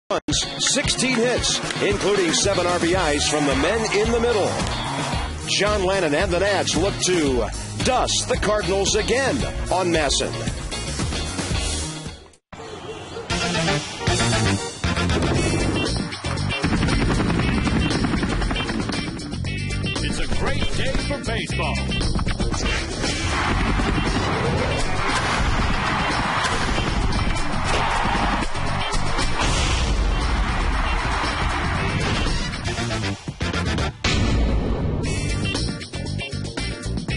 runs, 16 hits, including 7 RBIs from the men in the middle. John Lannon and the Nats look to dust the Cardinals again on Masson. It's a great day for baseball.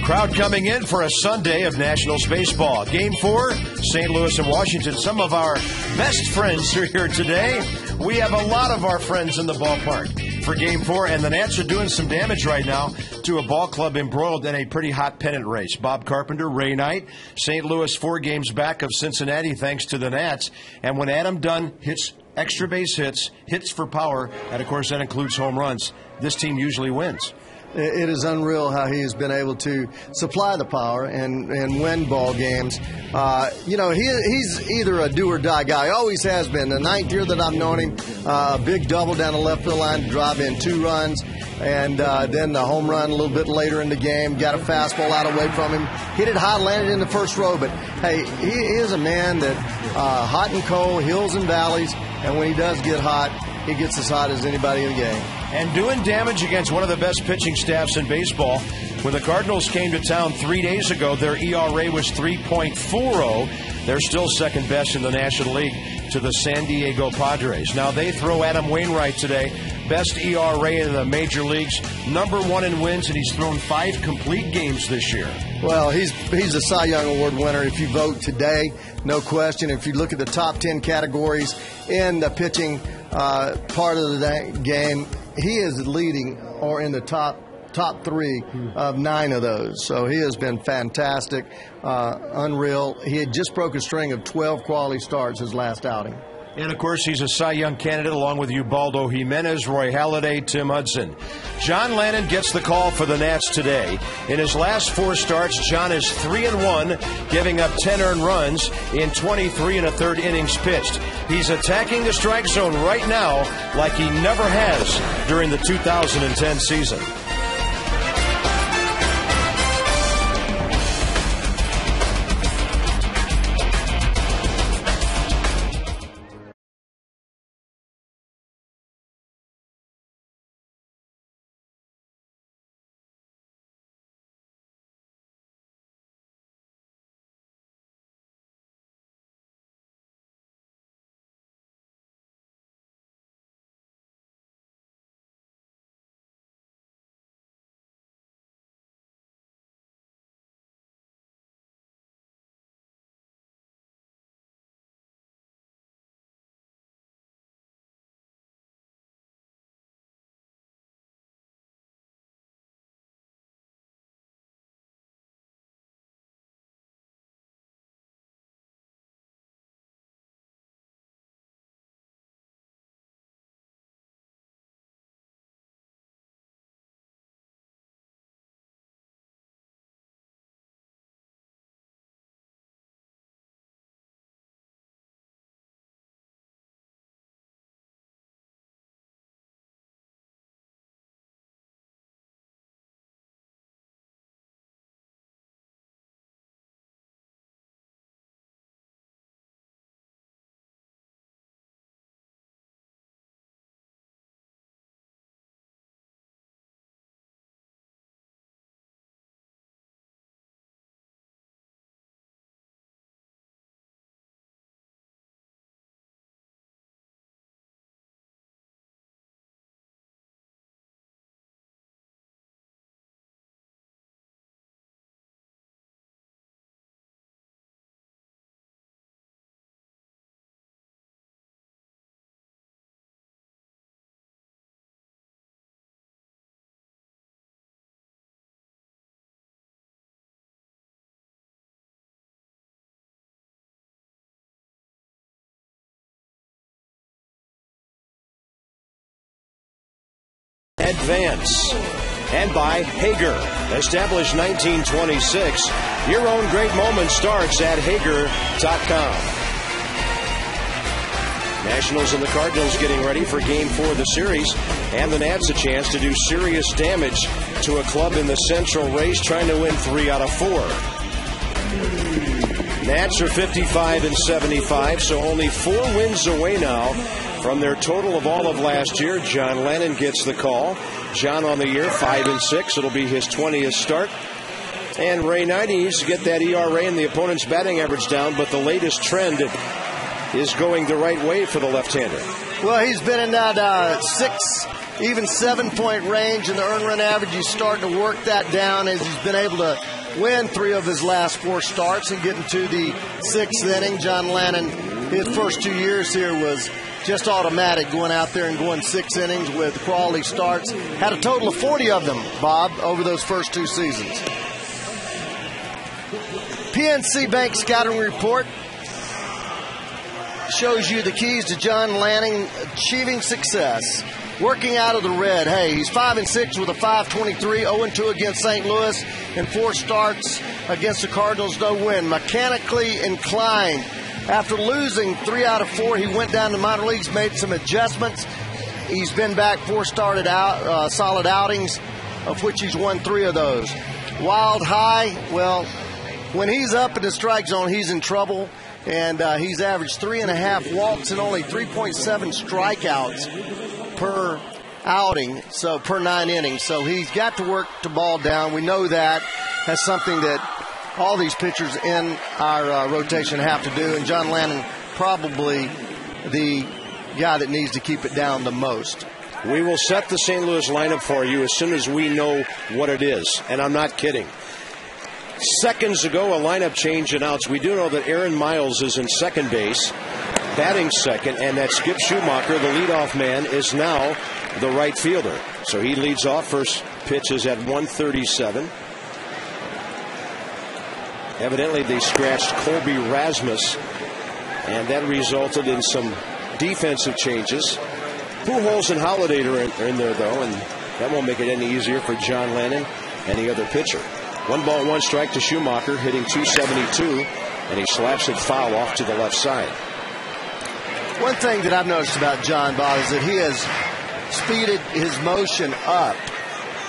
Crowd coming in for a Sunday of Nationals baseball. Game 4, St. Louis and Washington. Some of our best friends are here today. We have a lot of our friends in the ballpark for Game 4, and the Nats are doing some damage right now to a ball club embroiled in a pretty hot pennant race. Bob Carpenter, Ray Knight, St. Louis 4 games back of Cincinnati thanks to the Nats. And when Adam Dunn hits extra base hits, hits for power, and of course that includes home runs, this team usually wins. It is unreal how he has been able to supply the power and win ball games. He's either a do-or-die guy. He always has been. The 9th year that I've known him, a big double down the left field line to drive in 2 runs, and then the home run a little bit later in the game. Got a fastball out away from him. Hit it high, landed in the first row. But, hey, he is a man that hot and cold, hills and valleys, and when he does get hot, he gets as hot as anybody in the game. And doing damage against one of the best pitching staffs in baseball. When the Cardinals came to town 3 days ago, their ERA was 3.40. They're still second best in the National League to the San Diego Padres. Now they throw Adam Wainwright today, best ERA in the major leagues, #1 in wins, and he's thrown 5 complete games this year. Well, he's a Cy Young Award winner if you vote today, no question. If you look at the top 10 categories in the pitching part of the game, he is leading or in the top 3 of 9 of those. So he has been fantastic, unreal. He had just broke a string of 12 quality starts his last outing. And, of course, he's a Cy Young candidate along with Ubaldo Jimenez, Roy Halladay, Tim Hudson. John Lannon gets the call for the Nats today. In his last 4 starts, John is 3-1, giving up 10 earned runs in 23 1/3 innings pitched. He's attacking the strike zone right now like he never has during the 2010 season. Advance. And by Hager. Established 1926. Your own great moment starts at Hager.com. Nationals and the Cardinals getting ready for Game 4 of the series, and the Nats a chance to do serious damage to a club in the Central race trying to win 3 out of 4. Nats are 55-75, so only 4 wins away now from their total of all of last year. John Lennon gets the call. John on the year, 5-6. It'll be his 20th start. And Ray Knight needs to get that ERA and the opponent's batting average down, but the latest trend is going the right way for the left-hander. Well, he's been in that 6, even 7-point range in the earned run average. He's starting to work that down as he's been able to win 3 of his last 4 starts and getting to the 6th inning. John Lennon, his first 2 years here was just automatic, going out there and going 6 innings with quality starts. Had a total of 40 of them, Bob, over those first 2 seasons. PNC Bank scouting report shows you the keys to John Lanning achieving success. Working out of the red. Hey, he's 5-6 with a 5.23, 0-2 against St. Louis, and 4 starts against the Cardinals, no win. Mechanically inclined. After losing 3 out of 4, he went down to minor leagues, made some adjustments. He's been back 4 solid outings, of which he's won 3 of those. Wild high, well, when he's up in the strike zone, he's in trouble. And he's averaged 3.5 walks and only 3.7 strikeouts per outing, so per 9 innings. So he's got to work the ball down. We know that. That's something that all these pitchers in our rotation have to do. And John Lannon probably the guy that needs to keep it down the most. We will set the St. Louis lineup for you as soon as we know what it is. And I'm not kidding. Seconds ago, a lineup change announced. We do know that Aaron Miles is in second base, batting second, and that Skip Schumacher, the leadoff man, is now the right fielder. So he leads off. First pitch is at 137. Evidently, they scratched Colby Rasmus, and that resulted in some defensive changes. Pujols and Holiday are in there, though, and that won't make it any easier for John Lennon and the other pitcher. 1 ball, 1 strike to Schumacher, hitting .272, and he slaps it foul off to the left side. One thing that I've noticed about John, Bob, is that he has speeded his motion up,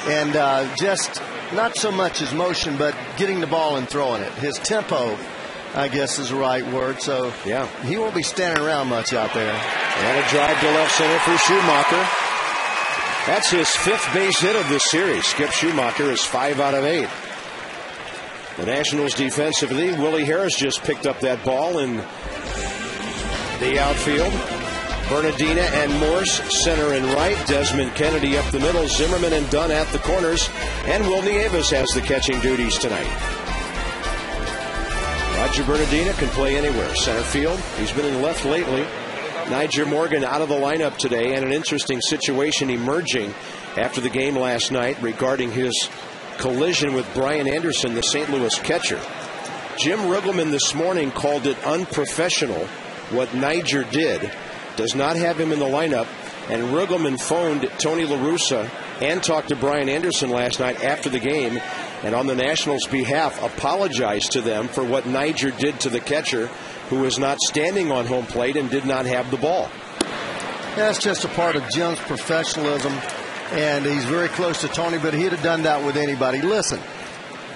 and just not so much his motion, but getting the ball and throwing it. His tempo, I guess, is the right word. So yeah, he won't be standing around much out there. And a drive to left center for Schumacher. That's his 5th base hit of this series. Skip Schumacher is 5 out of 8. The Nationals defensively, Willie Harris just picked up that ball in the outfield. Bernardina and Morse center and right. Desmond Kennedy up the middle. Zimmerman and Dunn at the corners. And Will Nieves has the catching duties tonight. Roger Bernardina can play anywhere. Center field. He's been in left lately. Niger Morgan out of the lineup today, and an interesting situation emerging after the game last night regarding his collision with Brian Anderson, the St. Louis catcher. Jim Riggleman this morning called it unprofessional what Niger did. Does not have him in the lineup, and Riggleman phoned Tony La Russa and talked to Brian Anderson last night after the game, and on the Nationals' behalf apologized to them for what Niger did to the catcher, who was not standing on home plate and did not have the ball. That's just a part of Jim's professionalism, and he's very close to Tony, but he'd have done that with anybody. Listen,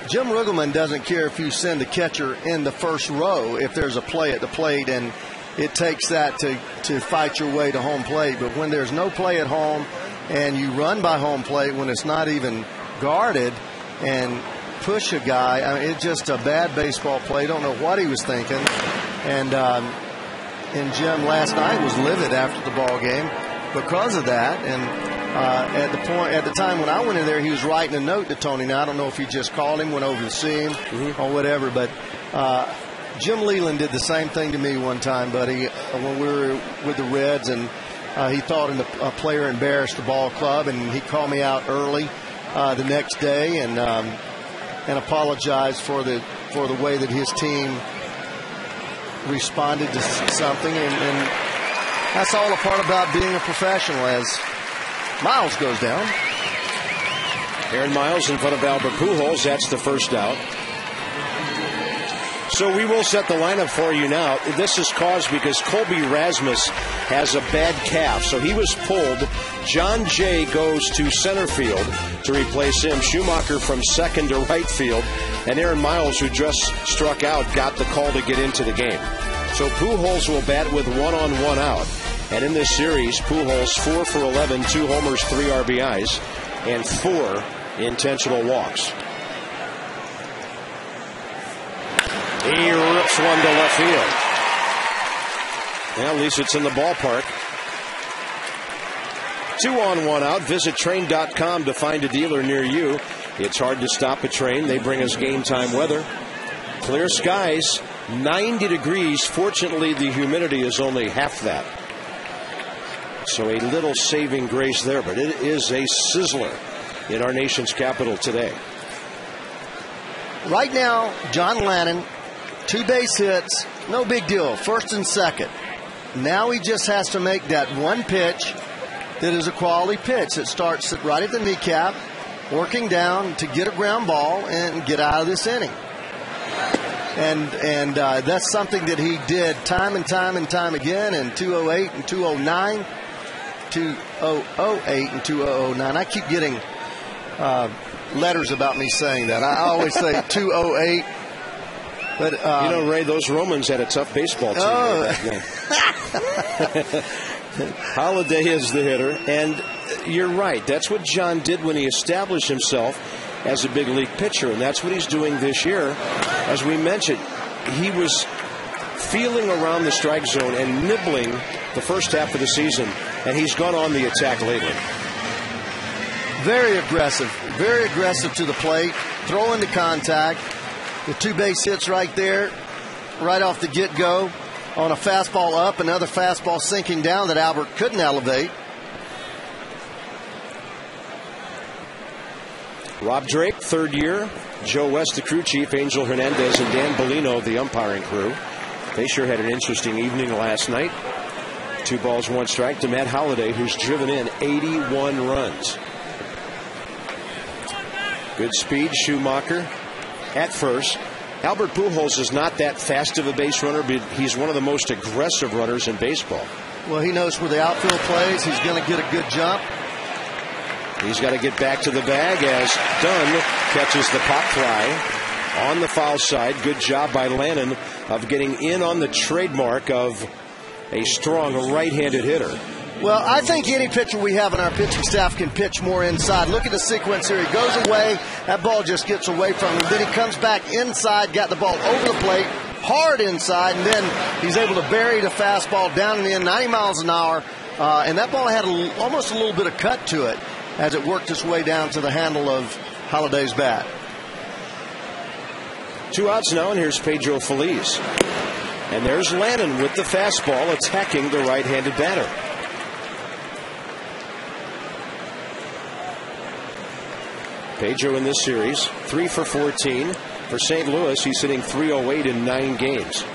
Jim Riggleman doesn't care if you send the catcher in the first row if there's a play at the plate, and it takes that to fight your way to home plate. But when there's no play at home and you run by home plate when it's not even guarded and push a guy, I mean, it's just a bad baseball play. Don't know what he was thinking. And Jim last night was livid after the ball game because of that. And at the time when I went in there, he was writing a note to Tony. Now I don't know if he just called him, went over to see him, or whatever. But Jim Leland did the same thing to me one time, buddy, when we were with the Reds, and he thought a player embarrassed the ball club, and he called me out early the next day and apologized for the way that his team responded to something, and that's all a part about being a professional. As Miles goes down, Aaron Miles in front of Albert Pujols. That's the first out. So we will set the lineup for you now. This is caused because Colby Rasmus has a bad calf. So he was pulled. John Jay goes to center field to replace him. Schumacher from second to right field. And Aaron Miles, who just struck out, got the call to get into the game. So Pujols will bat with 1 on, 1 out. And in this series, Pujols 4 for 11, 2 homers, 3 RBIs, and 4 intentional walks. He rips one to left field. Well, at least it's in the ballpark. 2 on, 1 out. Visit train.com to find a dealer near you. It's hard to stop a train. They bring us game time weather. Clear skies, 90 degrees. Fortunately, the humidity is only half that. So a little saving grace there, but it is a sizzler in our nation's capital today. Right now, John Lannon, 2 base hits, no big deal, first and second. Now he just has to make that one pitch that is a quality pitch that starts right at the kneecap, working down to get a ground ball and get out of this inning. And that's something that he did time and time and time again in 2008 and 2009, 2008 and 2009. I keep getting letters about me saying that. I always say 208. But you know, Ray, those Romans had a tough baseball team back then. Holiday is the hitter, and you're right. That's what John did when he established himself as a big league pitcher, and that's what he's doing this year. As we mentioned, he was feeling around the strike zone and nibbling the first half of the season, and he's gone on the attack lately. Very aggressive to the plate, throwing to contact. The 2 base hits right there, right off the get-go, on a fastball up, another fastball sinking down that Albert couldn't elevate. Rob Drake, third year. Joe West, the crew chief. Angel Hernandez and Dan Bellino, the umpiring crew. They sure had an interesting evening last night. 2 balls, 1 strike to Matt Holliday, who's driven in 81 runs. Good speed, Schumacher at first. Albert Pujols is not that fast of a base runner, but he's one of the most aggressive runners in baseball. Well, he knows where the outfield plays. He's going to get a good jump. He's got to get back to the bag as Dunn catches the pop fly on the foul side. Good job by Lannon of getting in on the trademark of a strong right-handed hitter. Well, I think any pitcher we have in our pitching staff can pitch more inside. Look at the sequence here. He goes away. That ball just gets away from him. Then he comes back inside, got the ball over the plate, hard inside, and then he's able to bury the fastball down and in, 90 miles an hour. And that ball had almost a little bit of cut to it as it worked its way down to the handle of Holliday's bat. 2 outs now, and here's Pedro Feliz. And there's Lannon with the fastball attacking the right-handed batter. Pedro in this series, 3 for 14. For St. Louis, he's hitting .308 in 9 games.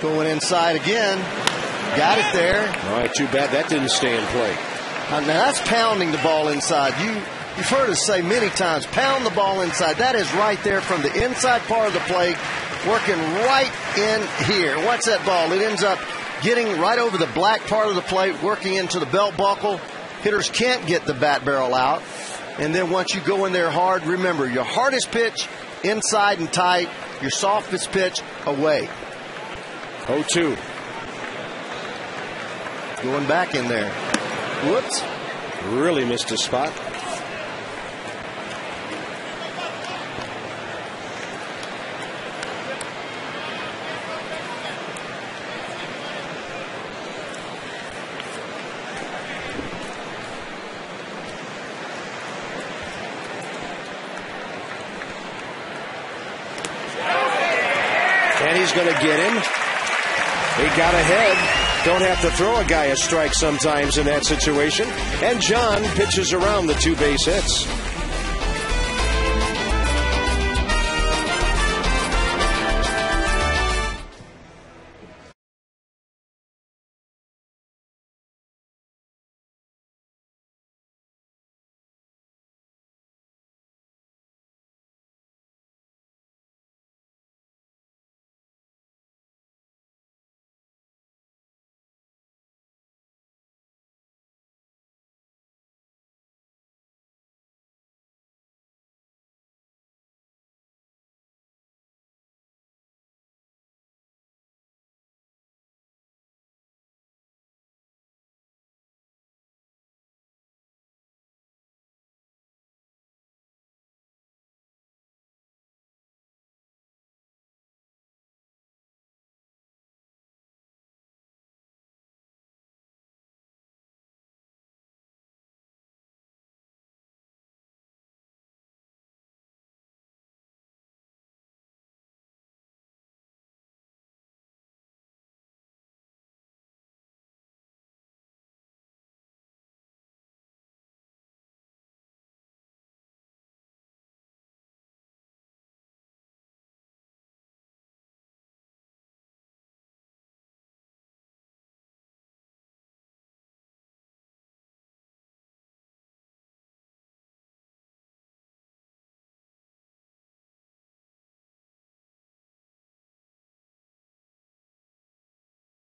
Going inside again. Got it there. All right, too bad that didn't stay in play. Now that's pounding the ball inside. You've heard us say many times, pound the ball inside. That is right there from the inside part of the plate, working right in here. Watch that ball. It ends up getting right over the black part of the plate, working into the belt buckle. Hitters can't get the bat barrel out. And then once you go in there hard, remember, your hardest pitch inside and tight, your softest pitch away. 0-2. Going back in there. Whoops. Really missed his spot. And he's going to get him. He got ahead. Don't have to throw a guy a strike sometimes in that situation. And John pitches around the 2 base hits.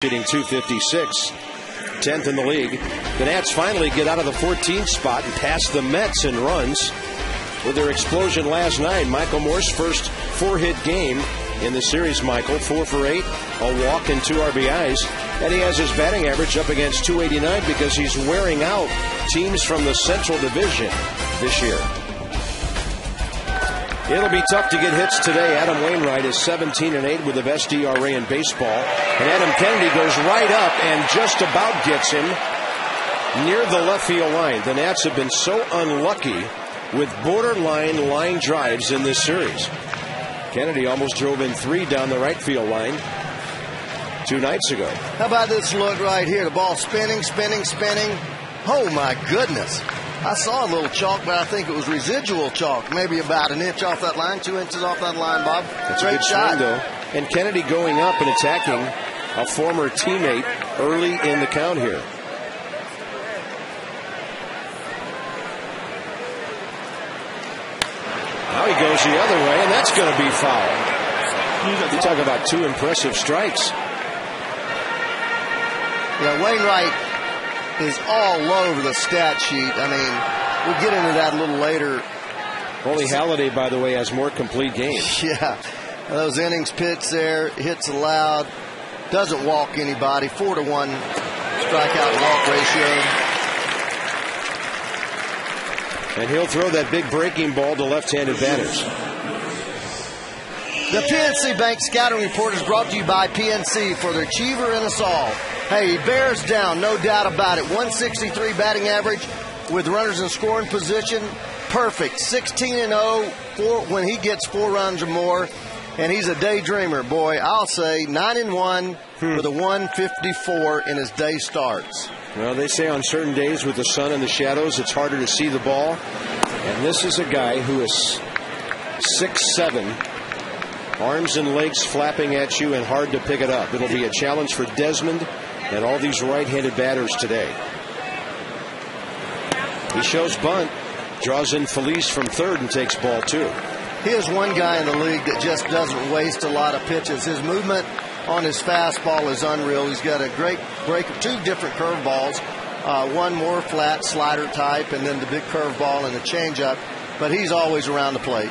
hitting .256, 10th in the league. The Nats finally get out of the 14th spot and pass the Mets in runs with their explosion last night. Michael Moore's first 4-hit game in the series, Michael. 4 for 8, a walk and 2 RBIs. And he has his batting average up against .289 because he's wearing out teams from the Central Division this year. It'll be tough to get hits today. Adam Wainwright is 17-8 with the best ERA in baseball. And Adam Kennedy goes right up and just about gets him near the left field line. The Nats have been so unlucky with borderline line drives in this series. Kennedy almost drove in 3 down the right field line 2 nights ago. How about this look right here? The ball spinning. Oh, my goodness. I saw a little chalk, but I think it was residual chalk. Maybe about an inch off that line, 2 inches off that line, Bob. That's a good shot, though. And Kennedy going up and attacking a former teammate early in the count here. Now he goes the other way, and that's going to be foul. You talk about 2 impressive strikes. Yeah, Wainwright is all over the stat sheet. I mean, we'll get into that a little later. Only Halladay, by the way, has more complete games. Yeah, those innings pitched there, hits allowed, doesn't walk anybody. 4-1 strikeout to walk ratio. And he'll throw that big breaking ball to left-handed batters. The PNC Bank Scouting Report is brought to you by PNC for their Cheever in us all. Hey, Bears down, no doubt about it. 163 batting average with runners in scoring position. Perfect. 16-0 when he gets 4 runs or more. And he's a daydreamer, boy. I'll say 9-1 with a 154 in his day starts. Well, they say on certain days with the sun and the shadows, it's harder to see the ball. And this is a guy who is 6'7", arms and legs flapping at you and hard to pick it up. It'll be a challenge for Desmond and all these right-handed batters today. He shows bunt, draws in Felice from third and takes ball 2. He is one guy in the league that just doesn't waste a lot of pitches. His movement on his fastball is unreal. He's got a great break of 2 different curveballs, one more flat slider type, and then the big curveball and the changeup. But he's always around the plate.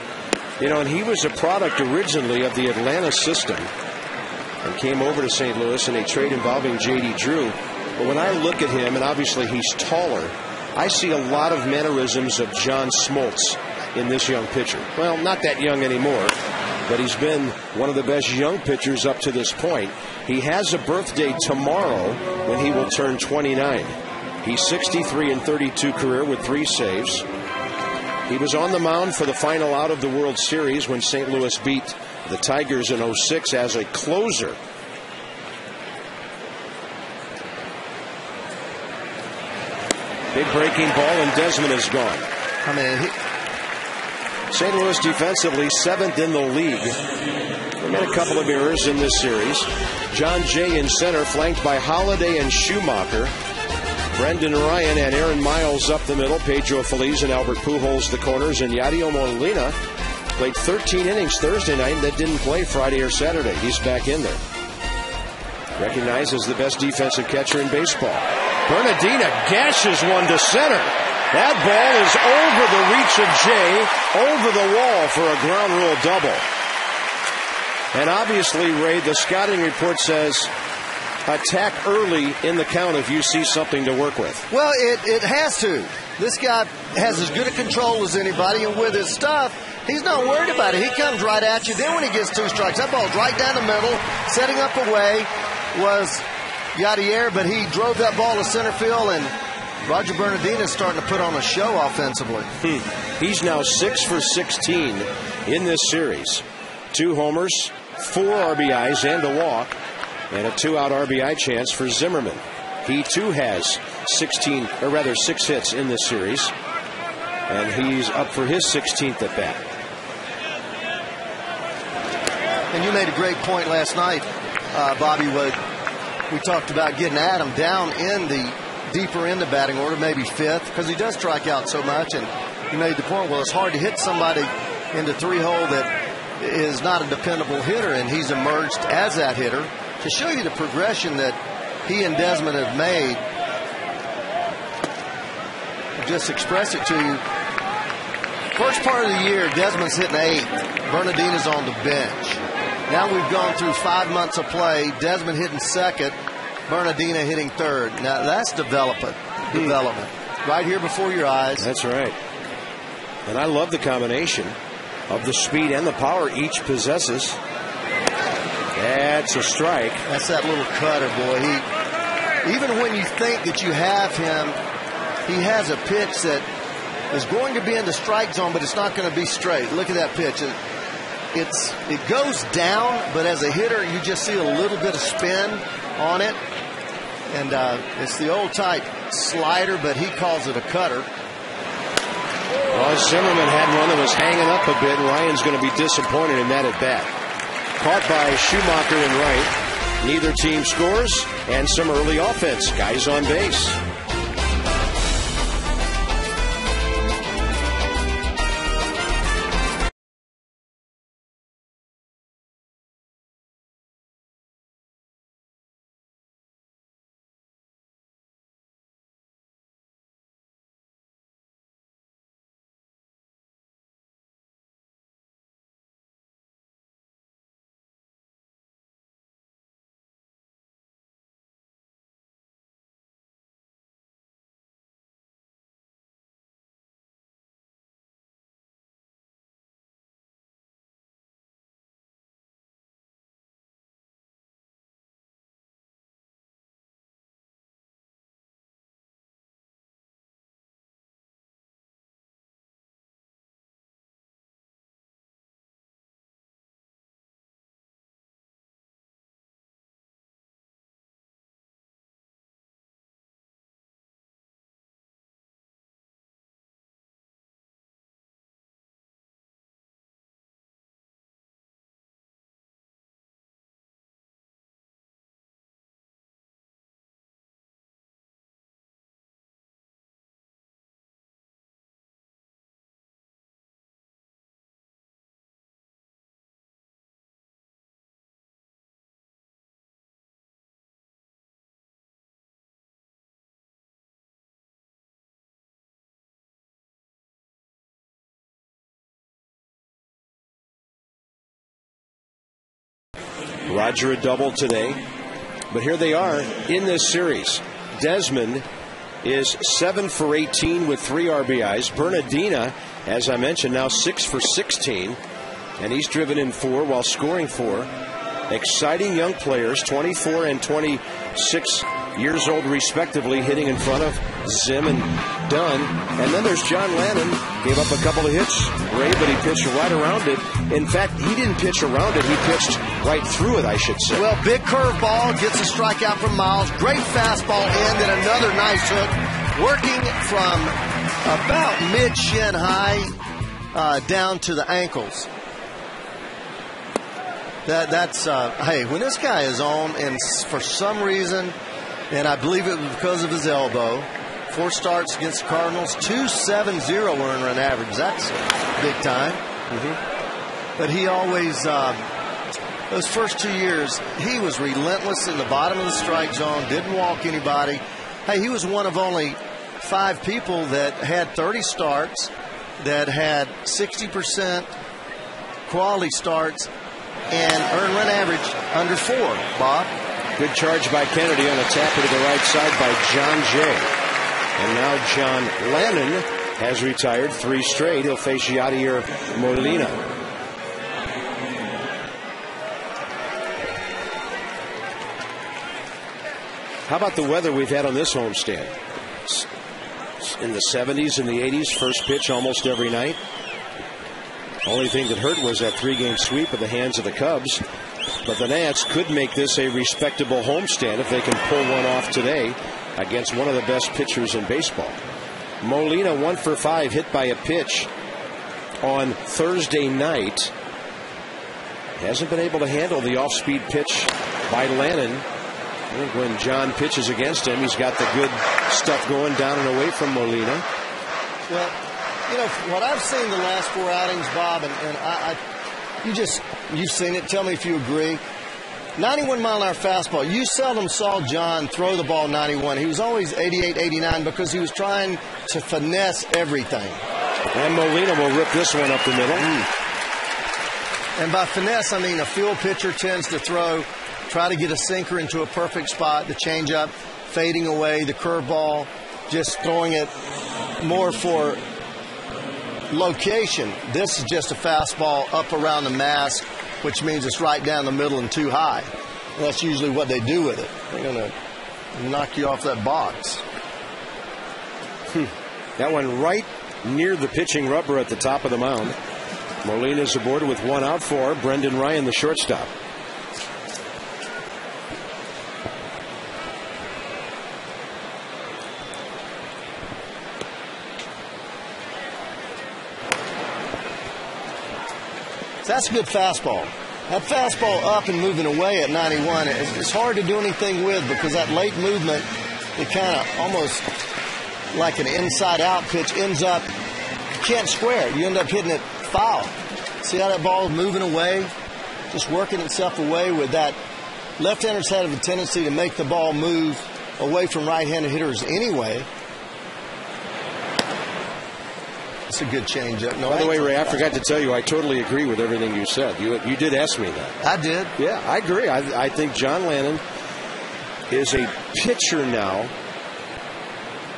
You know, and he was a product originally of the Atlanta system and came over to St. Louis in a trade involving J.D. Drew. But when I look at him, and obviously he's taller, I see a lot of mannerisms of John Smoltz in this young pitcher. Well, not that young anymore, but he's been one of the best young pitchers up to this point. He has a birthday tomorrow when he will turn 29. He's 63-32 career with 3 saves. He was on the mound for the final out of the World Series when St. Louis beat the Tigers in 06 as a closer. Big breaking ball, and Desmond is gone. I mean, St. Louis defensively 7th in the league. They made a couple of errors in this series. John Jay in center, flanked by Halladay and Schumacher. Brendan Ryan and Aaron Miles up the middle. Pedro Feliz and Albert Pujols the corners. And Yadier Molina played 13 innings Thursday night that didn't play Friday or Saturday. He's back in there. Recognized as the best defensive catcher in baseball. Bernardina gashes one to center. That ball is over the reach of Jay, over the wall for a ground rule double. And obviously, Ray, the scouting report says attack early in the count if you see something to work with. Well, it has to. This guy has as good a control as anybody, and with his stuff, he's not worried about it. He comes right at you. Then when he gets 2 strikes, that ball's right down the middle. Setting up away was Yadier, but he drove that ball to center field, and Roger Bernardina is starting to put on a show offensively. He's now 6 for 16 in this series. 2 homers, 4 RBIs, and a walk, and a 2-out RBI chance for Zimmerman. He too has 6 hits in this series, and he's up for his 16th at bat. And you made a great point last night, Bobby. We talked about getting Adam down in the deeper in the batting order, maybe 5th, because he does strike out so much. And you made the point, well, it's hard to hit somebody into 3-hole that is not a dependable hitter, and he's emerged as that hitter. to show you the progression that he and Desmond have made, I'll just express it to you. First part of the year, Desmond's hitting 8th. Bernardina's on the bench. Now we've gone through 5 months of play. Desmond hitting 2nd. Bernardina hitting 3rd. Now that's development. Right here before your eyes. That's right. And I love the combination of the speed and the power each possesses. That's a strike. That's that little cutter, boy. Even when you think that you have him, he has a pitch that is going to be in the strike zone, but it's not going to be straight. Look at that pitch. It goes down, but as a hitter, you just see a little bit of spin on it. And it's the old type slider, but he calls it a cutter. Well, Zimmerman had one that was hanging up a bit. Ryan's going to be disappointed in that at bat. Caught by Schumacher and right. Neither team scores, and some early offense. Guys on base. Roger a double today, but here they are in this series. Desmond is 7 for 18 with 3 RBIs. Bernardina, as I mentioned, now 6 for 16, and he's driven in 4 while scoring 4. Exciting young players, 24 and 26 years old respectively, hitting in front of Zim and Dunn. And then there's John Lannon, gave up a couple of hits, Ray, but he pitched right around it. In fact, he didn't pitch around it, he pitched right through it, I should say. Well, big curveball, gets a strikeout from Miles. Great fastball in, then another nice hook. Working from about mid-shin high down to the ankles. Hey, when this guy is on, and for some reason, and I believe it was because of his elbow, 4 starts against the Cardinals, 2.70 earned run average. That's big time. But he always, those first 2 years, he was relentless in the bottom of the strike zone, didn't walk anybody. Hey, he was one of only 5 people that had 30 starts, that had 60% quality starts, and earned run average under 4, Bob. Good charge by Kennedy on a tapper to the right side by John Jay. And now John Lannon has retired 3 straight. He'll face Yadier Molina. How about the weather we've had on this homestand? In the 70s and the 80s, first pitch almost every night. Only thing that hurt was that 3-game sweep at the hands of the Cubs. But the Nats could make this a respectable homestand if they can pull one off today against one of the best pitchers in baseball. Molina 1 for 5, hit by a pitch on Thursday night. Hasn't been able to handle the off-speed pitch by Lannon. I think when John pitches against him, he's got the good stuff going down and away from Molina. Well, you know, what I've seen the last 4 outings, Bob, and you've seen it. Tell me if you agree. 91-mile-an-hour fastball. You seldom saw John throw the ball 91. He was always 88, 89 because he was trying to finesse everything. And Molina will rip this one up the middle. And by finesse, I mean a field pitcher tends to try to get a sinker into a perfect spot, the changeup fading away, the curveball, just throwing it more for location. This is just a fastball up around the mask, which means it's right down the middle and too high. And that's usually what they do with it. They're going to knock you off that box. That one right near the pitching rubber at the top of the mound. Molina's aboard with one out for Brendan Ryan, the shortstop. That's a good fastball. That fastball up and moving away at 91, it's hard to do anything with because that late movement, it kind of almost like an inside-out pitch ends up, you can't square it. You end up hitting it foul. See how that ball is moving away? Just working itself away with that. Left-handers have a tendency to make the ball move away from right-handed hitters anyway. It's a good changeup. No, by the way, Ray, I forgot to tell you, I totally agree with everything you said. You did ask me that. I did. Yeah, I agree. I think John Lannon is a pitcher now,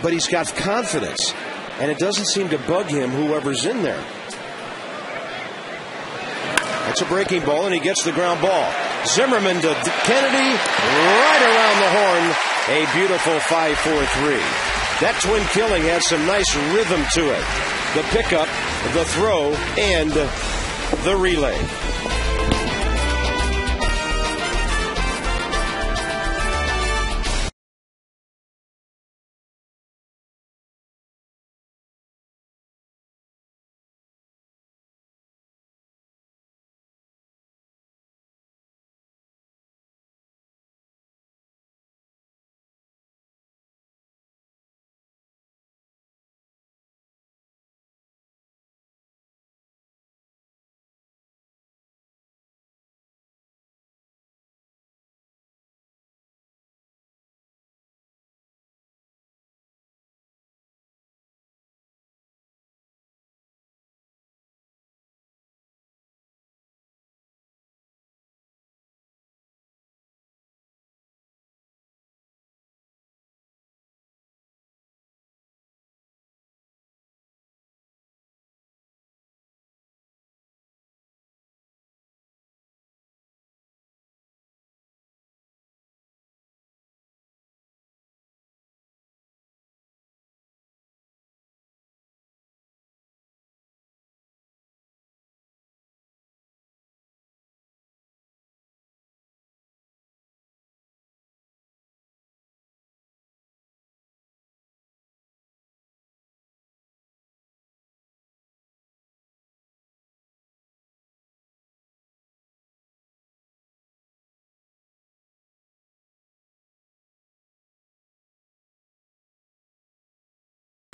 but he's got confidence, and it doesn't seem to bug him whoever's in there. That's a breaking ball, and he gets the ground ball. Zimmerman to Kennedy, right around the horn. A beautiful 5-4-3. That twin killing has some nice rhythm to it. The pickup, the throw, and the relay.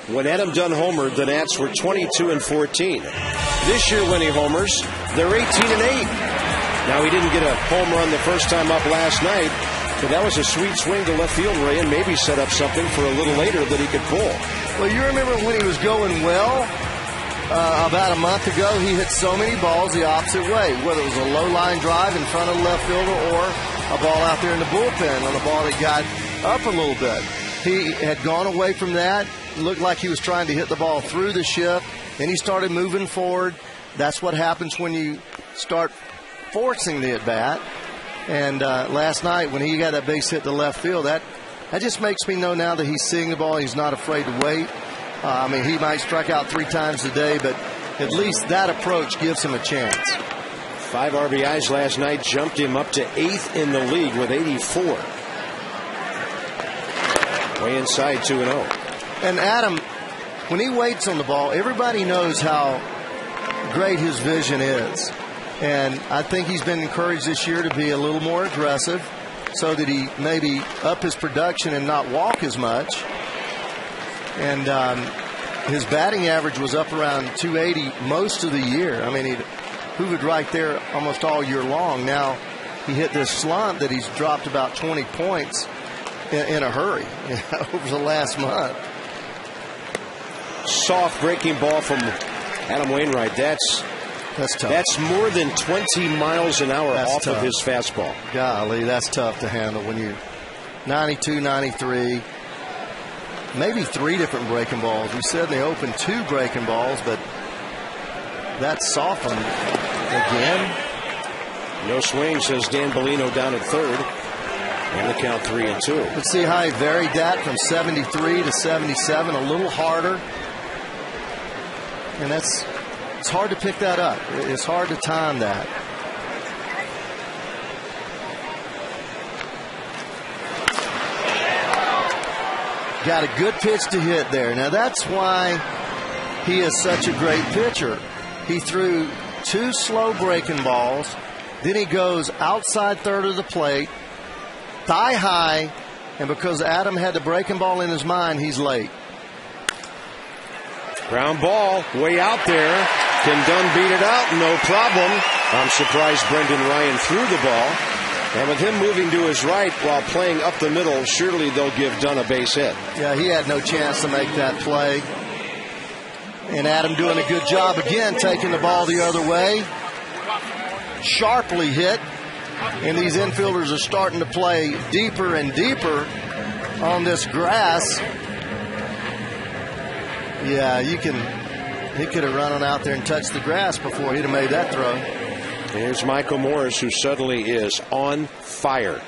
When Adam Dunn homered, the Nats were 22-14. This year, when he homers, they're 18-8. Now, he didn't get a home run the first time up last night, but that was a sweet swing to left field, Ray, and maybe set up something for a little later that he could pull. Well, you remember when he was going well, about a month ago, he hit so many balls the opposite way, whether it was a low line drive in front of the left fielder or a ball out there in the bullpen on a ball that got up a little bit. He had gone away from that. Looked like he was trying to hit the ball through the shift. Then he started moving forward. That's what happens when you start forcing the at-bat. And last night when he got that base hit to left field, that just makes me know now that he's seeing the ball. He's not afraid to wait. I mean, he might strike out 3 times a day, but at least that approach gives him a chance. 5 RBIs last night jumped him up to 8th in the league with 84. Way inside 2-0. And Adam, when he waits on the ball, everybody knows how great his vision is. And I think he's been encouraged this year to be a little more aggressive so that he maybe up his production and not walk as much. And his batting average was up around 280 most of the year. I mean, he hovered right there almost all year long. Now, he hit this slump that he's dropped about 20 points in a hurry over the last month. Soft breaking ball from Adam Wainwright. That's tough. That's more than 20 miles an hour off tough. of his fastball. Golly, that's tough to handle when you're 92, 93. Maybe 3 different breaking balls. We said they opened 2 breaking balls, but that's softened again. No swing, says Dan Bellino down at third. And the count 3-2. Let's see how he varied that from 73 to 77, a little harder. And it's hard to pick that up. It's hard to time that. Got a good pitch to hit there. Now that's why he is such a great pitcher. He threw 2 slow breaking balls. Then he goes outside third of the plate, thigh high, and because Adam had the breaking ball in his mind, he's late. Ground ball way out there. Can Dunn beat it out? No problem. I'm surprised Brendan Ryan threw the ball. And with him moving to his right while playing up the middle, surely they'll give Dunn a base hit. Yeah, he had no chance to make that play. And Adam doing a good job again, taking the ball the other way. Sharply hit. And these infielders are starting to play deeper and deeper on this grass. Yeah, he could have run on out there and touched the grass before he'd have made that throw. Here's Michael Morris, who suddenly is on fire.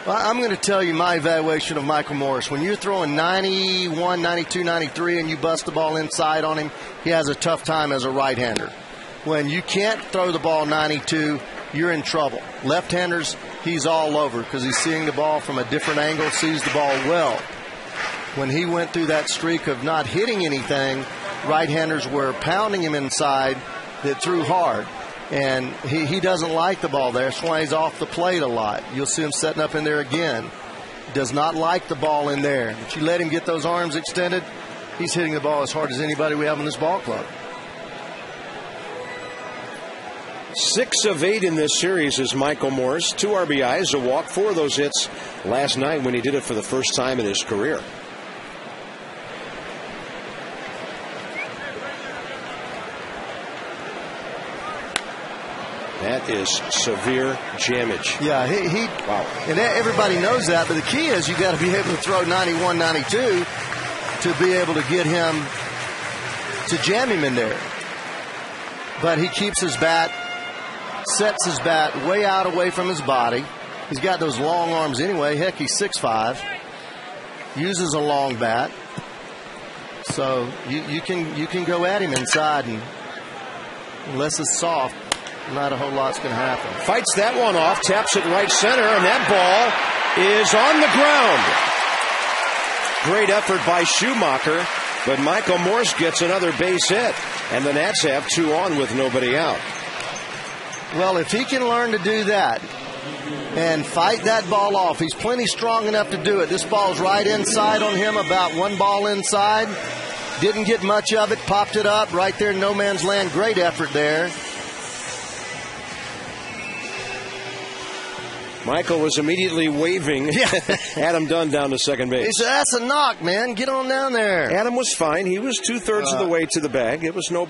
Well, I'm going to tell you my evaluation of Michael Morris. When you're throwing 91, 92, 93, and you bust the ball inside on him, he has a tough time as a right-hander. When you can't throw the ball 92, you're in trouble. Left-handers, he's all over because he's seeing the ball from a different angle, sees the ball well. When he went through that streak of not hitting anything, right-handers were pounding him inside that threw hard. And he doesn't like the ball there. That's why he's off the plate a lot. You'll see him setting up in there again. Does not like the ball in there. If you let him get those arms extended, he's hitting the ball as hard as anybody we have in this ball club. 6 of 8 in this series is Michael Morris. 2 RBIs, a walk, 4 of those hits last night when he did it for the first time in his career. That is severe jammage. Yeah, wow. And everybody knows that, but the key is you got to be able to throw 91, 92 to be able to get him to jam him in there. But he keeps his bat, sets his bat way out away from his body. He's got those long arms anyway. Heck, he's 6'5", uses a long bat. So you can go at him inside, and unless it's soft, not a whole lot's going to happen. Fights that one off, taps it right center, and that ball is on the ground. Great effort by Schumacher, but Michael Morse gets another base hit, and the Nats have 2 on with nobody out. Well, if he can learn to do that and fight that ball off, he's plenty strong enough to do it. This ball's right inside on him, about 1 ball inside. Didn't get much of it, popped it up right there in no man's land. Great effort there. Michael was immediately waving Adam Dunn down to second base. He said, "That's a knock, man. Get on down there." Adam was fine. He was 2/3 of the way to the bag. It was no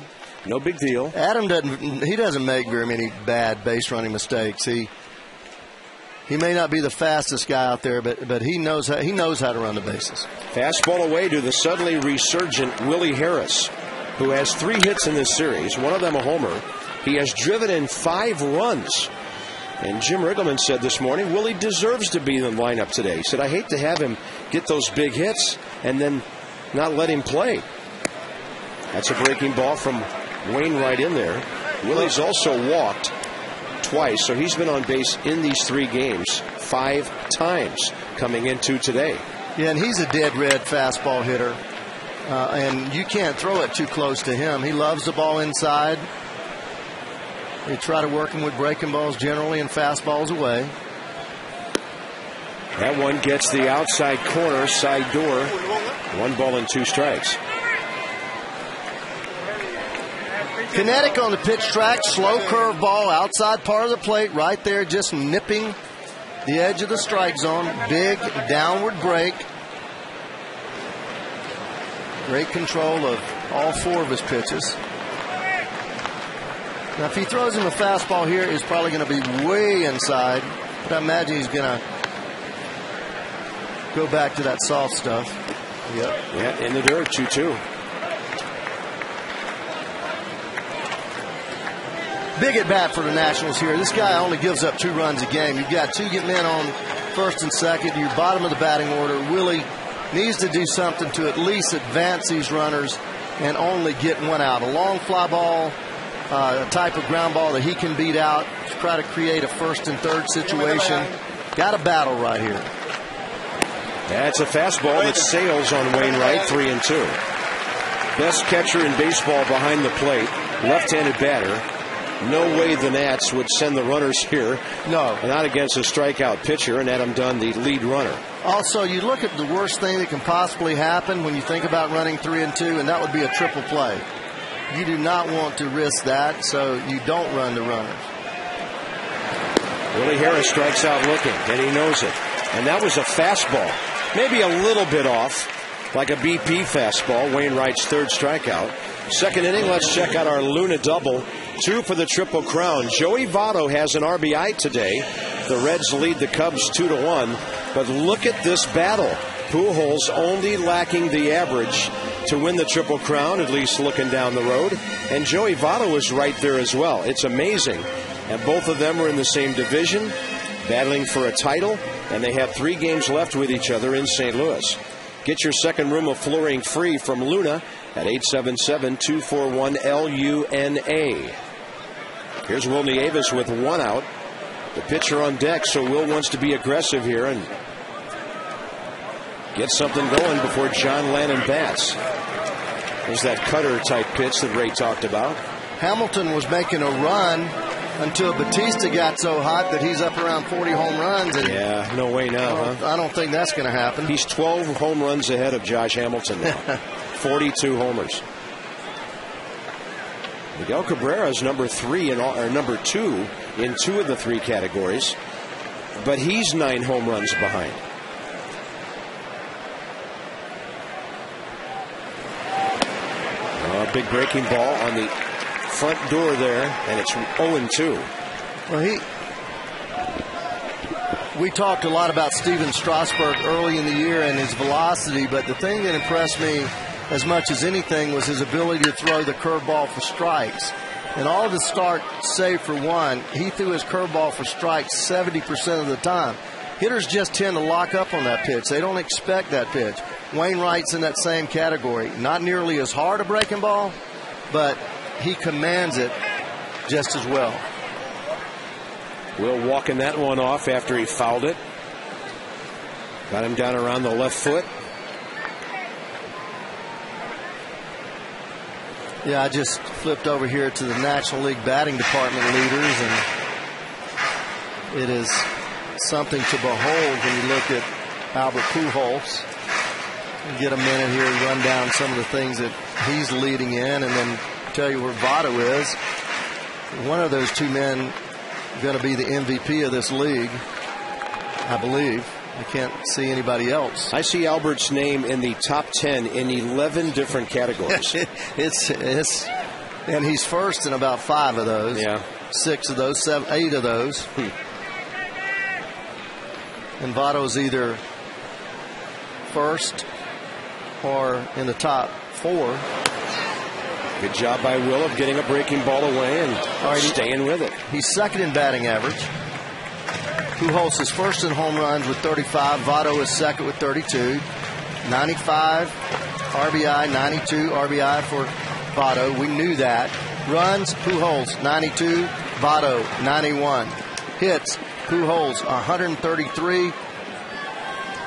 big deal. Adam doesn't make very many bad base running mistakes. He may not be the fastest guy out there, but he knows how to run the bases. Fastball away to the suddenly resurgent Willie Harris, who has 3 hits in this series, one of them a homer. He has driven in 5 runs. And Jim Riggleman said this morning, Willie deserves to be in the lineup today. He said, I hate to have him get those big hits and then not let him play. That's a breaking ball from Wainwright in there. Willie's also walked twice, so he's been on base in these 3 games 5 times coming into today. Yeah, and he's a dead red fastball hitter. And you can't throw it too close to him. He loves the ball inside. They try to work him with breaking balls generally and fastballs away. That one gets the outside corner, side door. 1 ball and 2 strikes. Kinetic on the pitch track, slow curve ball, outside part of the plate, right there, just nipping the edge of the strike zone. Big downward break. Great control of all 4 of his pitches. Now, if he throws him a fastball here, it's probably going to be way inside. But I imagine he's going to go back to that soft stuff. Yep. Yeah, in the dirt, 2-2. Big at bat for the Nationals here. This guy only gives up 2 runs a game. You've got 2 men on first and second. Your bottom of the batting order really needs to do something to at least advance these runners and only get 1 out. A long fly ball, a type of ground ball that he can beat out, try to create a first and third situation. Got a battle right here. That's a fastball that sails on Wainwright, 3-2. Best catcher in baseball behind the plate, left-handed batter. No way the Nats would send the runners here. No. Not against a strikeout pitcher, and Adam Dunn, the lead runner. Also, you look at the worst thing that can possibly happen when you think about running 3-2, and that would be a triple play. You do not want to risk that, so you don't run the runners. Willie Harris strikes out looking, and he knows it. And that was a fastball. Maybe a little bit off, like a BP fastball. Wainwright's 3rd strikeout. Second inning, let's check out our Luna double. 2 for the Triple Crown. Joey Votto has an RBI today. The Reds lead the Cubs 2-1. But look at this battle. Pujols only lacking the average to win the Triple Crown, at least looking down the road. And Joey Votto is right there as well. It's amazing. And both of them are in the same division, battling for a title. And they have 3 games left with each other in St. Louis. Get your second room of flooring free from Luna at 877-241-LUNA. Here's Will Nieves with 1 out. The pitcher on deck, so Will wants to be aggressive here and get something going before John Lannon bats. There's that cutter-type pitch that Ray talked about. Hamilton was making a run until Batista got so hot that he's up around 40 home runs. And yeah, no way now, huh? I don't think that's going to happen. He's 12 home runs ahead of Josh Hamilton now. 42 homers. Miguel Cabrera is number 2 in 2 of the 3 categories, but he's 9 home runs behind. A big breaking ball on the front door there, and it's 0-2. Well, we talked a lot about Steven Strasburg early in the year and his velocity, but the thing that impressed me as much as anything was his ability to throw the curveball for strikes. And all of the start, save for 1, he threw his curveball for strikes 70% of the time. Hitters just tend to lock up on that pitch. They don't expect that pitch. Wainwright's in that same category. Not nearly as hard a breaking ball, but he commands it just as well. Will walking that one off after he fouled it. Got him down around the left foot. Yeah, I just flipped over here to the National League batting department leaders, and it is something to behold when you look at Albert Pujols. We'll get a minute here and run down some of the things that he's leading in, and then tell you where Votto is. One of those 2 men going to be the MVP of this league, I believe. I can't see anybody else. I see Albert's name in the top 10 in 11 different categories. And he's first in about 5 of those. Yeah. 6 of those, 7, 8 of those. And Votto's either first or in the top 4. Good job by Will of getting a breaking ball away and staying with it. He's second in batting average. Pujols is first in home runs with 35. Votto is second with 32. 95 RBI, 92 RBI for Votto. We knew that. Runs, Pujols 92, Votto 91. Hits, Pujols 133.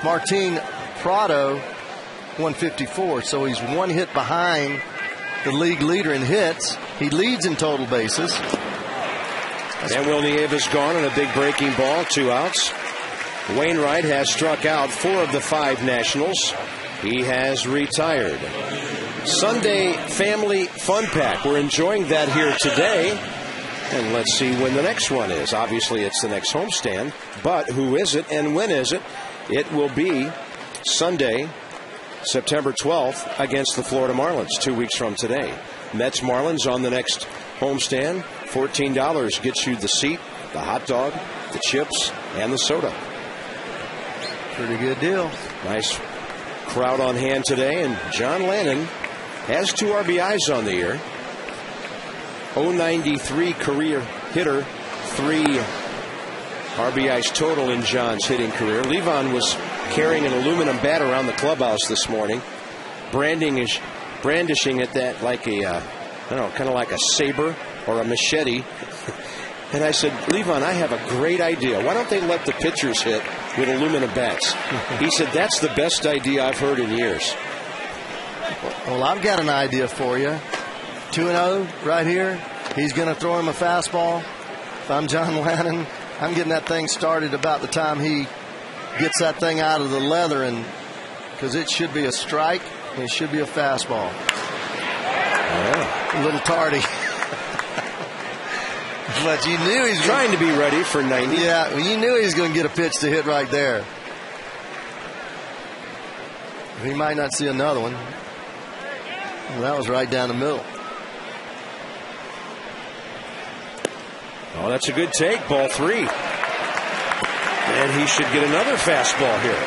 Martin Prado 154. So he's 1 hit behind the league leader in hits. He leads in total bases. And Will Nieves gone on a big breaking ball, 2 outs. Wainwright has struck out 4 of the 5 Nationals. He has retired. Sunday Family Fun Pack. We're enjoying that here today. And let's see when the next one is. Obviously, it's the next homestand. But who is it and when is it? It will be Sunday, September 12th against the Florida Marlins, 2 weeks from today. Mets Marlins on the next homestand. $14 gets you the seat, the hot dog, the chips, and the soda. Pretty good deal. Nice crowd on hand today, and John Lannon has 2 RBIs on the year. 093 career hitter, 3 RBIs total in John's hitting career. Levon was carrying an aluminum bat around the clubhouse this morning, brandishing it that like a, I don't know, kind of like a saber or a machete. And I said, Levon, I have a great idea. Why don't they let the pitchers hit with aluminum bats? He said, that's the best idea I've heard in years. Well, I've got an idea for you. 2-0 right here. He's going to throw him a fastball. If I'm John Lannon, I'm getting that thing started about the time he gets that thing out of the leather, and because it should be a strike, and it should be a fastball. Yeah. A little tardy. But you knew he's trying to be ready for 90. Yeah, you knew he was going to get a pitch to hit right there. He might not see another one. Well, that was right down the middle. Oh, that's a good take. Ball 3. And he should get another fastball here.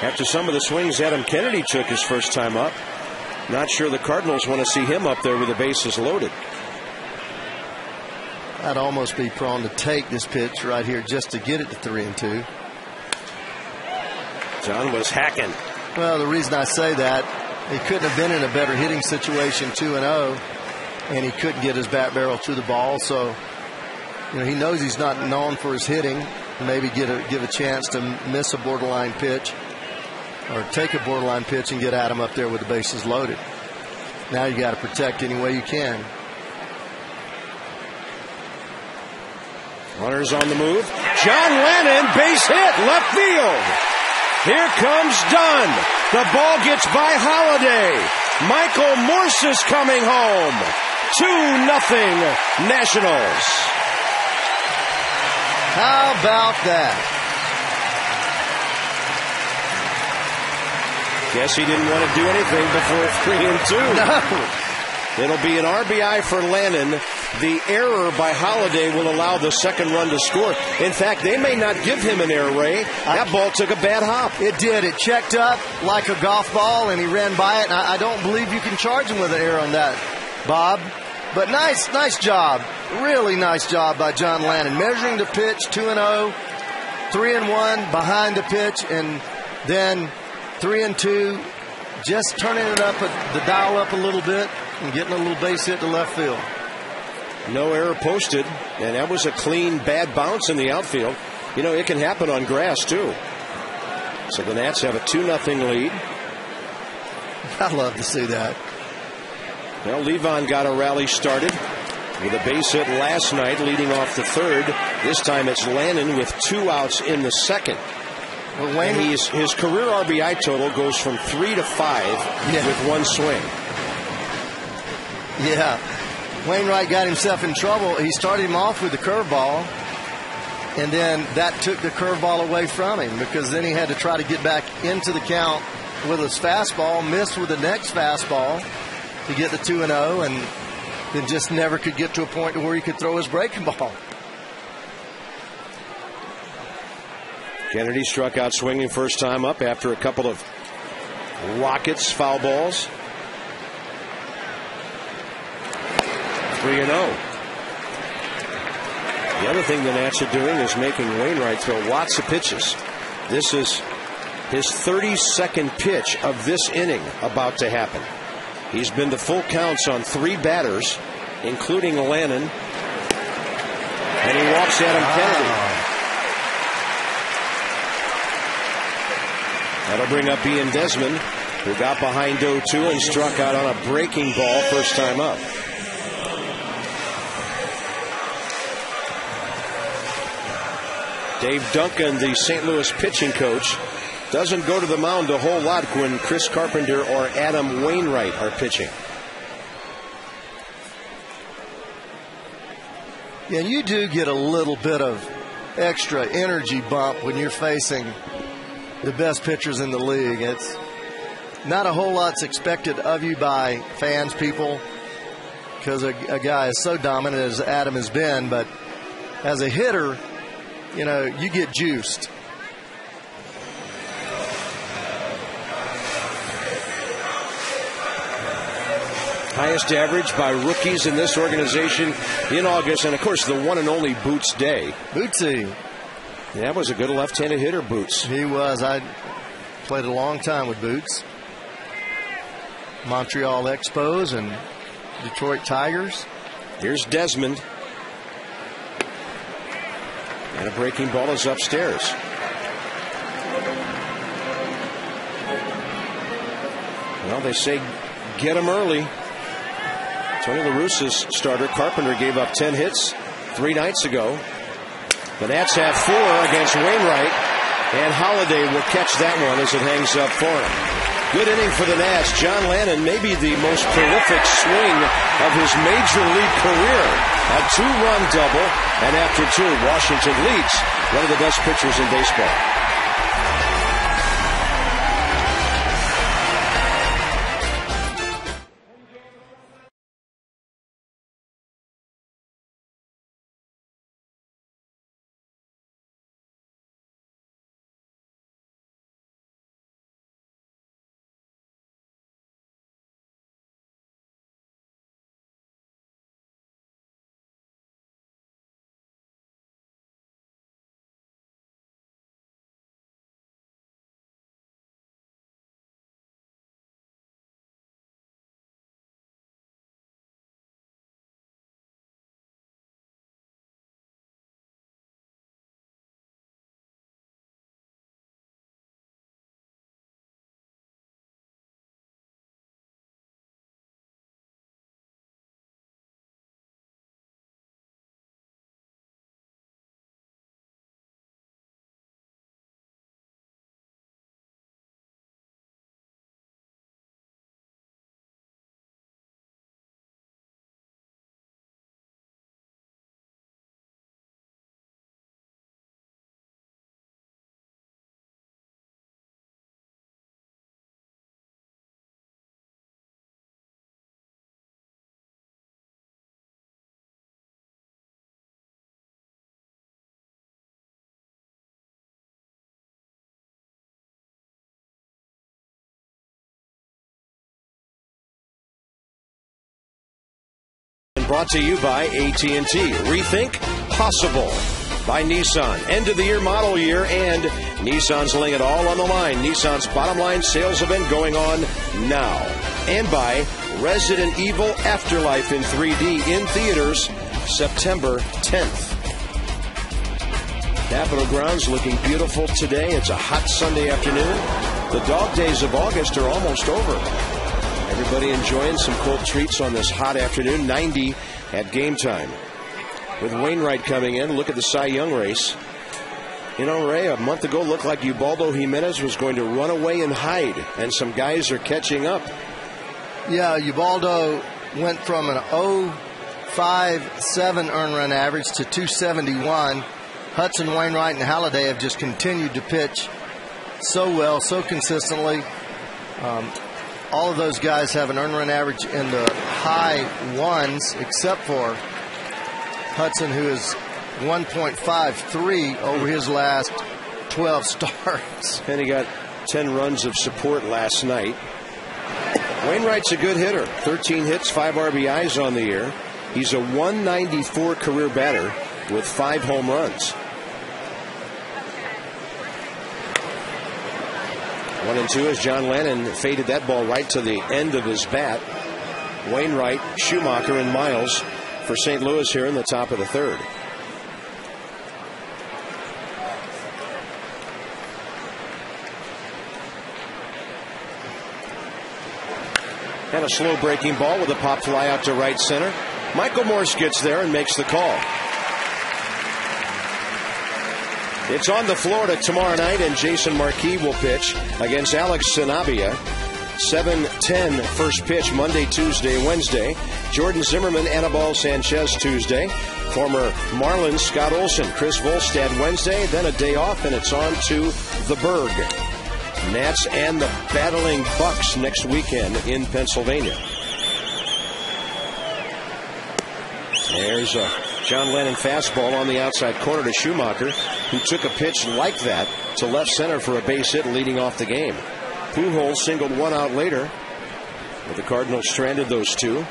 After some of the swings Adam Kennedy took his first time up, not sure the Cardinals want to see him up there with the bases loaded. I'd almost be prone to take this pitch right here just to get it to 3-2. John was hacking. Well, the reason I say that, he couldn't have been in a better hitting situation 2-0, and he couldn't get his bat barrel to the ball. So, you know, he knows he's not known for his hitting. Maybe give a chance to miss a borderline pitch, or take a borderline pitch and get Adam up there with the bases loaded. Now you got to protect any way you can. Runners on the move. John Lannon, base hit, left field. Here comes Dunn. The ball gets by Holiday. Michael Morse is coming home. 2-0 Nationals. How about that? Guess he didn't want to do anything before 3-2. No. It'll be an RBI for Lannon. The error by Holiday will allow the second run to score. In fact, they may not give him an error, Ray. That ball took a bad hop. It did. It checked up like a golf ball, and he ran by it. And I don't believe you can charge him with an error on that, Bob. But nice job. Really nice job by John Lannon. Measuring the pitch, 2-0, 3-1 behind the pitch, and then 3-2. Just turning it up, the dial up a little bit, and getting a little base hit to left field. No error posted, and that was a clean, bad bounce in the outfield. You know, it can happen on grass, too. So the Nats have a 2-0 lead. I'd love to see that. Well, Levon got a rally started with a base hit last night, leading off the third. This time it's Lannon with 2 outs in the second. Well, and his career RBI total goes from 3 to 5 with 1 swing. Yeah. Wainwright got himself in trouble. He started him off with the curveball, and then that took the curveball away from him, because then he had to try to get back into the count with his fastball, missed with the next fastball to get the 2-0, and then just never could get to a point where he could throw his breaking ball. Kennedy struck out swinging first time up after a couple of rockets, foul balls. 3-0. The other thing the Nats are doing is making Wainwright throw lots of pitches. This is his 32nd pitch of this inning about to happen. He's been to full counts on 3 batters, including Lannon, and he walks Adam Kennedy. That'll bring up Ian Desmond, who got behind 0-2 and struck out on a breaking ball first time up. Dave Duncan, the St. Louis pitching coach, doesn't go to the mound a whole lot when Chris Carpenter or Adam Wainwright are pitching. Yeah, and you do get a little bit of extra energy bump when you're facing the best pitchers in the league. It's not a whole lot's expected of you by fans, people, because a guy is so dominant as Adam has been. But as a hitter, you know, you get juiced. Highest average by rookies in this organization in August, and of course the one and only Boots Day. Bootsy. That was a good left-handed hitter, Boots. He was. I played a long time with Boots. Montreal Expos and Detroit Tigers. Here's Desmond. And a breaking ball is upstairs. Well, they say get him early. Tony La Russa's starter, Carpenter, gave up 10 hits 3 nights ago. The Nats have 4 against Wainwright, and Holiday will catch that one as it hangs up for him. Good inning for the Nats. John Lannon, maybe the most prolific swing of his major league career. A 2-run double, and after 2, Washington leads one of the best pitchers in baseball. Brought to you by AT&T. Rethink Possible by Nissan. End of the year, model year, and Nissan's laying it all on the line. Nissan's bottom line sales event going on now. And by Resident Evil Afterlife in 3D in theaters September 10th. Capitol Grounds looking beautiful today. It's a hot Sunday afternoon. The dog days of August are almost over. Everybody enjoying some cold treats on this hot afternoon. 90 at game time. With Wainwright coming in, look at the Cy Young race. You know, Ray, a month ago looked like Ubaldo Jimenez was going to run away and hide, and some guys are catching up. Yeah, Ubaldo went from an 0.57 earned run average to 271. Hudson, Wainwright, and Halladay have just continued to pitch so well, so consistently. All of those guys have an earned run average in the high ones, except for Hudson, who is 1.53 over his last 12 starts. And he got 10 runs of support last night. Wainwright's a good hitter. 13 hits, 5 RBIs on the year. He's a 194 career batter with 5 home runs. 1-2 as John Lennon faded that ball right to the end of his bat. Wainwright, Schumacher, and Miles for St. Louis here in the top of the third. And a slow breaking ball with a pop fly out to right center. Michael Morse gets there and makes the call. It's on the Florida tomorrow night, and Jason Marquis will pitch against Alex Sanabia. 7:10 first pitch Monday, Tuesday, Wednesday. Jordan Zimmerman, Anibal Sanchez Tuesday. Former Marlins Scott Olson, Chris Volstad Wednesday. Then a day off, and it's on to the Berg. Nats and the battling Bucks next weekend in Pennsylvania. There's a John Lennon fastball on the outside corner to Schumacher, who took a pitch like that to left center for a base hit leading off the game. Pujols singled one out later, but the Cardinals stranded those two.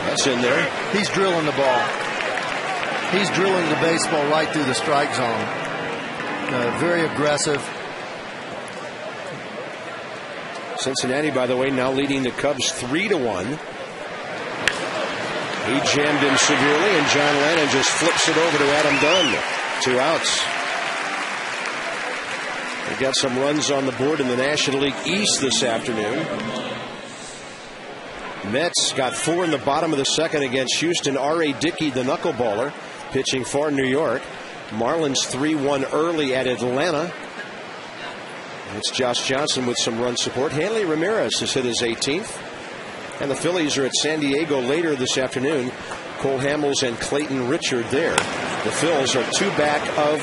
That's in there. He's drilling the ball. He's drilling the baseball right through the strike zone. Very aggressive. Cincinnati, by the way, now leading the Cubs 3-1. He jammed him severely, and John Lennon just flips it over to Adam Dunn. 2 outs. They got some runs on the board in the National League East this afternoon. Mets got 4 in the bottom of the second against Houston. R.A. Dickey, the knuckleballer, pitching for New York. Marlins 3-1 early at Atlanta. It's Josh Johnson with some run support. Hanley Ramirez has hit his 18th. And the Phillies are at San Diego later this afternoon. Cole Hamels and Clayton Richard there. The Phils are 2 back of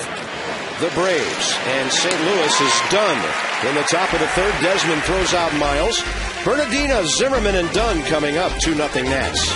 the Braves. And St. Louis is done. In the top of the third, Desmond throws out Miles. Bernardina, Zimmerman, and Dunn coming up. 2-0 Nats.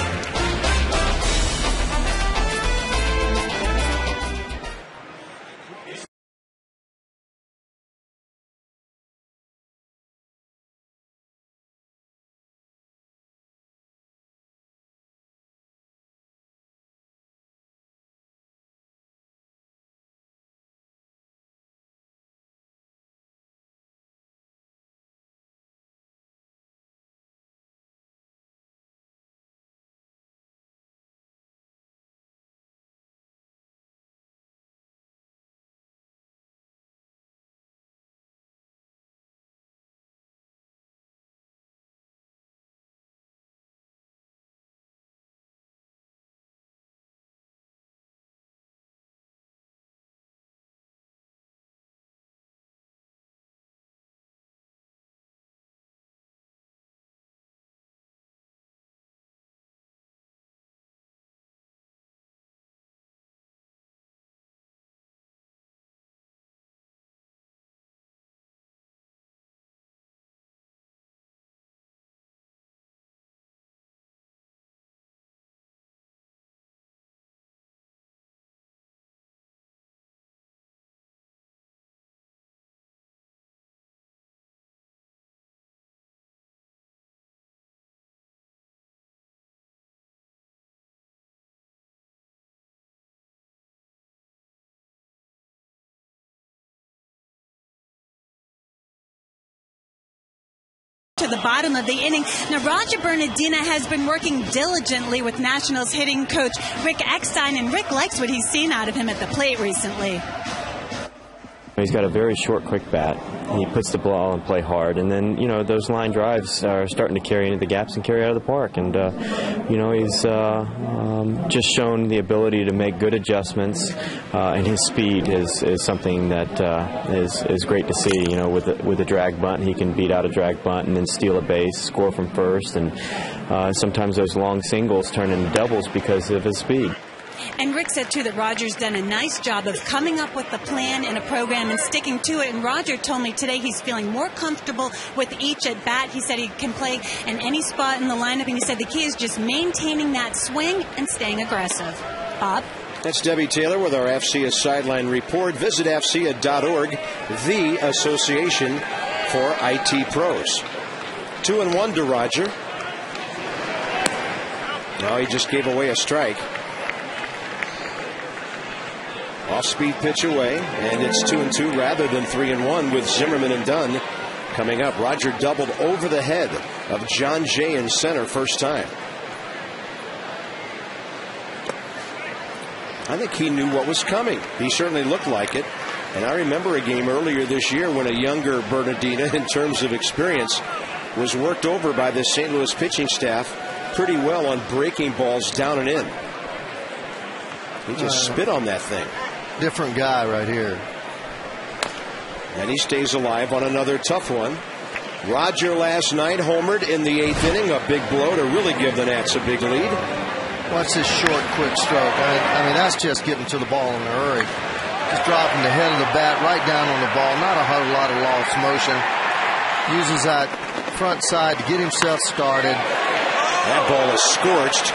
To the bottom of the inning. Now, Roger Bernardina has been working diligently with Nationals hitting coach Rick Eckstein, and Rick likes what he's seen out of him at the plate recently. He's got a very short, quick bat. He puts the ball and play hard, and then those line drives are starting to carry into the gaps and carry out of the park. And he's just shown the ability to make good adjustments, and his speed is something that is great to see. With a drag bunt, he can beat out a drag bunt and then steal a base, score from first, and sometimes those long singles turn into doubles because of his speed. And Rick said, too, that Roger's done a nice job of coming up with a plan and a program and sticking to it. And Roger told me today he's feeling more comfortable with each at bat. He said he can play in any spot in the lineup. And he said the key is just maintaining that swing and staying aggressive. Bob? That's Debbie Taylor with our AFCIA Sideline Report. Visit AFCIA.org, the association for IT pros. 2-1 to Roger. Now he just gave away a strike. Off-speed pitch away, and it's 2-2 rather than 3-1 with Zimmerman and Dunn coming up. Roger doubled over the head of John Jay in center first time. I think he knew what was coming. He certainly looked like it. And I remember a game earlier this year when a younger Bernardina, in terms of experience, was worked over by the St. Louis pitching staff pretty well on breaking balls down and in. He just spit on that thing. different guy right here. And he stays alive on another tough one. Roger last night homered in the 8th inning, a big blow to really give the Nats a big lead. Watch this short, quick stroke. I mean, that's just getting to the ball in a hurry. Just dropping the head of the bat right down on the ball. Not a whole lot of lost motion. Uses that front side to get himself started. That ball is scorched.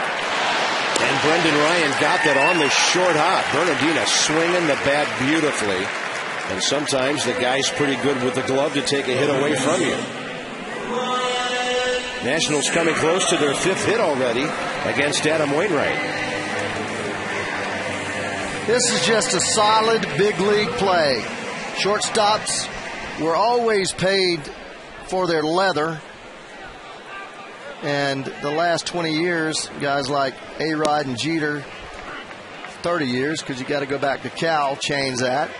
And Brendan Ryan got that on the short hop. Bernardina swinging the bat beautifully. And sometimes the guy's pretty good with the glove to take a hit away from you. Nationals coming close to their 5th hit already against Adam Wainwright. This is just a solid big league play. Shortstops were always paid for their leather. And the last 20 years, guys like A-Rod and Jeter, 30 years, because you got to go back to Cal, change that.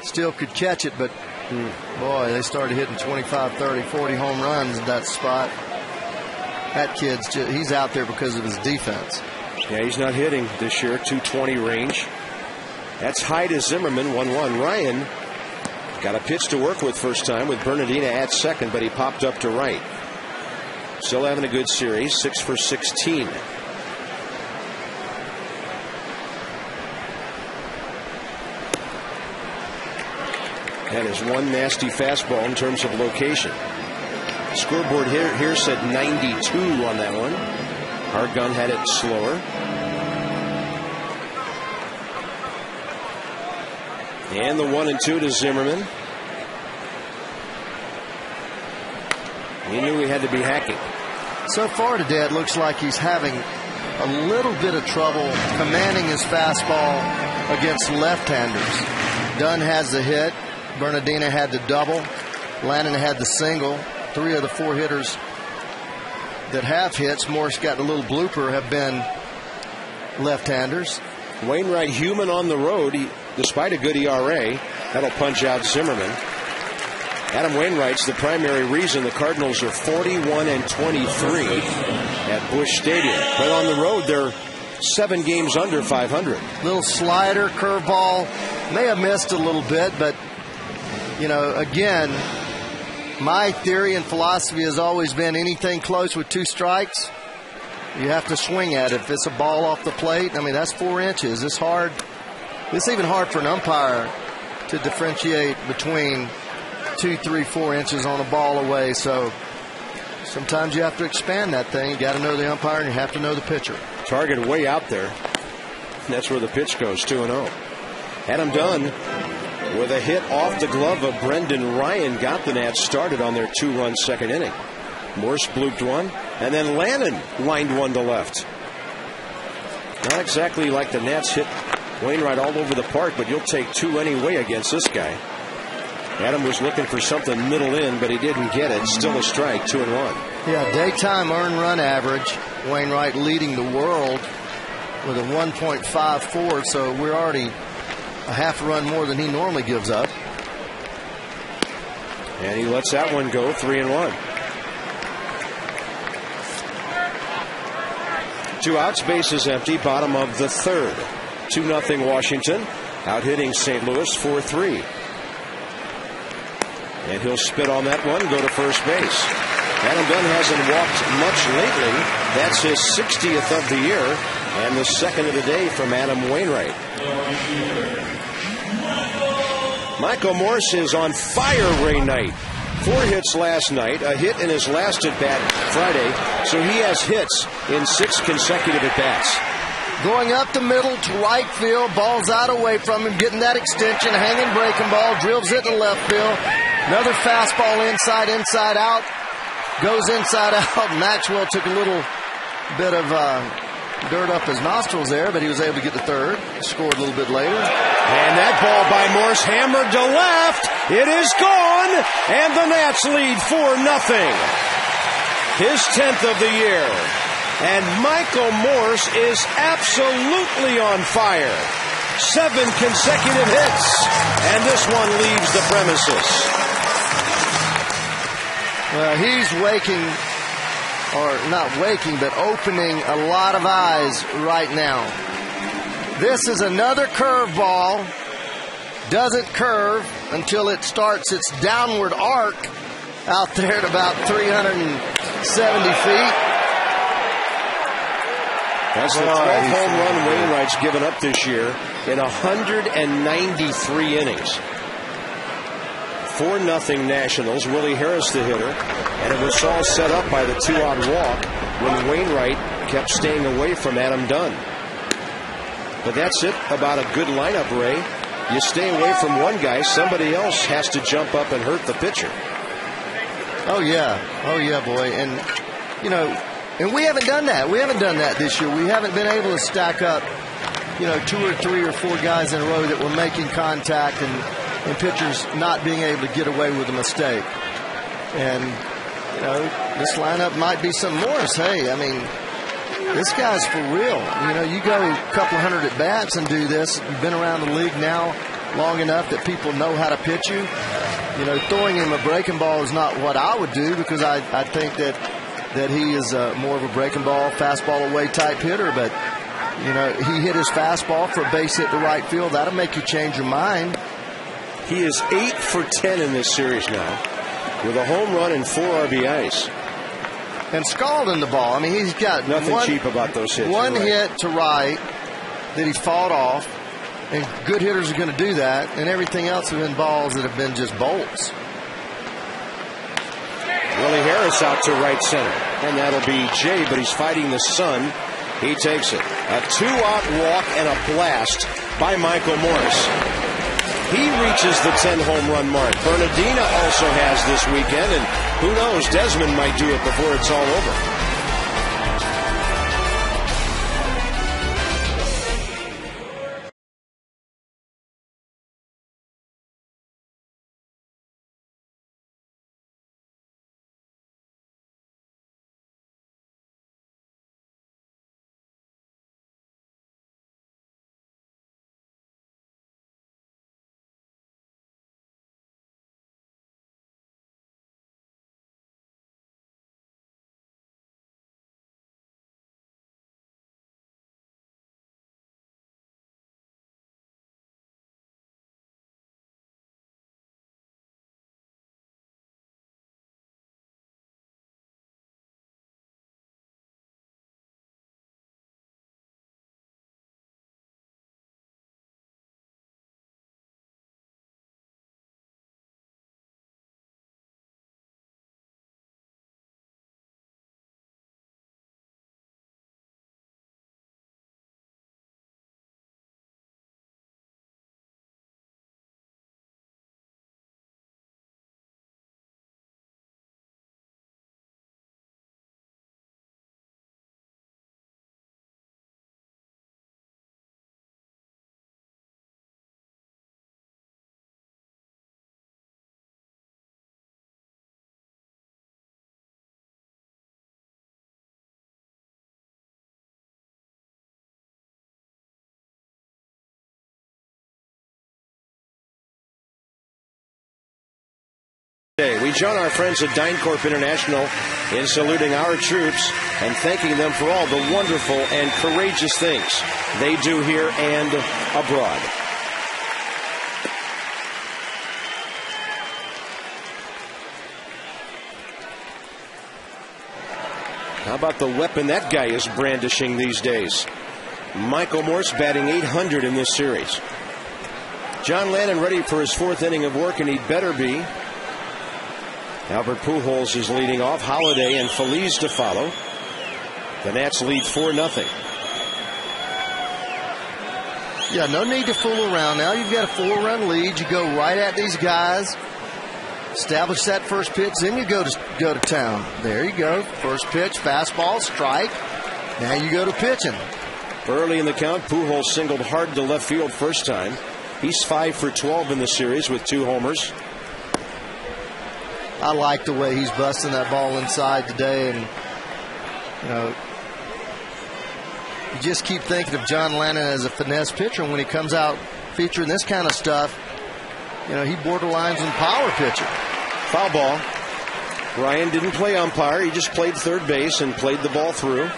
Still could catch it, but boy, they started hitting 25, 30, 40 home runs at that spot. That kid's just, he's out there because of his defense. Yeah, he's not hitting this year, 220 range. That's high to Zimmerman, 1-1. Ryan got a pitch to work with first time with Bernardina at second, but he popped up to right. Still having a good series, 6 for 16. That is one nasty fastball in terms of location. Scoreboard here said 92 on that one. Our gun had it slower. And the 1-2 to Zimmerman. He knew he had to be hacking. So far today, it looks like he's having a little bit of trouble commanding his fastball against left-handers. Dunn has the hit. Bernardina had the double. Lannon had the single. 3 of the 4 hitters that have hits, Morse got a little blooper, have been left-handers. Wainwright human on the road, despite a good ERA. That'll punch out Zimmerman. Adam Wainwright's the primary reason the Cardinals are 41-23 at Busch Stadium. But on the road, they're 7 games under 500. Little slider, curveball, may have missed a little bit, but, you know, again, my theory and philosophy has always been anything close with 2 strikes, you have to swing at it. If it's a ball off the plate, I mean, that's 4 inches. It's hard. It's even hard for an umpire to differentiate between 2, 3, 4 inches on a ball away. So sometimes you have to expand that thing. You got to know the umpire and you have to know the pitcher. Target way out there. That's where the pitch goes, 2-0. Adam Dunn with a hit off the glove of Brendan Ryan got the Nats started on their 2-run second inning. Morse blooped one, and then Lannon lined one to left. Not exactly like the Nats hit Wainwright all over the park, but you'll take 2 anyway against this guy. Adam was looking for something middle in, but he didn't get it. Still a strike, 2-1. Yeah, daytime earned run average. Wainwright leading the world with a 1.54, so we're already a half run more than he normally gives up. And he lets that one go, 3-1. 2 outs, bases empty, bottom of the 3rd. 2-0 Washington, out hitting St. Louis 4-3. And he'll spit on that one, go to first base. Adam Dunn hasn't walked much lately. That's his 60th of the year and the 2nd of the day from Adam Wainwright. Michael Morse is on fire Ray night. 4 hits last night, a hit in his last at-bat Friday, so he has hits in 6 consecutive at-bats. Going up the middle to right field, ball's out away from him, getting that extension, hanging breaking ball, drills it to left field. Another fastball inside out, goes inside out. Maxwell took a little bit of dirt up his nostrils there, but he was able to get to third, scored a little bit later. And that ball by Morse hammered to left. It is gone, and the Nats lead 4-0. His 10th of the year. And Michael Morse is absolutely on fire. 7 consecutive hits, and this one leaves the premises. Well, he's waking, or not waking, but opening a lot of eyes right now. This is another curveball. Doesn't curve until it starts its downward arc out there at about 370 feet. That's the 12th home run Wainwright's given up this year in 193 innings. 4-0 Nationals. Willie Harris the hitter. And it was all set up by the 2-out walk when Wainwright kept staying away from Adam Dunn. But that's it about a good lineup, Ray. You stay away from one guy, somebody else has to jump up and hurt the pitcher. Oh, yeah, boy. And, you know, and we haven't done that. We haven't done that this year. We haven't been able to stack up, you know, 2 or 3 or 4 guys in a row that were making contact and pitchers not being able to get away with a mistake. And, you know, this lineup might be some Morris. Hey, I mean, this guy's for real. You know, you go a couple hundred at bats and do this. You've been around the league now long enough that people know how to pitch you. You know, throwing him a breaking ball is not what I would do, because I think that he is more of a breaking ball, fastball away type hitter. But, you know, he hit his fastball for a base hit to right field. That'll make you change your mind. He is 8 for 10 in this series now, with a home run and 4 RBIs. And scalding the ball. I mean, he's got nothing cheap about those hits. One hit to right that he fought off, and good hitters are going to do that, and everything else have been balls that have been just bolts. Willie Harris out to right center, and that'll be Jay, but he's fighting the sun. He takes it. A 2-out walk and a blast by Michael Morris. He reaches the 10 home run mark. Bernardina also has this weekend, and who knows, Desmond might do it before it's all over. We join our friends at DynCorp International in saluting our troops and thanking them for all the wonderful and courageous things they do here and abroad. How about the weapon that guy is brandishing these days? Michael Morse batting .800 in this series. John Lannon ready for his 4th inning of work, and he'd better be. Albert Pujols is leading off. Holiday and Feliz to follow. The Nats lead 4-0. Yeah, no need to fool around. Now you've got a 4-run lead. You go right at these guys. Establish that first pitch, then you go to town. There you go. First pitch, fastball, strike. Now you go to pitching. Early in the count, Pujols singled hard to left field first time. He's 5 for 12 in the series with 2 homers. I like the way he's busting that ball inside today, and you know, you just keep thinking of John Lannon as a finesse pitcher. When he comes out featuring this kind of stuff, you know, he borderlines in power pitcher. Foul ball. Ryan didn't play umpire. He just played third base and played the ball through.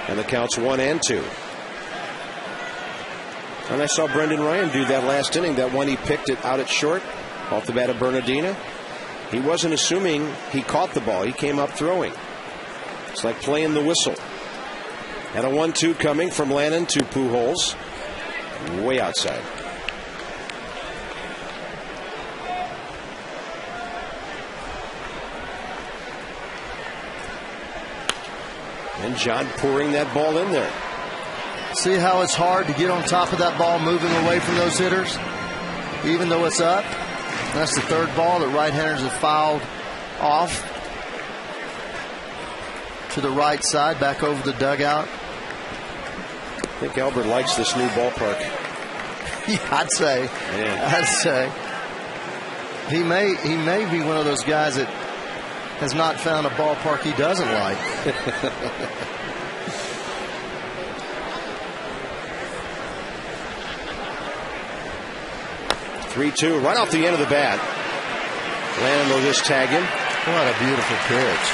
And the count's 1-2. And I saw Brendan Ryan do that last inning. That one he picked it out at short off the bat of Bernardina. He wasn't assuming he caught the ball. He came up throwing. It's like playing the whistle. And a 1-2 coming from Lannon to Pujols. Way outside. And John pouring that ball in there. See how it's hard to get on top of that ball moving away from those hitters? Even though it's up. That's the third ball that right-handers have fouled off to the right side, back over the dugout. I think Albert likes this new ballpark. Yeah, I'd say. Yeah. I'd say. He may be one of those guys that has not found a ballpark he doesn't like. 3-2 right off the end of the bat. Lannon will just tag him. What a beautiful pitch.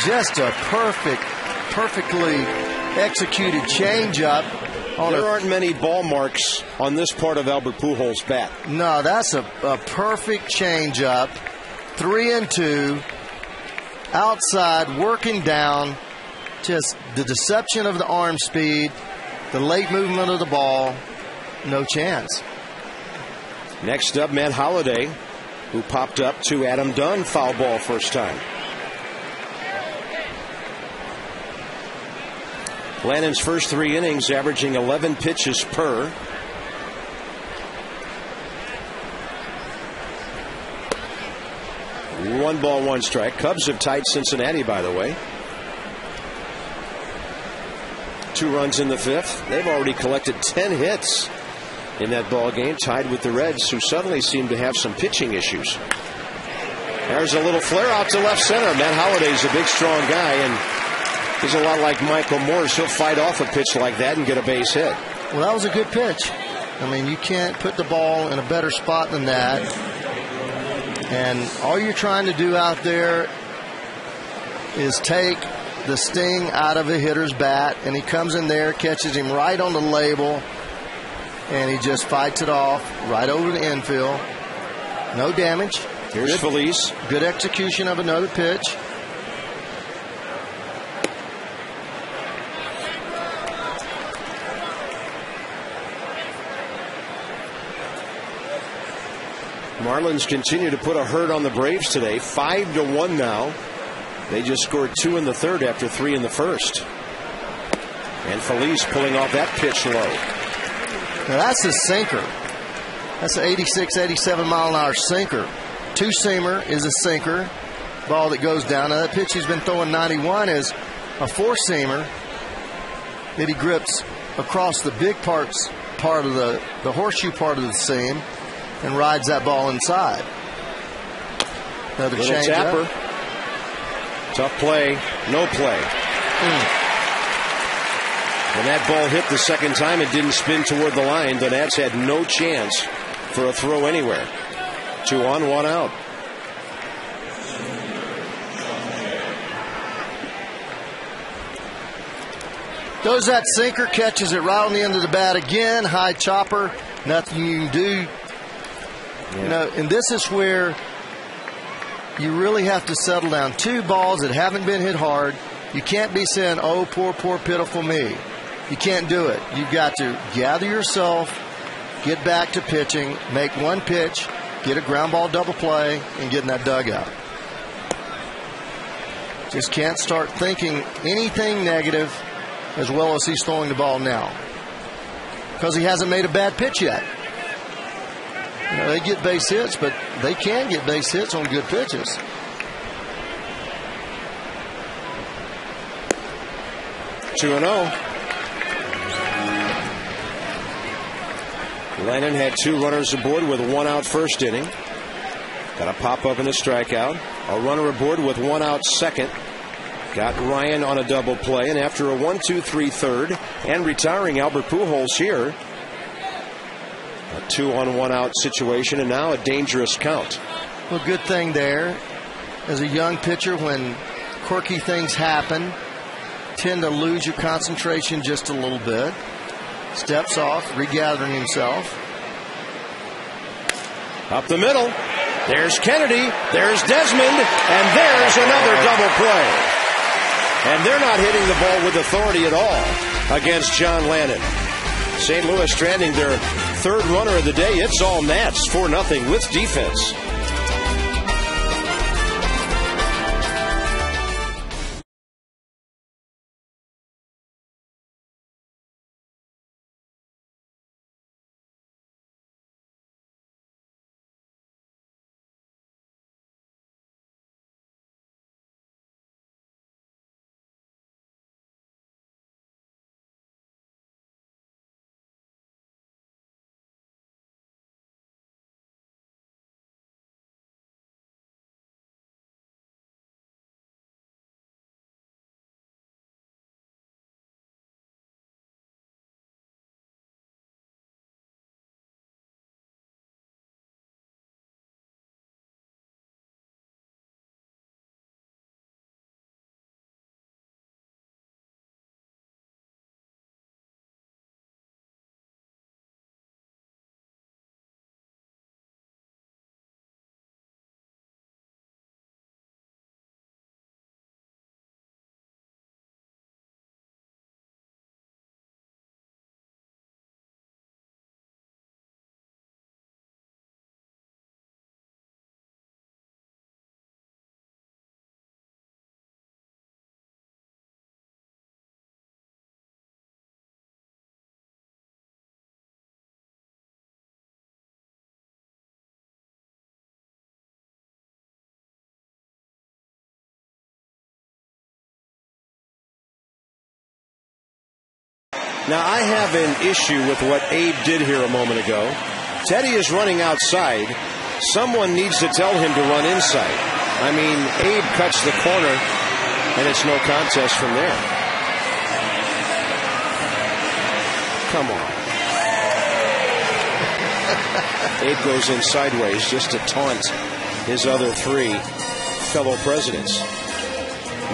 Just a perfectly executed changeup. There aren't many ball marks on this part of Albert Pujols' bat. No, that's a perfect changeup. 3-2. Outside, working down. Just the deception of the arm speed, the late movement of the ball. No chance. Next up, Matt Holliday, who popped up to Adam Dunn. Foul ball first time. Lannon's first 3 innings averaging 11 pitches per. One ball, one strike. Cubs have tied Cincinnati, by the way. 2 runs in the 5th. They've already collected 10 hits in that ball game, tied with the Reds, who suddenly seem to have some pitching issues. There's a little flare out to left center. Matt Holliday's a big, strong guy, and he's a lot like Michael Morse. He'll fight off a pitch like that and get a base hit. Well, that was a good pitch. I mean, you can't put the ball in a better spot than that. And all you're trying to do out there is take the sting out of a hitter's bat, and he comes in there, catches him right on the label, and he just fights it off right over the infield. No damage. Here's Felice. Good execution of another pitch. Marlins continue to put a hurt on the Braves today. 5-1 now. They just scored 2 in the 3rd after 3 in the 1st. And Felice pulling off that pitch low. Now that's a sinker. That's an 86, 87 mile an hour sinker. 2-seamer is a sinker. Ball that goes down. Now that pitch he's been throwing 91 is a 4-seamer that he grips across the big part of the horseshoe part of the seam and rides that ball inside. Another change tapper. up. Tough play. No play. When that ball hit the second time, it didn't spin toward the line. The Nats had no chance for a throw anywhere. 2 on, 1 out. Goes that sinker, catches it right on the end of the bat again. High chopper. Nothing you can do. Yeah. You know, and this is where you really have to settle down. 2 balls that haven't been hit hard. You can't be saying, oh, poor, pitiful me. You can't do it. You've got to gather yourself, get back to pitching, make 1 pitch, get a ground ball double play, and get in that dugout. Just can't start thinking anything negative as well as he's throwing the ball now, because he hasn't made a bad pitch yet. You know, they get base hits, but they can get base hits on good pitches. Two and 0. Lannon had 2 runners aboard with 1 out first inning. Got a pop up and a strikeout. A runner aboard with 1 out second. Got Ryan on a double play, and after a 1-2-3 third and retiring Albert Pujols here, a 2 on 1 out situation, and now a dangerous count. Well, good thing there as a young pitcher when quirky things happen. tend to lose your concentration just a little bit. Steps off, regathering himself. Up the middle. There's Kennedy. There's Desmond. And there's another double play. And they're not hitting the ball with authority at all against John Lannon. St. Louis stranding their third runner of the day. It's all Nats, 4-0 with defense. Now, I have an issue with what Abe did here a moment ago. Teddy is running outside. Someone needs to tell him to run inside. I mean, Abe cuts the corner, and it's no contest from there. Come on. Abe goes in sideways just to taunt his other three fellow presidents.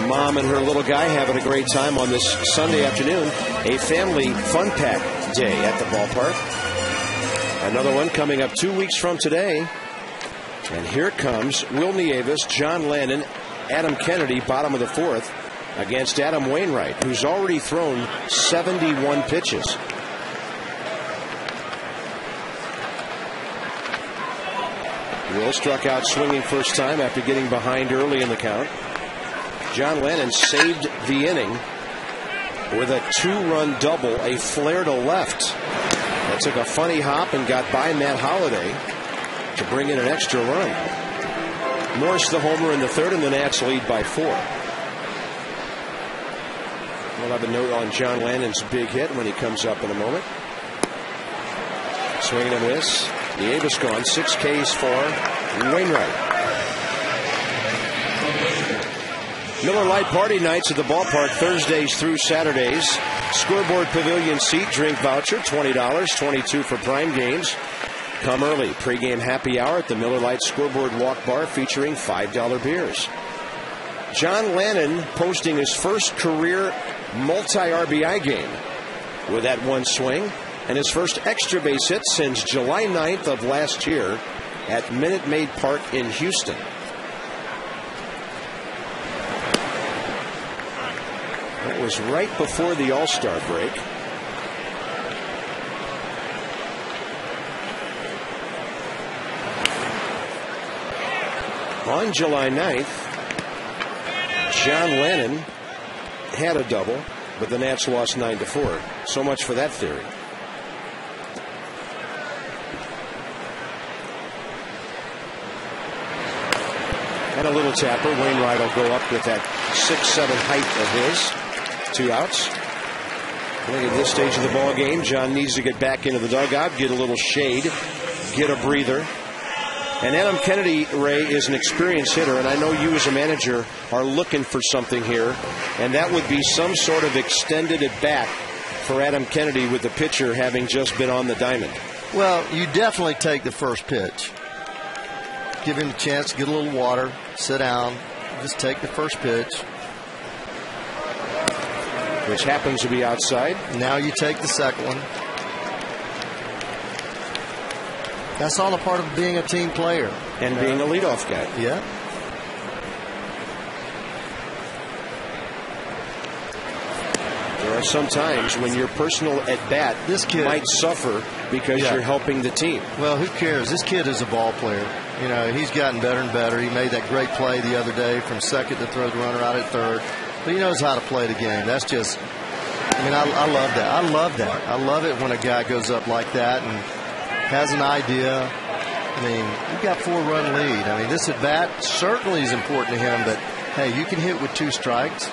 Mom and her little guy having a great time on this Sunday afternoon. A family fun pack day at the ballpark. Another one coming up 2 weeks from today. And here comes Will Nieves, John Lannon, Adam Kennedy, bottom of the fourth, against Adam Wainwright, who's already thrown 71 pitches. Will struck out swinging first time after getting behind early in the count. John Lannon saved the inning with a two-run double, a flare to left. That took a funny hop and got by Matt Holliday to bring in an extra run. Morse the homer in the third, and the Nats lead by 4. We'll have a note on John Lannon's big hit when he comes up in a moment. Swing and a miss. Nieves gone. 6 Ks for Wainwright. Miller Lite party nights at the ballpark Thursdays through Saturdays. Scoreboard Pavilion seat drink voucher, $20, $22 for prime games. Come early. Pre-game happy hour at the Miller Lite Scoreboard Walk Bar featuring $5 beers. John Lannon posting his first career multi-RBI game with that one swing, and his first extra base hit since July 9th of last year at Minute Maid Park in Houston. That was right before the All-Star break. On July 9th, John Lannon had a double, but the Nats lost 9-4. So much for that theory. And a little tapper. Wainwright will go up with that 6'7" height of his. 2 outs. I think at this stage of the ball game, John needs to get back into the dugout, get a little shade, get a breather. And Adam Kennedy, Ray, is an experienced hitter, and I know you as a manager are looking for something here, and that would be some sort of extended at bat for Adam Kennedy with the pitcher having just been on the diamond. Well, you definitely take the first pitch. Give him a chance to get a little water, sit down, just take the first pitch. which happens to be outside. Now you take the second one. That's all a part of being a team player. And being a leadoff guy. Yeah. There are some times when your personal at-bat might suffer because you're helping the team. Well, who cares? This kid is a ball player. You know, he's gotten better and better. He made that great play the other day from second to throw the runner out at third. But he knows how to play the game. That's just, I mean, I love that. I love that. I love it when a guy goes up like that and has an idea. I mean, you've got 4-run lead. I mean, this at-bat certainly is important to him, but, hey, you can hit with 2 strikes.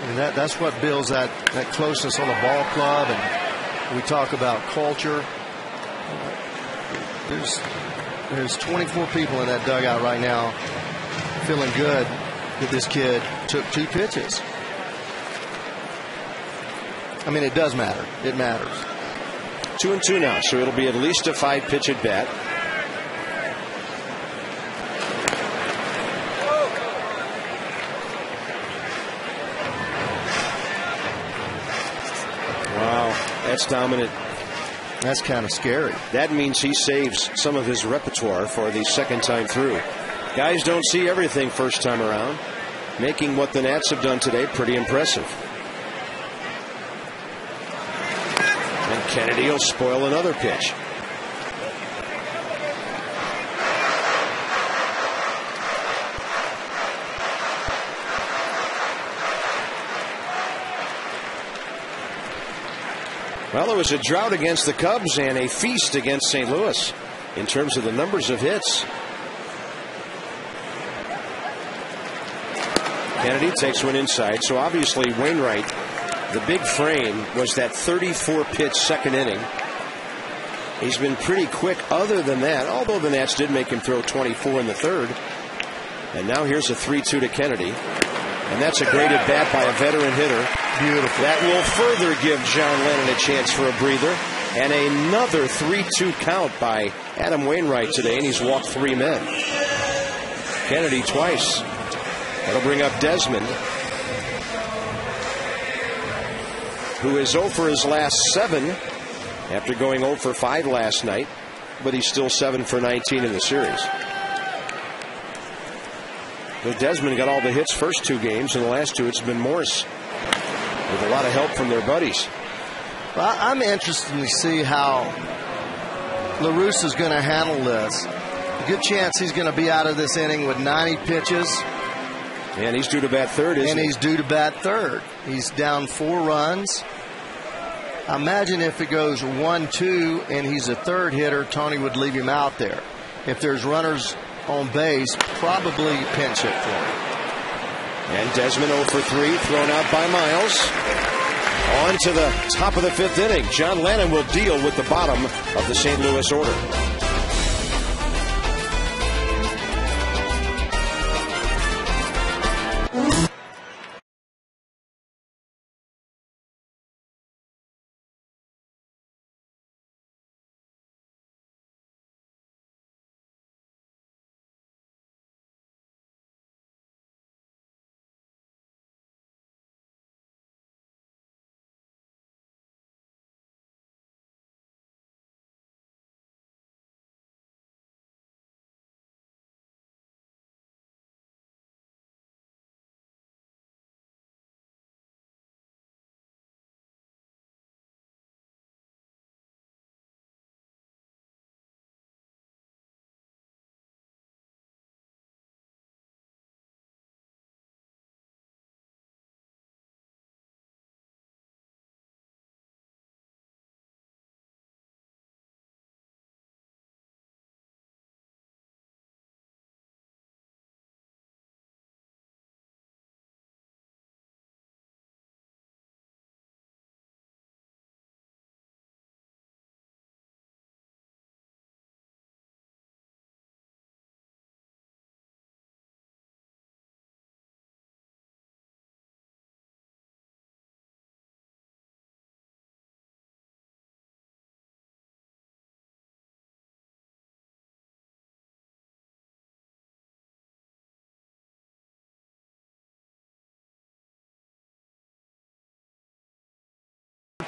And that's what builds that closeness on the ball club. And we talk about culture. There's 24 people in that dugout right now feeling good that this kid took 2 pitches. I mean, it does matter. It matters. 2-2 now, so it'll be at least a 5-pitch at bat. That's dominant. That's kind of scary. That means he saves some of his repertoire for the second time through. Guys don't see everything first time around. Making what the Nats have done today pretty impressive. And Kennedy will spoil another pitch. Well, it was a drought against the Cubs and a feast against St. Louis in terms of the numbers of hits. Kennedy takes one inside. So obviously Wainwright, the big frame was that 34-pitch second inning. He's been pretty quick other than that, although the Nats did make him throw 24 in the third. And now here's a 3-2 to Kennedy. And that's a great at bat by a veteran hitter. Beautiful. That will further give John Lennon a chance for a breather. And another 3-2 count by Adam Wainwright today, and he's walked 3 men. Kennedy twice. That'll bring up Desmond, who is 0 for his last 7 after going 0 for 5 last night, but he's still 7 for 19 in the series. But Desmond got all the hits first 2 games, and the last 2 it's been Morse with a lot of help from their buddies. Well, I'm interested to see how La Russa is going to handle this. A good chance he's going to be out of this inning with 90 pitches. And he's due to bat third, isn't he? And he's due to bat third. He's down 4 runs. Imagine if it goes 1-2 and he's a third hitter, Tony would leave him out there. If there's runners on base, probably pinch hit for him. And Desmond 0 for 3, thrown out by Miles. On to the top of the 5th inning. John Lennon will deal with the bottom of the St. Louis order.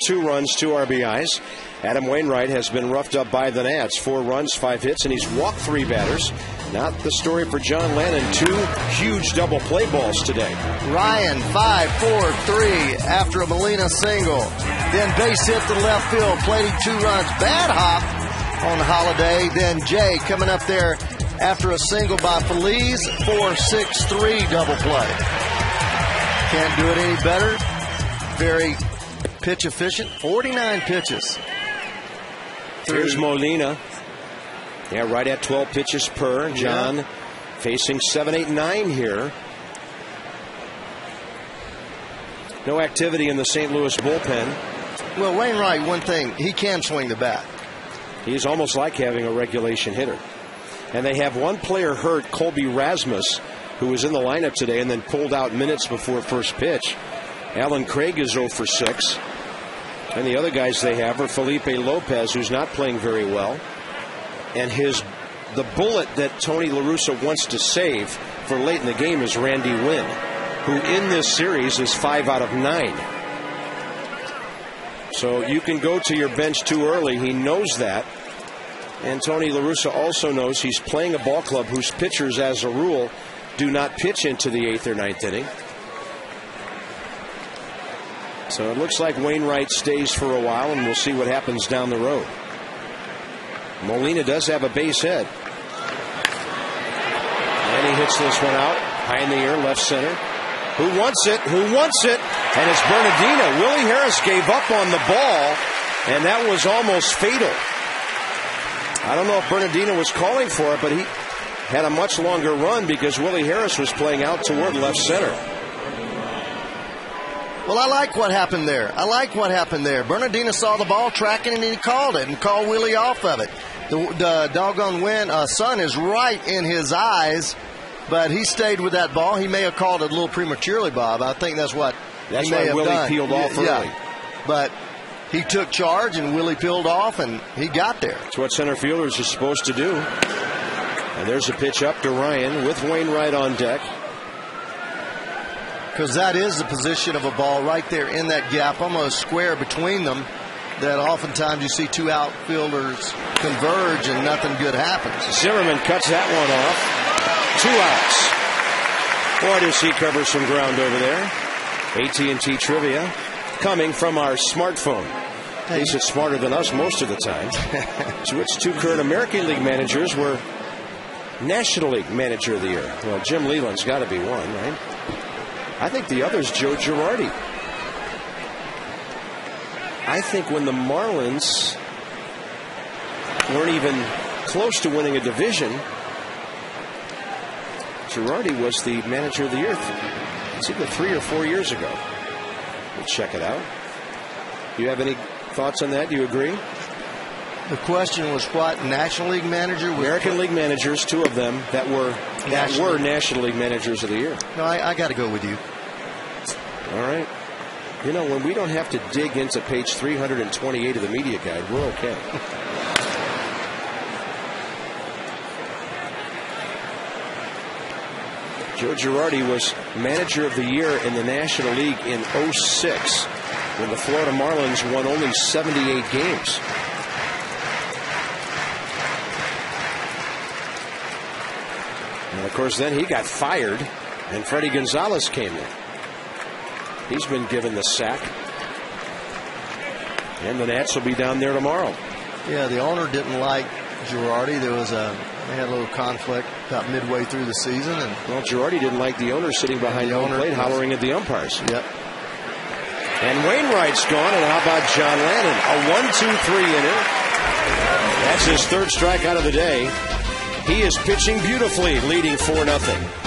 2 runs, 2 RBIs. Adam Wainwright has been roughed up by the Nats. 4 runs, 5 hits, and he's walked 3 batters. Not the story for John Lennon. 2 huge double play balls today. Ryan, 5-4-3 after a Molina single. Then base hit to left field, played 2 runs. Bad hop on Holiday. Then Jay coming up there after a single by Feliz. 4-6-3 double play. Can't do it any better. Very pitch efficient. 49 pitches. Here's Molina. Yeah, right at 12 pitches per. John facing 7, 8, 9 here. No activity in the St. Louis bullpen. Well, Wainwright, one thing, he can swing the bat. He's almost like having a regulation hitter. And they have one player hurt, Colby Rasmus, who was in the lineup today and then pulled out minutes before first pitch. Alan Craig is 0 for 6. And the other guys they have are Felipe Lopez, who's not playing very well. And the bullet that Tony La Russa wants to save for late in the game is Randy Wynn, who in this series is 5 out of 9. So you can go to your bench too early. He knows that. And Tony La Russa also knows he's playing a ball club whose pitchers, as a rule, do not pitch into the 8th or 9th inning. So it looks like Wainwright stays for a while, and we'll see what happens down the road. Molina does have a base hit. And he hits this one out, high in the air, left center. Who wants it? Who wants it? And it's Bernardino. Willie Harris gave up on the ball, and that was almost fatal. I don't know if Bernardino was calling for it, but he had a much longer run because Willie Harris was playing out toward left center. Well, I like what happened there. Bernardino saw the ball tracking, and he called it and called Willie off of it. The doggone sun is right in his eyes, but he stayed with that ball. He may have called it a little prematurely, Bob. I think that's what he may have Willie done. peeled off early. Yeah. But he took charge, and Willie peeled off, and he got there. That's what center fielders are supposed to do. And there's a pitch up to Ryan with Wainwright on deck. Because that is the position of a ball right there in that gap, almost square between them, that oftentimes you see 2 outfielders converge and nothing good happens. Zimmerman cuts that one off. 2 outs. Boy, does he cover some ground over there. AT&T trivia coming from our smartphone. At least it's smarter than us most of the time. So its 2 current American League managers were National League Manager of the Year. Well, Jim Leland's got to be one, right? I think the other's Joe Girardi. I think when the Marlins weren't even close to winning a division, Girardi was the Manager of the Year. It's either 3 or 4 years ago. We'll check it out. Do you have any thoughts on that? Do you agree? The question was what? National League Manager? American League managers, 2 of them that were National League Managers of the Year. No, I got to go with you. All right. You know, when we don't have to dig into page 328 of the media guide, we're okay. Joe Girardi was Manager of the Year in the National League in 2006 when the Florida Marlins won only 78 games. And, of course, then he got fired, and Freddie Gonzalez came in. He's been given the sack. And the Nats will be down there tomorrow. Yeah, the owner didn't like Girardi. They had a little conflict about midway through the season. And well, Girardi didn't like the owner sitting behind the home plate hollering at the umpires. Yep. And Wainwright's gone, and how about John Lannon? A 1-2-3 inning. That's his 3rd strikeout of the day. He is pitching beautifully, leading 4-0.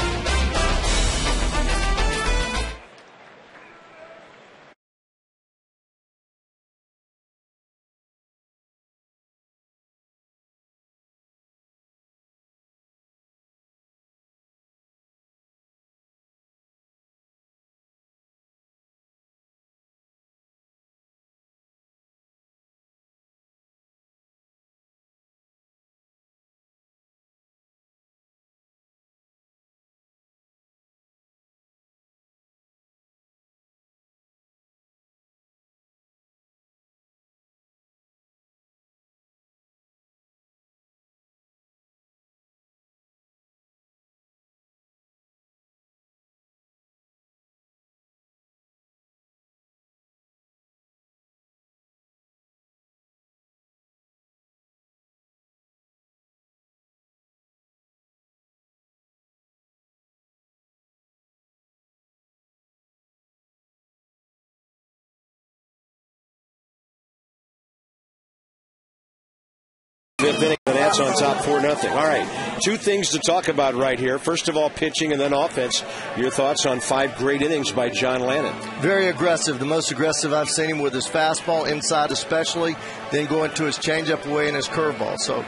fifth inning. The Nats on top 4-0. All right, two things to talk about right here. First of all, pitching and then offense. Your thoughts on 5 great innings by John Lannon? Very aggressive. The most aggressive I've seen him with his fastball, inside especially, then going to his changeup away and his curveball. So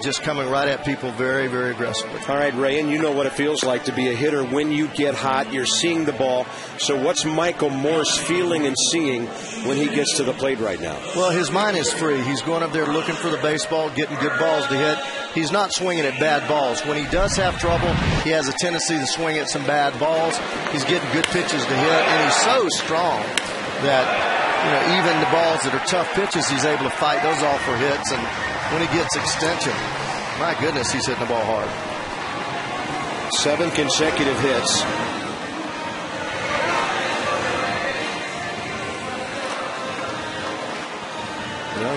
just coming right at people very, very aggressively. All right, Ray, and you know what it feels like to be a hitter when you get hot. You're seeing the ball. So what's Michael Morse feeling and seeing when he gets to the plate right now? Well, his mind is free. He's going up there looking for the baseball, getting good balls to hit. He's not swinging at bad balls. When he does have trouble, he has a tendency to swing at some bad balls. He's getting good pitches to hit, and he's so strong that even the balls that are tough pitches, he's able to fight those off for hits. And when he gets extension, my goodness, he's hitting the ball hard. 7 consecutive hits.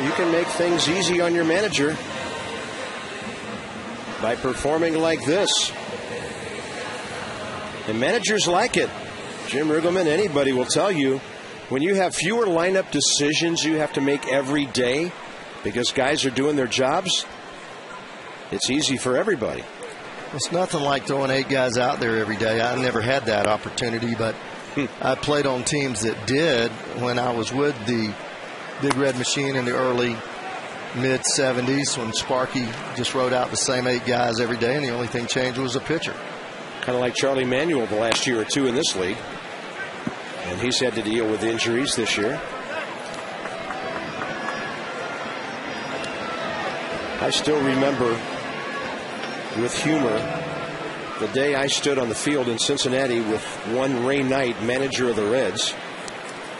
You can make things easy on your manager by performing like this. And managers like it. Jim Riggleman, anybody will tell you, when you have fewer lineup decisions you have to make every day because guys are doing their jobs, it's easy for everybody. It's nothing like throwing 8 guys out there every day. I never had that opportunity, but I played on teams that did when I was with the Big Red Machine in the early mid-'70s when Sparky just wrote out the same 8 guys every day, and the only thing changed was the pitcher. Kind of like Charlie Manuel the last year or two in this league. And he's had to deal with injuries this year. I still remember with humor the day I stood on the field in Cincinnati with one Ray Knight, manager of the Reds.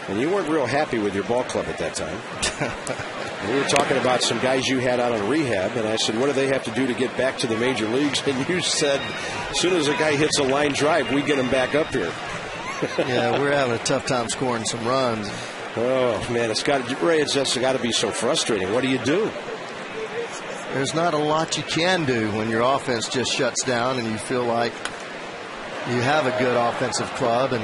And you weren't real happy with your ball club at that time. We were talking about some guys you had out on rehab, and I said, what do they have to do to get back to the major leagues? And you said, as soon as a guy hits a line drive, we get him back up here. Yeah, we're having a tough time scoring some runs. Oh, man, Ray, it's just got to be so frustrating. What do you do? There's not a lot you can do when your offense just shuts down and you feel like you have a good offensive club, and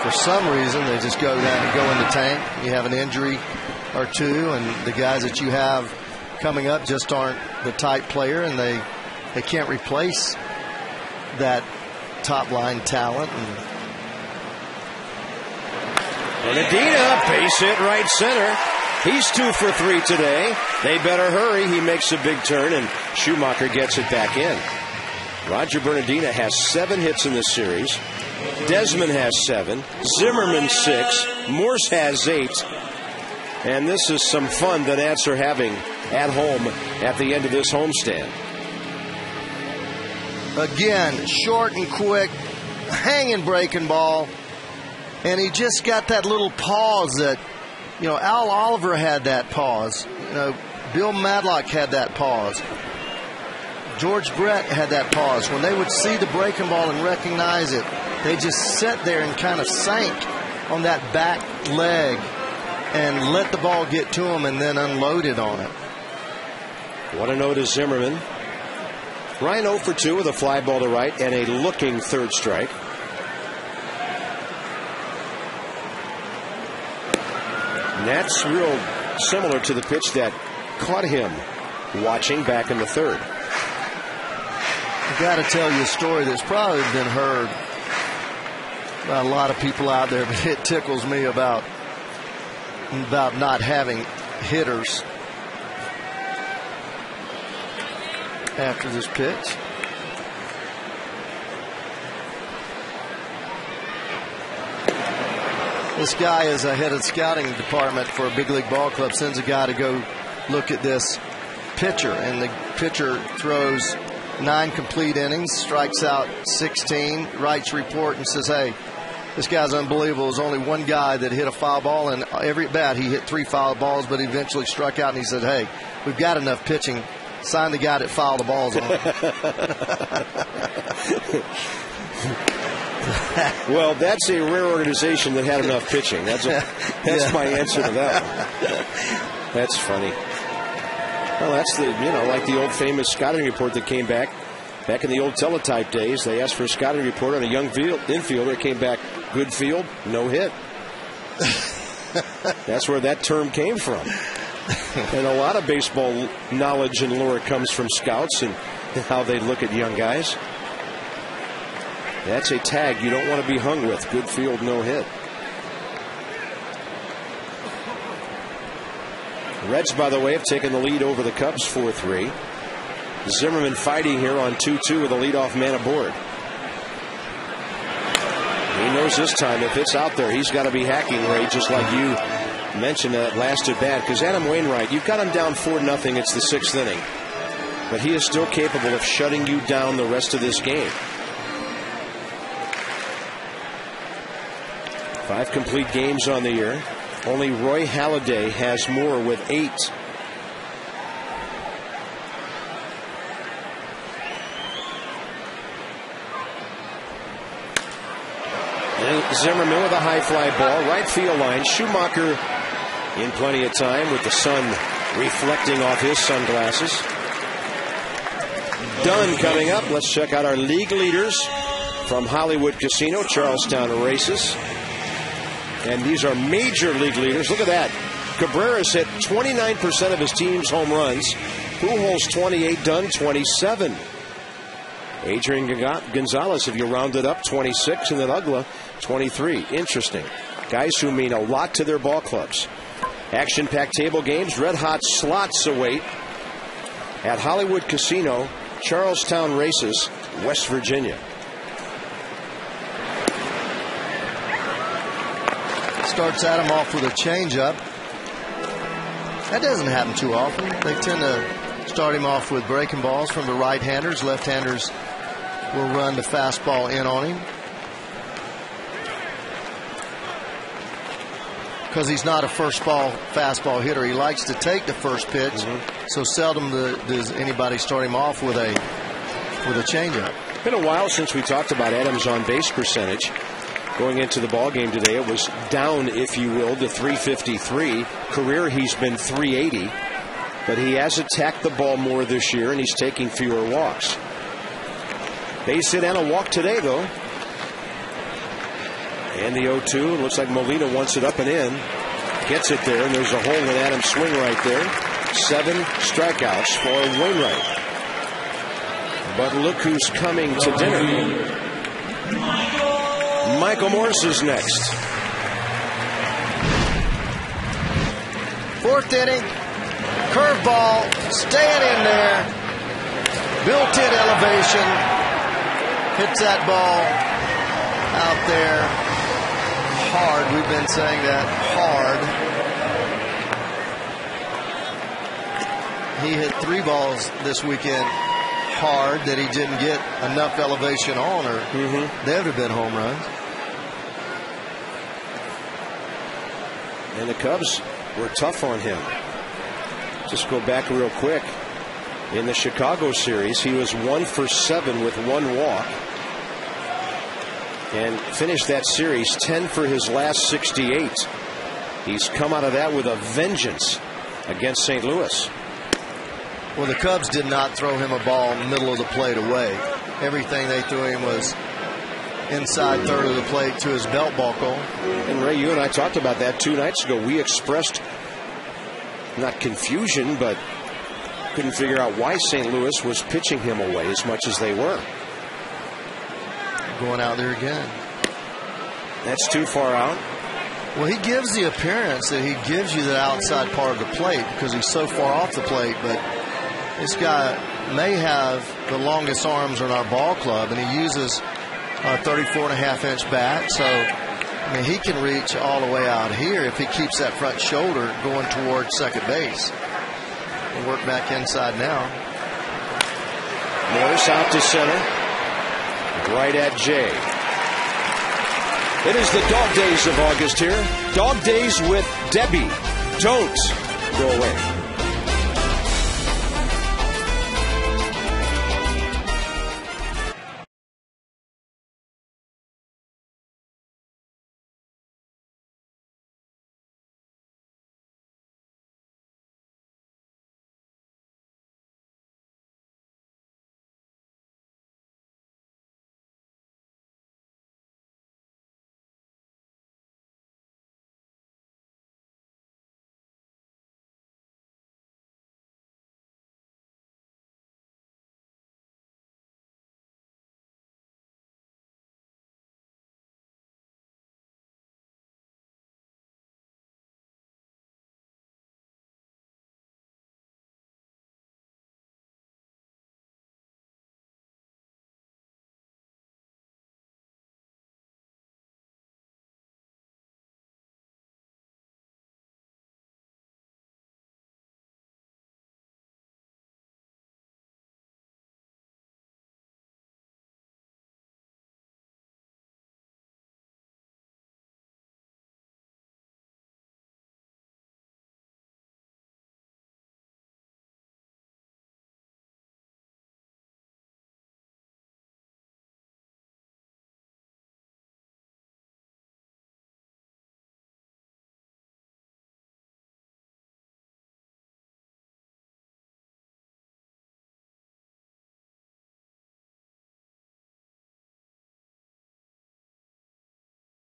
for some reason they just go down and go in the tank. You have an injury or two, and the guys that you have coming up just aren't the type player, and they can't replace that top line talent. Bernardina, base hit right center. He's 2 for 3 today. They better hurry. He makes a big turn, and Schumacher gets it back in. Roger Bernardina has 7 hits in this series. Desmond has 7. Zimmerman 6. Morse has 8. And this is some fun the Nats are having at home at the end of this homestand. Again, short and quick, hanging breaking ball. And he just got that little pause that, Al Oliver had that pause. Bill Madlock had that pause. George Brett had that pause. When they would see the breaking ball and recognize it, they just sat there and kind of sank on that back leg and let the ball get to him and then unloaded on it. 1-0 to Zimmerman. Ryan 0 for 2 with a fly ball to right and a looking third strike. And that's real similar to the pitch that caught him watching back in the third. I've got to tell you a story that's probably been heard by a lot of people out there, but it tickles me about not having hitters after this pitch. This guy is a head of scouting department for a big league ball club, sends a guy to go look at this pitcher, and the pitcher throws 9 complete innings, strikes out 16, writes report and says, hey, this guy's unbelievable. There's only one guy that hit a foul ball, and every at bat he hit 3 foul balls, but he eventually struck out, and he said, hey, we've got enough pitching. Sign the guy that fouled the balls on. Well, that's a rare organization that had enough pitching. That's my answer to that one. That's funny. Well, that's like the old famous scouting report that came back in the old teletype days. They asked for a scouting report on a young infielder. It came back, good field, no hit. That's where that term came from. And a lot of baseball knowledge and lore comes from scouts and how they look at young guys. That's a tag you don't want to be hung with. Good field, no hit. Reds, by the way, have taken the lead over the Cubs 4-3. Zimmerman fighting here on 2-2 with a leadoff man aboard. He knows this time if it's out there, he's got to be hacking, Ray, just like you mentioned that last at bat. Because Adam Wainwright, you've got him down 4-0. It's the 6th inning. But he is still capable of shutting you down the rest of this game. 5 complete games on the year. Only Roy Halladay has more with 8. Zimmerman with a high fly ball, right field line. Schumacher in plenty of time with the sun reflecting off his sunglasses. Dunn coming up. Let's check out our league leaders from Hollywood Casino, Charlestown Races. And these are major league leaders. Look at that. Cabrera's hit 29% of his team's home runs. Pujols 28, Dunn 27. Adrian Gonzalez, if you round it up, 26, and then Ugla, 23. Interesting. Guys who mean a lot to their ball clubs. Action-packed table games, red-hot slots await at Hollywood Casino, Charlestown Races, West Virginia. Starts Adam off with a changeup. That doesn't happen too often. They tend to start him off with breaking balls from the right-handers. Left-handers will run the fastball in on him. Because he's not a first ball fastball hitter. He likes to take the first pitch. So seldom does anybody start him off with a changeup. Been a while since we talked about Adams' on-base percentage. Going into the ball game today, it was down, if you will, to 353. Career, he's been 380. But he has attacked the ball more this year, and he's taking fewer walks. Base hit and a walk today, though. And the 0-2. Looks like Molina wants it up and in. Gets it there, and there's a hole in Adams' swing right there. 7 strikeouts for Wainwright. But look who's coming to dinner. Michael Morse is next. 4th inning. Curveball. Staying in there. Built-in elevation. Hits that ball out there. Hard. We've been saying that. Hard. He hit 3 balls this weekend hard that he didn't get enough elevation on, or they would have been home runs. And the Cubs were tough on him. Just go back real quick. In the Chicago series, he was 1 for 7 with 1 walk. And finished that series 10 for his last 68. He's come out of that with a vengeance against St. Louis. Well, the Cubs did not throw him a ball middle of the plate away. Everything they threw him was inside third of the plate to his belt buckle. And Ray, you and I talked about that 2 nights ago. We expressed not confusion, but couldn't figure out why St. Louis was pitching him away as much as they were. Going out there again. That's too far out. Well, he gives the appearance that he gives you the outside part of the plate because he's so far off the plate, but this guy may have the longest arms in our ball club, and he uses a 34.5-inch bat. So, I mean, he can reach all the way out here if he keeps that front shoulder going towards second base. We'll work back inside now. Morris out to center. Right at Jay. It is the dog days of August here. Dog days with Debbie. Don't go away.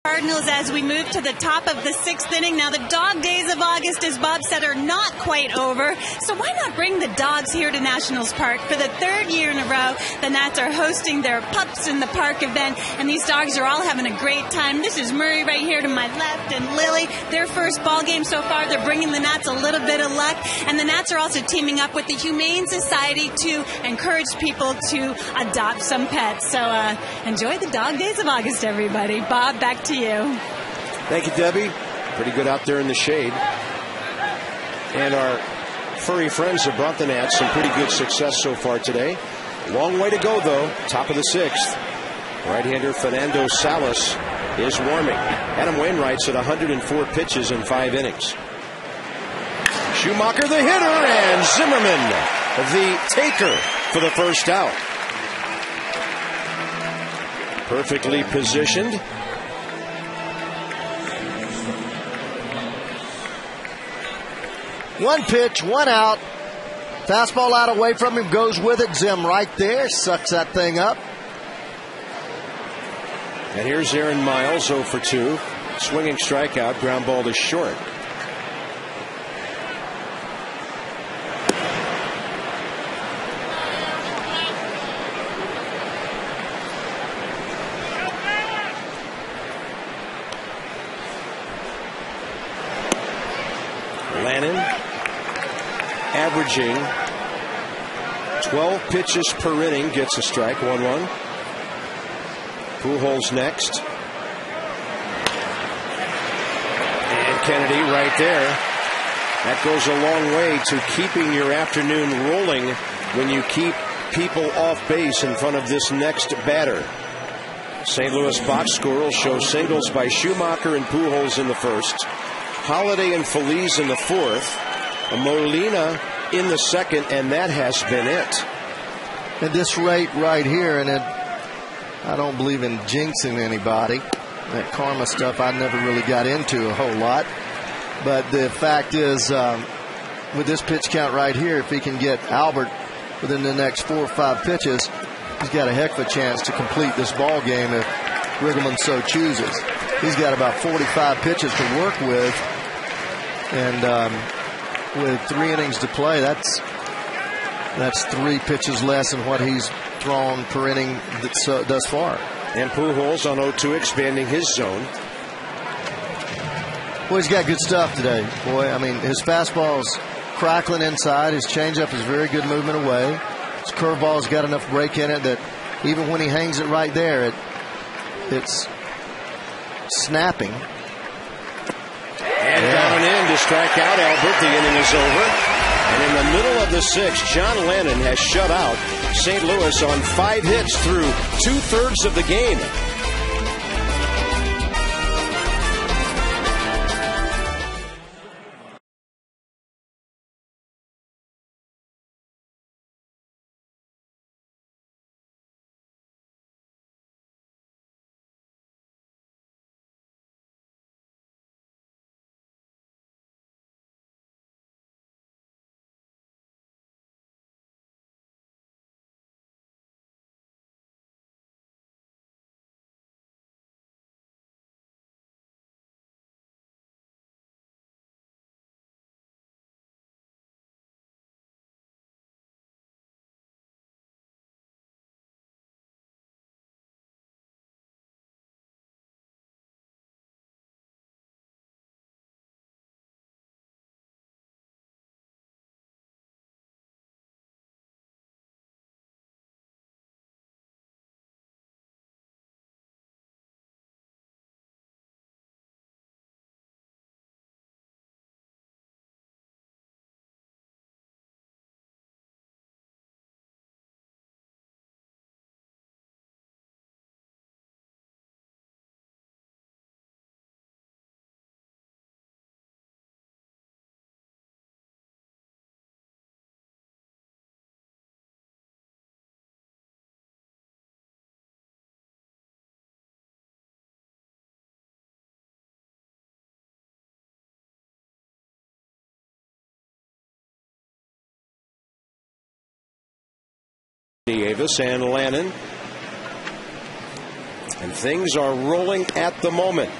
Cardinals as we move to the top of the 6th inning. Now, the dog days of August, as Bob said, are not quite over. So why not bring the dogs here to Nationals Park? For the 3rd year in a row, the Nats are hosting their Pups in the Park event, and these dogs are all having a great time. This is Murray right here to my left, and Lily, their first ball game so far. They're bringing the Nats a little bit of luck, and the Nats are also teaming up with the Humane Society to encourage people to adopt some pets. So enjoy the dog days of August, everybody. Bob, back to you. Thank you, Debbie. Pretty good out there in the shade. And our furry friends have brought the Nats some pretty good success so far today. Long way to go, though. Top of the 6th. Right-hander Fernando Salas is warming. Adam Wainwright's at 104 pitches in 5 innings. Schumacher the hitter, and Zimmerman the taker for the first out. Perfectly positioned. One pitch, one out. Fastball out away from him, goes with it. Zim right there, sucks that thing up. And here's Aaron Miles, 0 for 2. Swinging strikeout, ground ball to short. Lannon averaging 12 pitches per inning, gets a strike, 1-1. Pujols next. And Kennedy right there. That goes a long way to keeping your afternoon rolling when you keep people off base in front of this next batter. St. Louis box score will show singles by Schumacher and Pujols in the first, Holiday and Feliz in the fourth, Molina in the second, and that has been it. At this rate right here, and I don't believe in jinxing anybody. That karma stuff I never really got into a whole lot. But the fact is, with this pitch count right here, if he can get Albert within the next 4 or 5 pitches, he's got a heck of a chance to complete this ball game if Riggleman so chooses. He's got about 45 pitches to work with, and with 3 innings to play, that's 3 pitches less than what he's thrown per inning thus far. And Pujols on 0-2, expanding his zone. Boy, he's got good stuff today. Boy, I mean, his fastball's crackling inside. His changeup is very good movement away. His curveball's got enough break in it that even when he hangs it right there, it's snapping. And down in to strike out Albert. The inning is over. And in the middle of the 6th, John Lennon has shut out St. Louis on 5 hits through 2/3 of the game. Davis and Lannon. And things are rolling at the moment.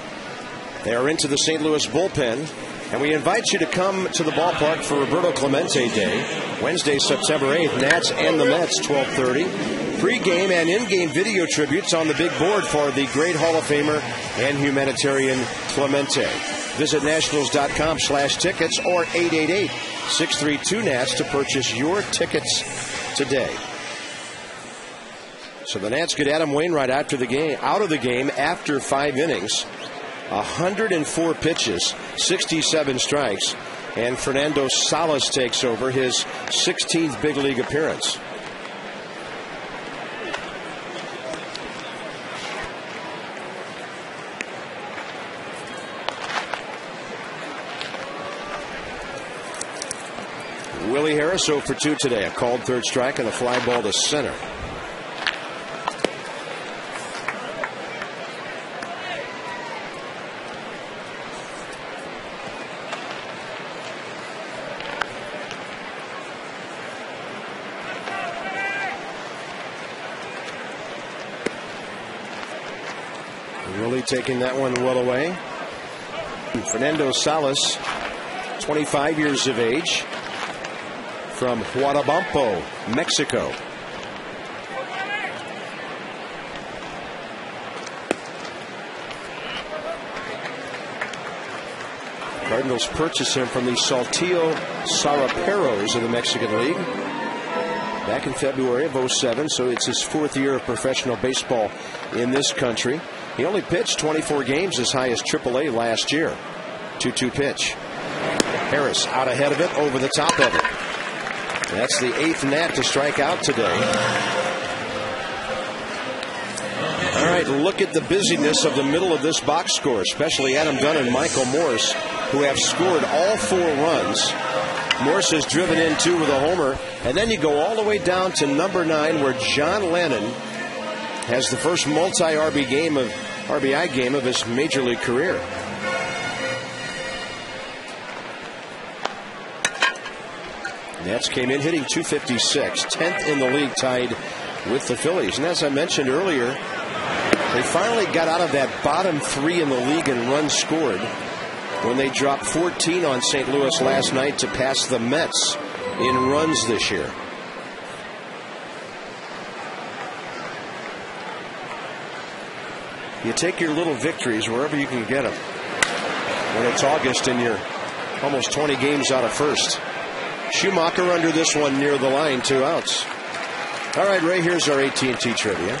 They are into the St. Louis bullpen. And we invite you to come to the ballpark for Roberto Clemente Day, Wednesday, September 8th, Nats and the Mets, 12:30. Pre-game and in-game video tributes on the big board for the great Hall of Famer and humanitarian Clemente. Visit nationals.com/tickets or 888-632-NATS to purchase your tickets today. So the Nats get Adam Wainwright out of the game after 5 innings. 104 pitches, 67 strikes, and Fernando Salas takes over, his 16th big league appearance. Willie Harris 0 for 2 today, a called third strike and a fly ball to center. Willie taking that one well away. Fernando Salas, 25 years of age, from Huatabampo, Mexico. Cardinals purchased him from the Saltillo Saraperos of the Mexican League back in February of 07, so it's his 4th year of professional baseball in this country. He only pitched 24 games as high as AAA last year. 2-2 pitch. Harris out ahead of it, over the top of it. That's the 8th Nat to strike out today. All right, look at the busyness of the middle of this box score, especially Adam Dunn and Michael Morse, who have scored all 4 runs. Morse has driven in 2 with a homer. And then you go all the way down to number 9, where John Lennon has the first RBI game of his major league career. Nats came in hitting .256, 10th in the league, tied with the Phillies. And as I mentioned earlier, they finally got out of that bottom 3 in the league in runs scored when they dropped 14 on St. Louis last night to pass the Mets in runs this year. You take your little victories wherever you can get them when it's August and you're almost 20 games out of first. Schumacher under this one near the line, 2 outs. All right, Ray, here's our AT&T trivia.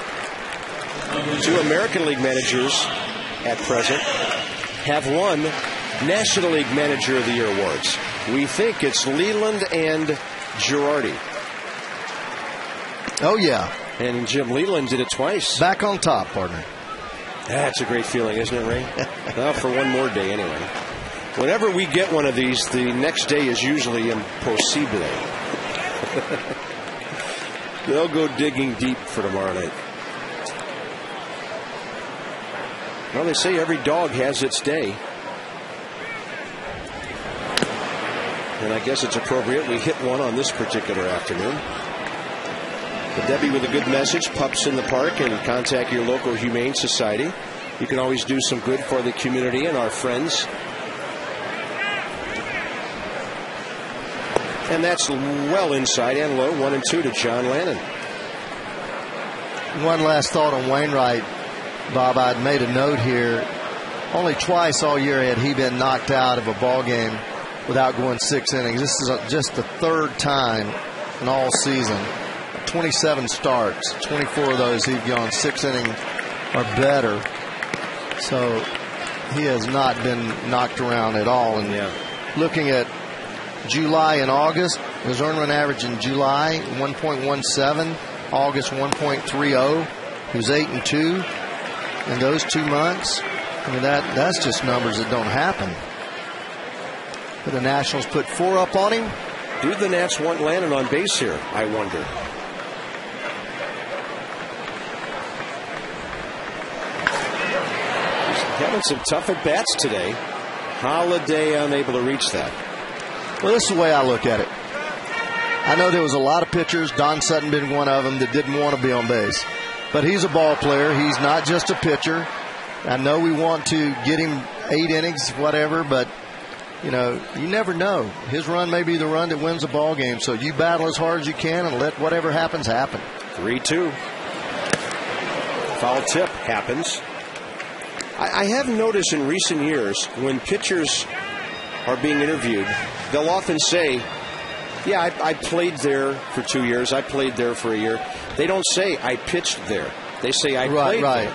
2 American League managers at present have won National League Manager of the Year awards. We think it's Leland and Girardi. Oh, yeah. And Jim Leland did it twice. Back on top, partner. That's a great feeling, isn't it, Ray? Well, for one more day, anyway. Whenever we get one of these, the next day is usually impossible. They'll go digging deep for tomorrow night. Well, they say every dog has its day. And I guess it's appropriate we hit one on this particular afternoon. But Debbie with a good message, pups in the park, and contact your local Humane Society. You can always do some good for the community and our friends. And that's well inside and low, 1-2 to John Lennon. One last thought on Wainwright, Bob. I'd made a note here. Only twice all year had he been knocked out of a ball game without going 6 innings. This is just the 3rd time in all season. 27 starts, 24 of those he've gone 6 innings or better. So he has not been knocked around at all. And looking at July and August, his earned run average in July 1.17, August 1.30. He was 8-2 in those 2 months. I mean, that's just numbers that don't happen. But the Nationals put 4 up on him. Do the Nats want Lennon on base here, I wonder? He's having some tough at-bats today. Holiday unable to reach that. Well, this is the way I look at it. I know there was a lot of pitchers, Don Sutton being one of them, that didn't want to be on base. but he's a ball player. He's not just a pitcher. I know we want to get him 8 innings, whatever, but you never know. His run may be the run that wins the ball game. So you battle as hard as you can and let whatever happens happen. 3-2. Foul tip happens. I have noticed in recent years when pitchers are being interviewed, they'll often say, yeah, I played there for 2 years. I played there for a year. They don't say I pitched there. They say I played there.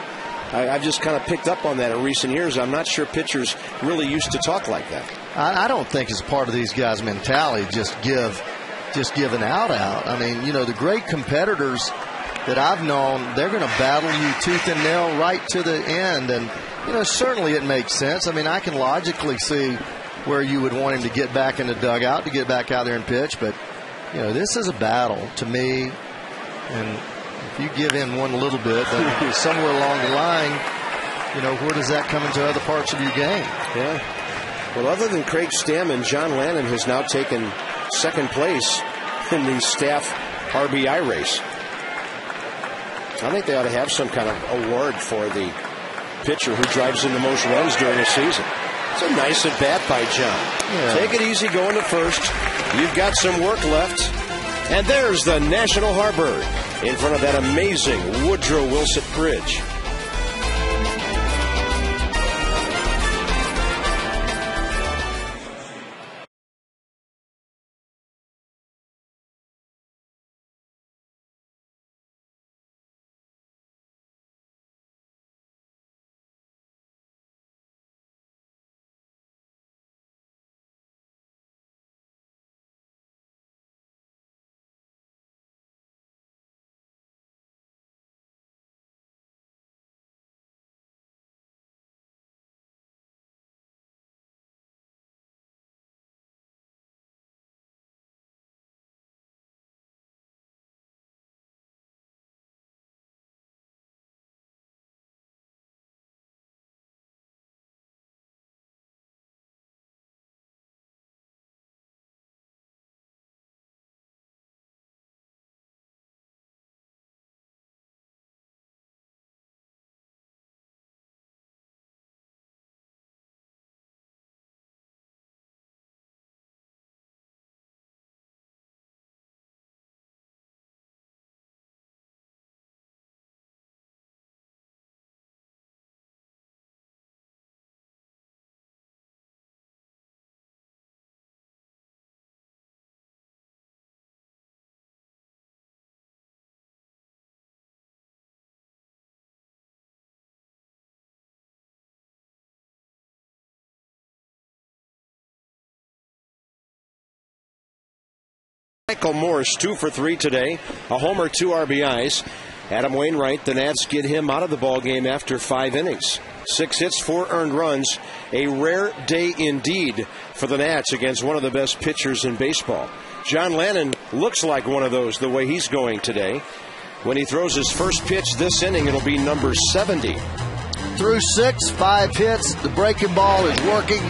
I've just kind of picked up on that in recent years. I'm not sure pitchers really used to talk like that. I don't think it's part of these guys' mentality, just give an out. I mean, the great competitors that I've known, they're going to battle you tooth and nail right to the end. And, certainly it makes sense. I mean, I can logically see where you would want him to get back in the dugout, to get back out there and pitch. But, this is a battle to me. And if you give in one little bit, then somewhere along the line, where does that come into other parts of your game? Yeah. Well, other than Craig Stammen, John Lannon has now taken second place in the staff RBI race. I think they ought to have some kind of award for the pitcher who drives in the most runs during a season. It's a nice at bat by John. Yeah. Take it easy going to first. You've got some work left. And there's the National Harbor in front of that amazing Woodrow Wilson Bridge. Michael Morse, 2 for 3 today. A homer, 2 RBIs. Adam Wainwright, the Nats get him out of the ballgame after 5 innings. 6 hits, 4 earned runs. A rare day indeed for the Nats against one of the best pitchers in baseball. John Lannon looks like one of those the way he's going today. When he throws his first pitch this inning, it'll be number 70. Through 6, 5 hits. The breaking ball is working.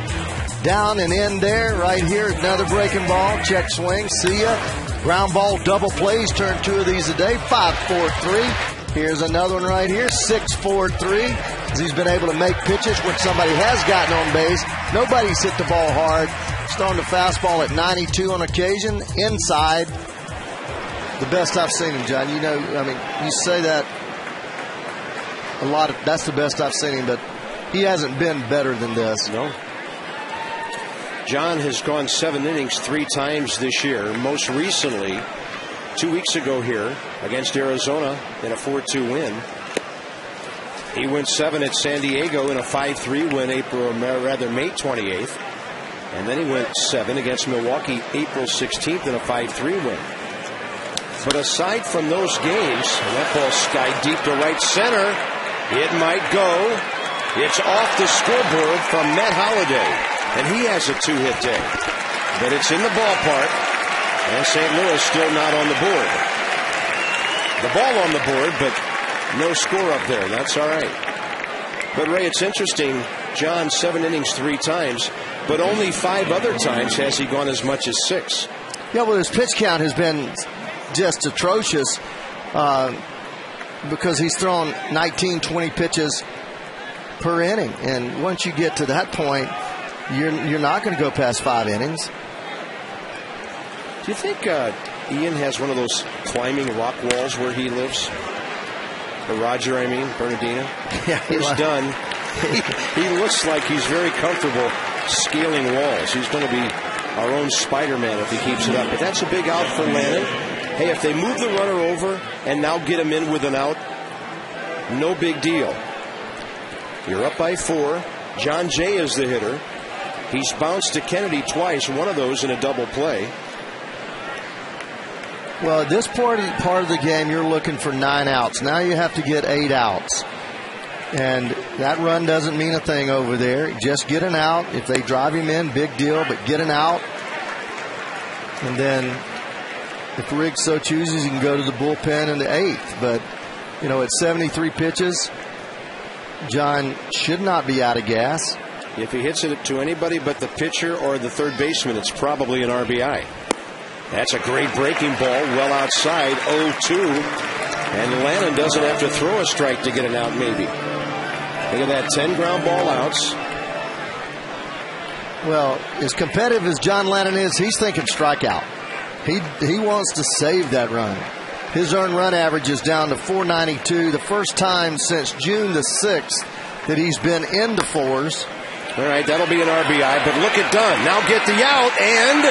Down and in there, right here, another breaking ball, check swing, see ya. Ground ball, double plays, turn 2 of these a day, 5-4-3. Here's another one right here, 6-4-3. He's been able to make pitches when somebody has gotten on base. Nobody's hit the ball hard. He's thrown the fastball at 92 on occasion, inside. The best I've seen him, John. You say that a lot. That's the best I've seen him, but he hasn't been better than this. No. John has gone 7 innings 3 times this year. Most recently, 2 weeks ago here against Arizona in a 4-2 win. He went 7 at San Diego in a 5-3 win May 28th. And then he went 7 against Milwaukee April 16th in a 5-3 win. But aside from those games, that ball sky deep to right center. It might go. It's off the scoreboard from Matt Holliday. And he has a 2-hit day. But it's in the ballpark. And St. Louis still not on the board. The ball on the board, but no score up there. That's all right. But, Ray, it's interesting. John, 7 innings 3 times, but only 5 other times has he gone as much as 6. Yeah, well, his pitch count has been just atrocious. because he's thrown 19, 20 pitches per inning. And once you get to that point, you're not going to go past 5 innings. Do you think Ian has one of those climbing rock walls where he lives? Or Roger, I mean, Bernardino? Yeah, he's done. He looks like he's very comfortable scaling walls. He's going to be our own Spider-Man if he keeps it up. But that's a big out for Lannon. Hey, if they move the runner over and now get him in with an out, no big deal. You're up by 4. John Jay is the hitter. He's bounced to Kennedy twice, one of those in a double play. Well, at this part of the game, you're looking for 9 outs. Now you have to get 8 outs. And that run doesn't mean a thing over there. Just get an out. If they drive him in, big deal, but get an out. And then if Riggs so chooses, he can go to the bullpen in the 8th. But, you know, at 73 pitches, John should not be out of gas. If he hits it to anybody but the pitcher or the third baseman, it's probably an RBI. That's a great breaking ball, well outside, 0-2. And Lannon doesn't have to throw a strike to get an out, maybe. Look at that, 10 ground ball outs. Well, as competitive as John Lannon is, he's thinking strikeout. He wants to save that run. His earned run average is down to 492, the first time since June the 6th that he's been in the 4s. All right, that'll be an RBI, but look at Dunn. Now get the out, and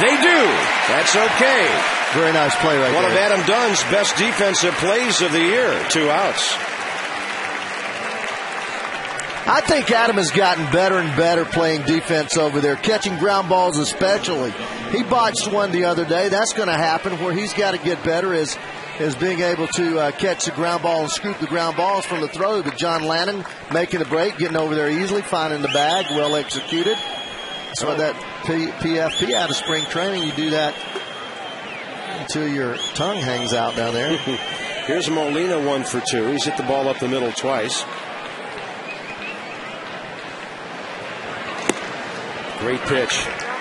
they do. That's okay. Very nice play right there. One of Adam Dunn's best defensive plays of the year. 2 outs. I think Adam has gotten better and better playing defense over there, catching ground balls especially. He botched one the other day. That's going to happen. Where he's got to get better is being able to catch the ground ball and scoop the ground balls from the throw. But John Lannon making the break, getting over there easily, finding the bag, well executed. That's why that PFP out of spring training, you do that until your tongue hangs out down there. Here's Molina, 1 for 2. He's hit the ball up the middle twice. Great pitch,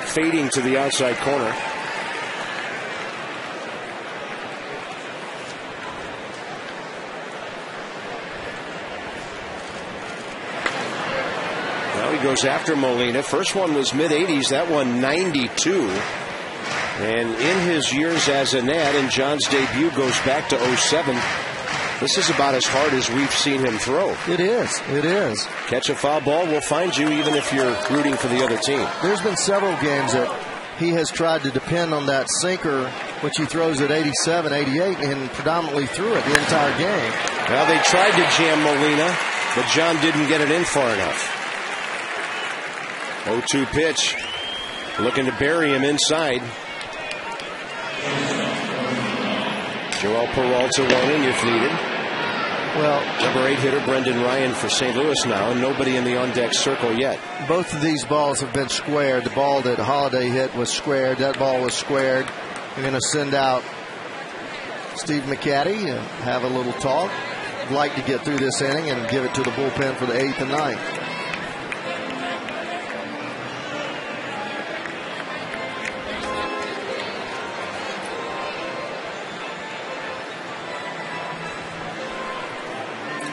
fading to the outside corner. Now he goes after Molina. First one was mid-80s, that one 92. And in his years as a Nat, and John's debut goes back to 07. This is about as hard as we've seen him throw. It is. It is. Catch a foul ball will find you even if you're rooting for the other team. There's been several games that he has tried to depend on that sinker, which he throws at 87, 88, and predominantly threw it the entire game. Well, they tried to jam Molina, but John didn't get it in far enough. 0-2 pitch. Looking to bury him inside. Joel Peralta running if needed. Well, number 8 hitter Brendan Ryan for St. Louis now, and nobody in the on-deck circle yet. Both of these balls have been squared. The ball that Holiday hit was squared. That ball was squared. We're going to send out Steve McCaddy and have a little talk. I'd like to get through this inning and give it to the bullpen for the 8th and 9th.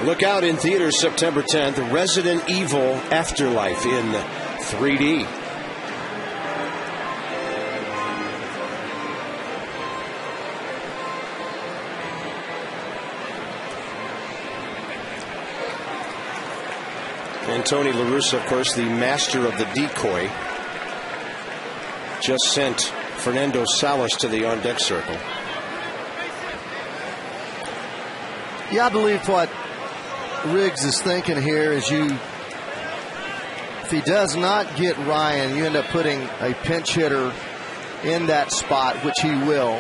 Look out in theaters September 10th, Resident Evil Afterlife in 3D. And Tony La Russa, of course, the master of the decoy, just sent Fernando Salas to the on-deck circle. Yeah, I believe what Riggs is thinking here is if he does not get Ryan, you end up putting a pinch hitter in that spot, which he will.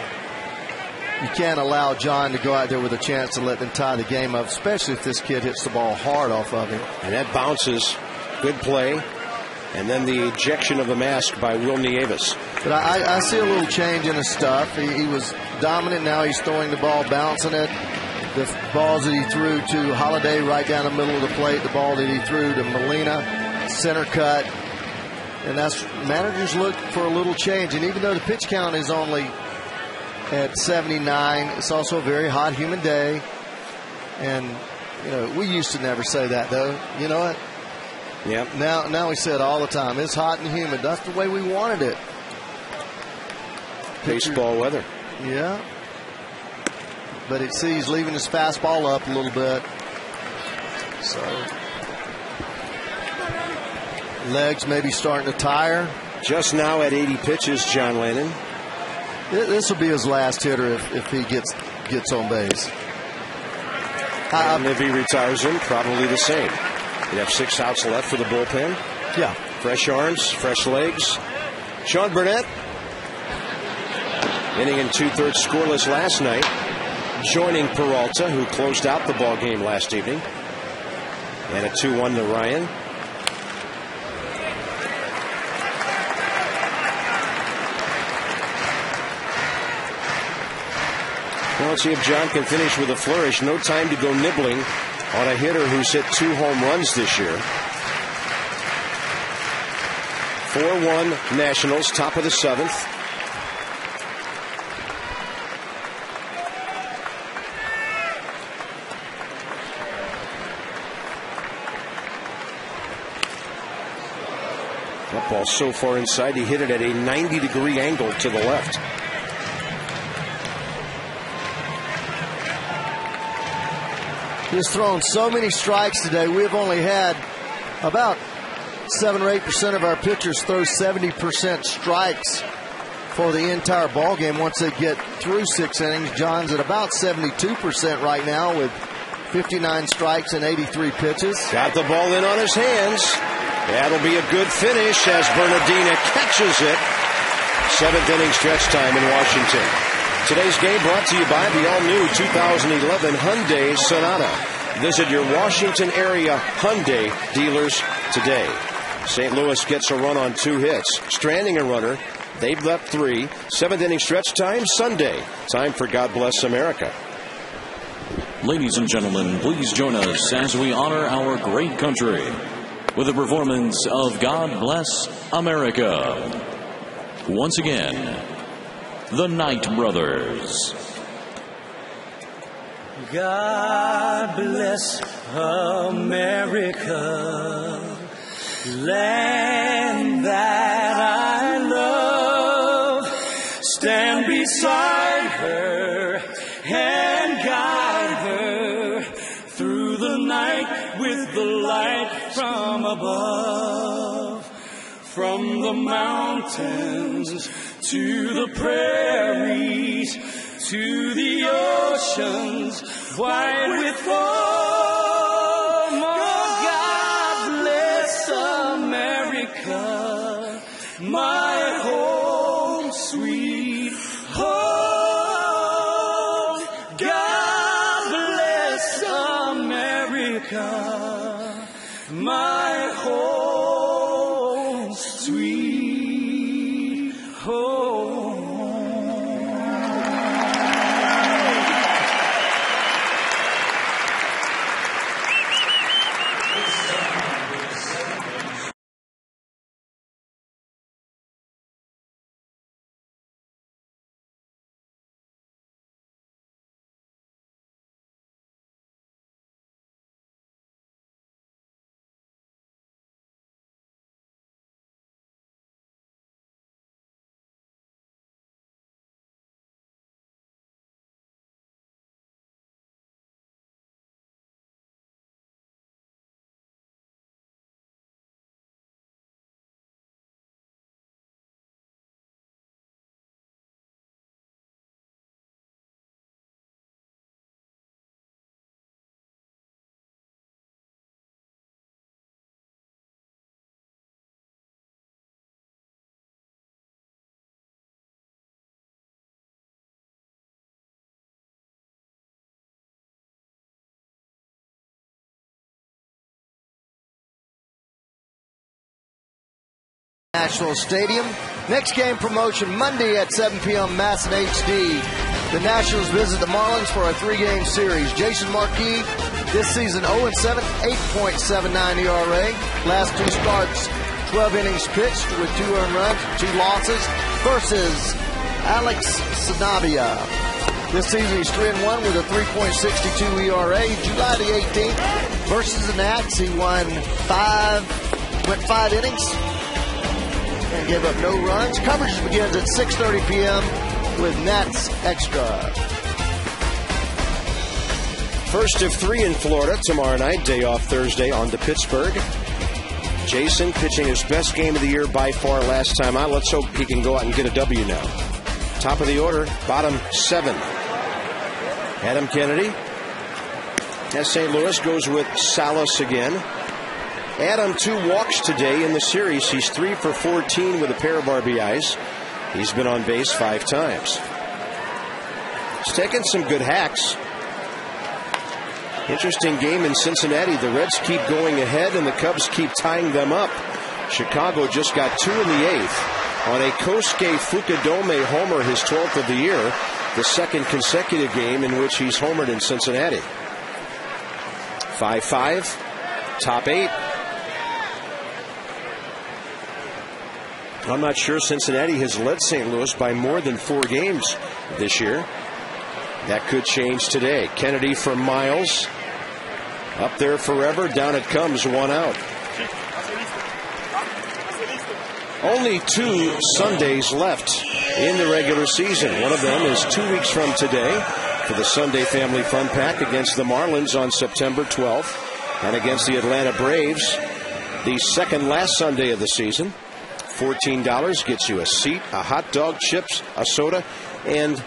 You can't allow John to go out there with a chance to let them tie the game up, especially if this kid hits the ball hard off of him. And that bounces. Good play. And then the ejection of the mask by Will Nieves. But I see a little change in his stuff. He was dominant. Now he's throwing the ball, bouncing it. The balls that he threw to Holiday right down the middle of the plate, the ball that he threw to Molina, center cut. And that's, managers look for a little change. And even though the pitch count is only at 79, it's also a very hot, humid day. And, you know, we used to never say that, though. You know what? Yep. Now we say it all the time. It's hot and humid. That's the way we wanted it. Baseball weather. Yeah. But he's leaving his fastball up a little bit. So legs maybe starting to tire. Just now at 80 pitches, John Lennon. This will be his last hitter if he gets on base. And if he retires him, probably the same. You'd have 6 outs left for the bullpen. Yeah. Fresh arms, fresh legs. Sean Burnett, inning in 2/3 scoreless last night, joining Peralta, who closed out the ball game last evening. And a 2-1 to Ryan. Well, let's see if John can finish with a flourish. No time to go nibbling on a hitter who's hit 2 home runs this year. 4-1 Nationals, top of the 7th. That ball so far inside, he hit it at a 90-degree angle to the left. He's thrown so many strikes today. We've only had about 7 or 8% of our pitchers throw 70% strikes for the entire ball game once they get through 6 innings. John's at about 72% right now with 59 strikes and 83 pitches. Got the ball in on his hands. That'll be a good finish as Bernardina catches it. 7th inning stretch time in Washington. Today's game brought to you by the all-new 2011 Hyundai Sonata. Visit your Washington area Hyundai dealers today. St. Louis gets a run on 2 hits, stranding a runner. They've left 3. 7th inning stretch time Sunday. Time for God Bless America. Ladies and gentlemen, please join us as we honor our great country with a performance of God Bless America. Once again, the Knight Brothers. God bless America, land that I love. Stand beside her and guide her through the night with the light from above. From the mountains to the prairies, to the oceans white with foam. Oh, God bless America, my home sweet home. God bless America, my home sweet home. National Stadium. Next game promotion Monday at 7 p.m. Mass and HD. The Nationals visit the Marlins for a 3-game series. Jason Marquis this season 0-7, 8.79 ERA. Last 2 starts, 12 innings pitched with 2 earned runs, 2 losses versus Alex Sanabia. This season he's 3-1 with a 3.62 ERA. July the 18th versus the Nats, he went 5 innings and gave up no runs. Coverage begins at 6:30 p.m. with Nats Extra. First of 3 in Florida tomorrow night. Day off Thursday on to Pittsburgh. Jason pitching his best game of the year by far last time out. Let's hope he can go out and get a W now. Top of the order, bottom 7. Adam Kennedy. As St. Louis goes with Salas again. Adam 2 walks today in the series. He's 3 for 14 with a pair of RBIs. He's been on base 5 times. He's taken some good hacks. Interesting game in Cincinnati. The Reds keep going ahead and the Cubs keep tying them up. Chicago just got 2 in the 8th on a Kosuke Fukudome homer, his 12th of the year, the second consecutive game in which he's homered in Cincinnati. 5-5, top 8. I'm not sure Cincinnati has led St. Louis by more than 4 games this year. That could change today. Kennedy for Miles. Up there forever. Down it comes. 1 out. Only 2 Sundays left in the regular season. One of them is 2 weeks from today for the Sunday Family Fun Pack against the Marlins on September 12th and against the Atlanta Braves the second last Sunday of the season. $14 gets you a seat, a hot dog, chips, a soda, and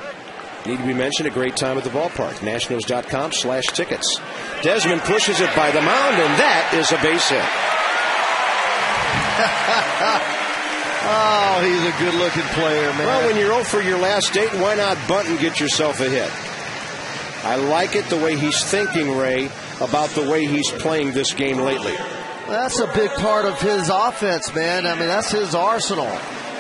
need to be mentioned, a great time at the ballpark. Nationals.com/tickets. Desmond pushes it by the mound, and that is a base hit. Oh, he's a good-looking player, man. Well, when you're 0 for your last date, why not bunt and get yourself a hit? I like it the way he's thinking, Ray, about the way he's playing this game lately. That's a big part of his offense, man. I mean, that's his arsenal.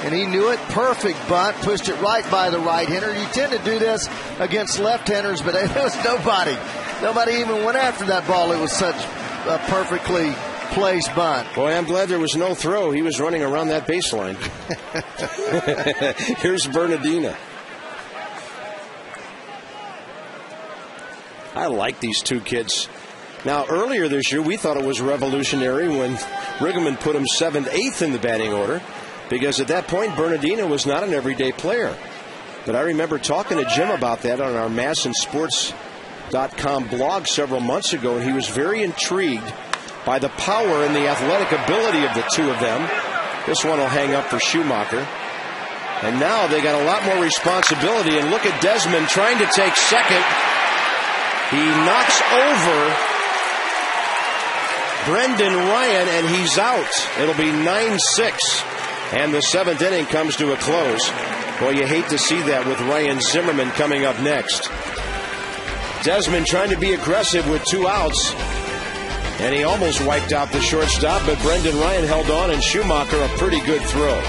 And he knew it. Perfect bunt. Pushed it right by the right-hander. You tend to do this against left-handers, but there was nobody. Nobody even went after that ball. It was such a perfectly placed bunt. Boy, I'm glad there was no throw. He was running around that baseline. Here's Bernardina. I like these 2 kids. Now, earlier this year, we thought it was revolutionary when Riggleman put him 7th, 8th in the batting order, because at that point, Bernardino was not an everyday player. But I remember talking to Jim about that on our MASNsports.com blog several months ago, and he was very intrigued by the power and the athletic ability of the 2 of them. This one will hang up for Schumacher. And now they got a lot more responsibility, and look at Desmond trying to take second. He knocks over Brendan Ryan, and he's out. It'll be 9-6. And the 7th inning comes to a close. Boy, you hate to see that with Ryan Zimmerman coming up next. Desmond trying to be aggressive with 2 outs. And he almost wiped out the shortstop, but Brendan Ryan held on, and Schumacher a pretty good throw.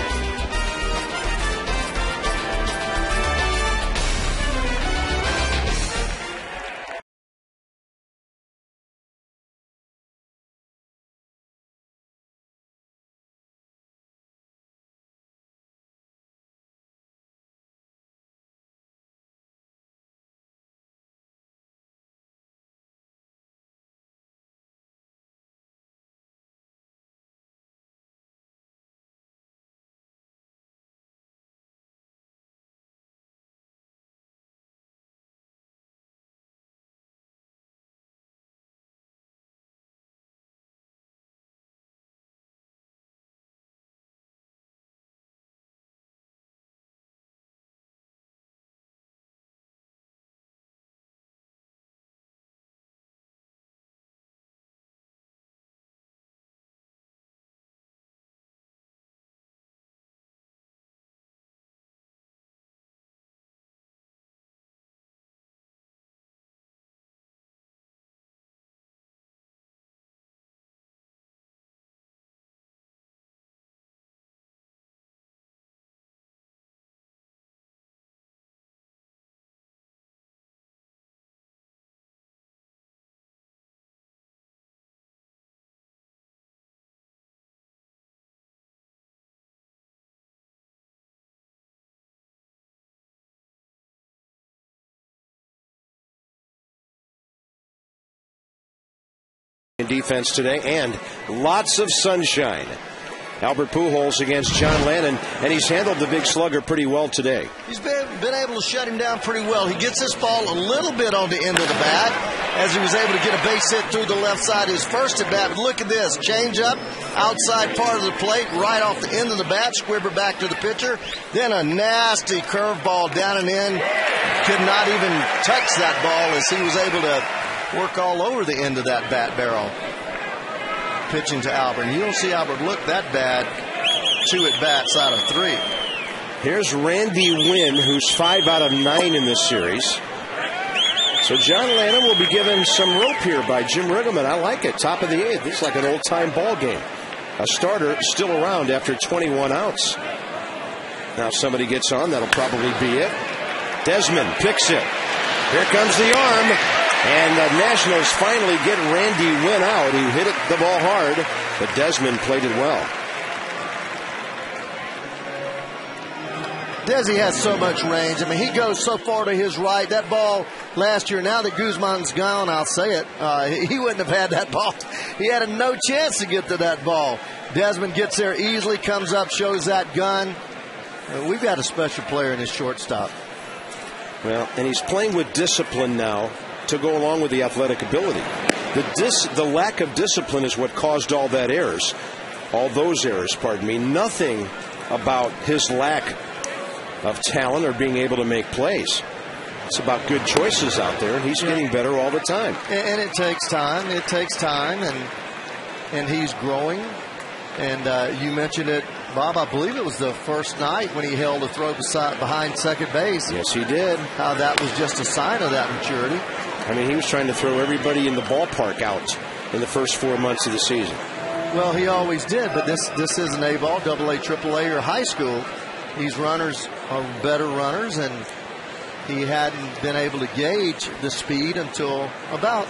in defense today, and lots of sunshine. Albert Pujols against John Lannon, and he's handled the big slugger pretty well today. He's been able to shut him down pretty well. He gets this ball a little bit on the end of the bat as he was able to get a base hit through the left side his first at bat. But look at this, change up, outside part of the plate, right off the end of the bat, squibber back to the pitcher. Then a nasty curveball down and in. Could not even touch that ball as he was able to work all over the end of that bat barrel. Pitching to Albert. And you don't see Albert look that bad. 2 at-bats out of 3. Here's Randy Wynn, who's 5 out of 9 in this series. So John Lannon will be given some rope here by Jim Riggleman. I like it. Top of the 8th. It's like an old-time ball game. A starter still around after 21 outs. Now if somebody gets on, that'll probably be it. Desmond picks it. Here comes the arm. And the Nationals finally get Randy Wynn out, who hit the ball hard, but Desmond played it well. Desi has so much range. I mean, he goes so far to his right. That ball last year, now that Guzman's gone, I'll say it, he wouldn't have had that ball. He had no chance to get to that ball. Desmond gets there easily, comes up, shows that gun. We've got a special player in his shortstop. Well, and he's playing with discipline now to go along with the athletic ability. The lack of discipline is what caused all those errors, pardon me. Nothing about his lack of talent or being able to make plays. It's about good choices out there, and he's getting better all the time. And it takes time. It takes time, and he's growing. And you mentioned it, Bob, I believe it was the first night when he held a throw behind second base. Yes, he did. How that was just a sign of that maturity. I mean, he was trying to throw everybody in the ballpark out in the first 4 months of the season. Well, he always did, but this isn't A-ball, AA, AAA, or high school. These runners are better runners, and he hadn't been able to gauge the speed until about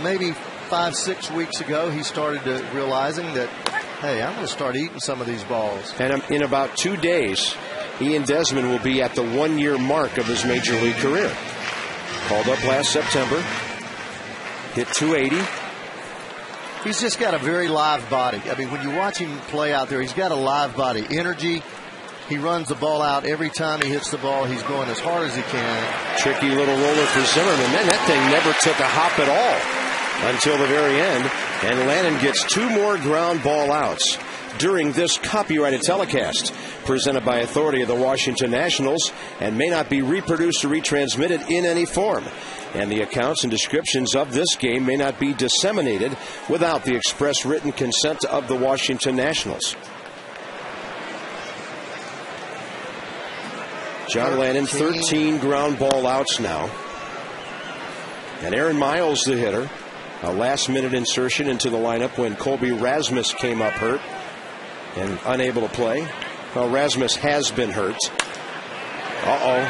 maybe 5-6 weeks ago. He started to realizing that, hey, I'm going to start eating some of these balls. And in about 2 days, Ian Desmond will be at the 1-year mark of his major league career. Called up last September, hit 280. He's just got a very live body. I mean, when you watch him play out there, he's got a live body. Energy. He runs the ball out every time he hits the ball. He's going as hard as he can. Tricky little roller for Zimmerman. Man, that thing never took a hop at all until the very end. And Lannon gets 2 more ground ball outs during this copyrighted telecast, presented by authority of the Washington Nationals, and may not be reproduced or retransmitted in any form. And the accounts and descriptions of this game may not be disseminated without the express written consent of the Washington Nationals. John Lannon, 13 ground ball outs now. And Aaron Miles, the hitter, a last-minute insertion into the lineup when Colby Rasmus came up hurt and unable to play. Well, Rasmus has been hurt.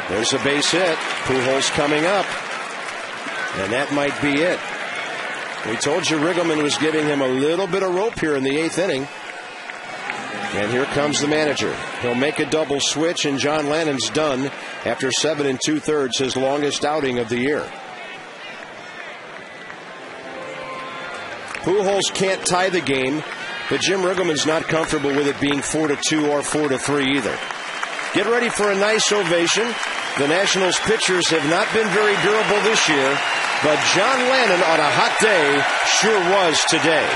There's a base hit. Pujols coming up. And that might be it. We told you Riggleman was giving him a little bit of rope here in the 8th inning. And here comes the manager. He'll make a double switch, and John Lannon's done after 7 2/3, his longest outing of the year. Pujols can't tie the game, but Jim Riggleman's not comfortable with it being 4-2 or 4-3 either. Get ready for a nice ovation. The Nationals pitchers have not been very durable this year, but John Lannon on a hot day sure was today.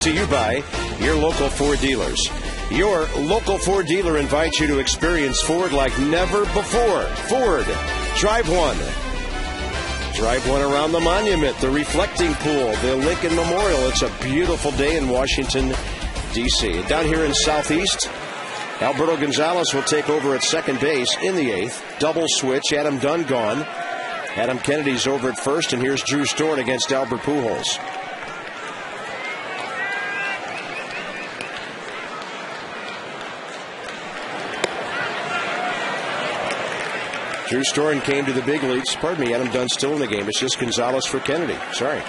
to you by your local Ford dealers. Your local Ford dealer invites you to experience Ford like never before. Ford, drive one. Drive one around the monument, the reflecting pool, the Lincoln Memorial. It's a beautiful day in Washington, D.C. Down here in Southeast, Alberto Gonzalez will take over at second base in the 8th. Double switch, Adam Dunn gone. Adam Kennedy's over at first, and here's Drew Storn against Albert Pujols. Drew Storn came to the big leagues. Pardon me, Adam Dunn's still in the game. It's just Gonzalez for Kennedy. Sorry.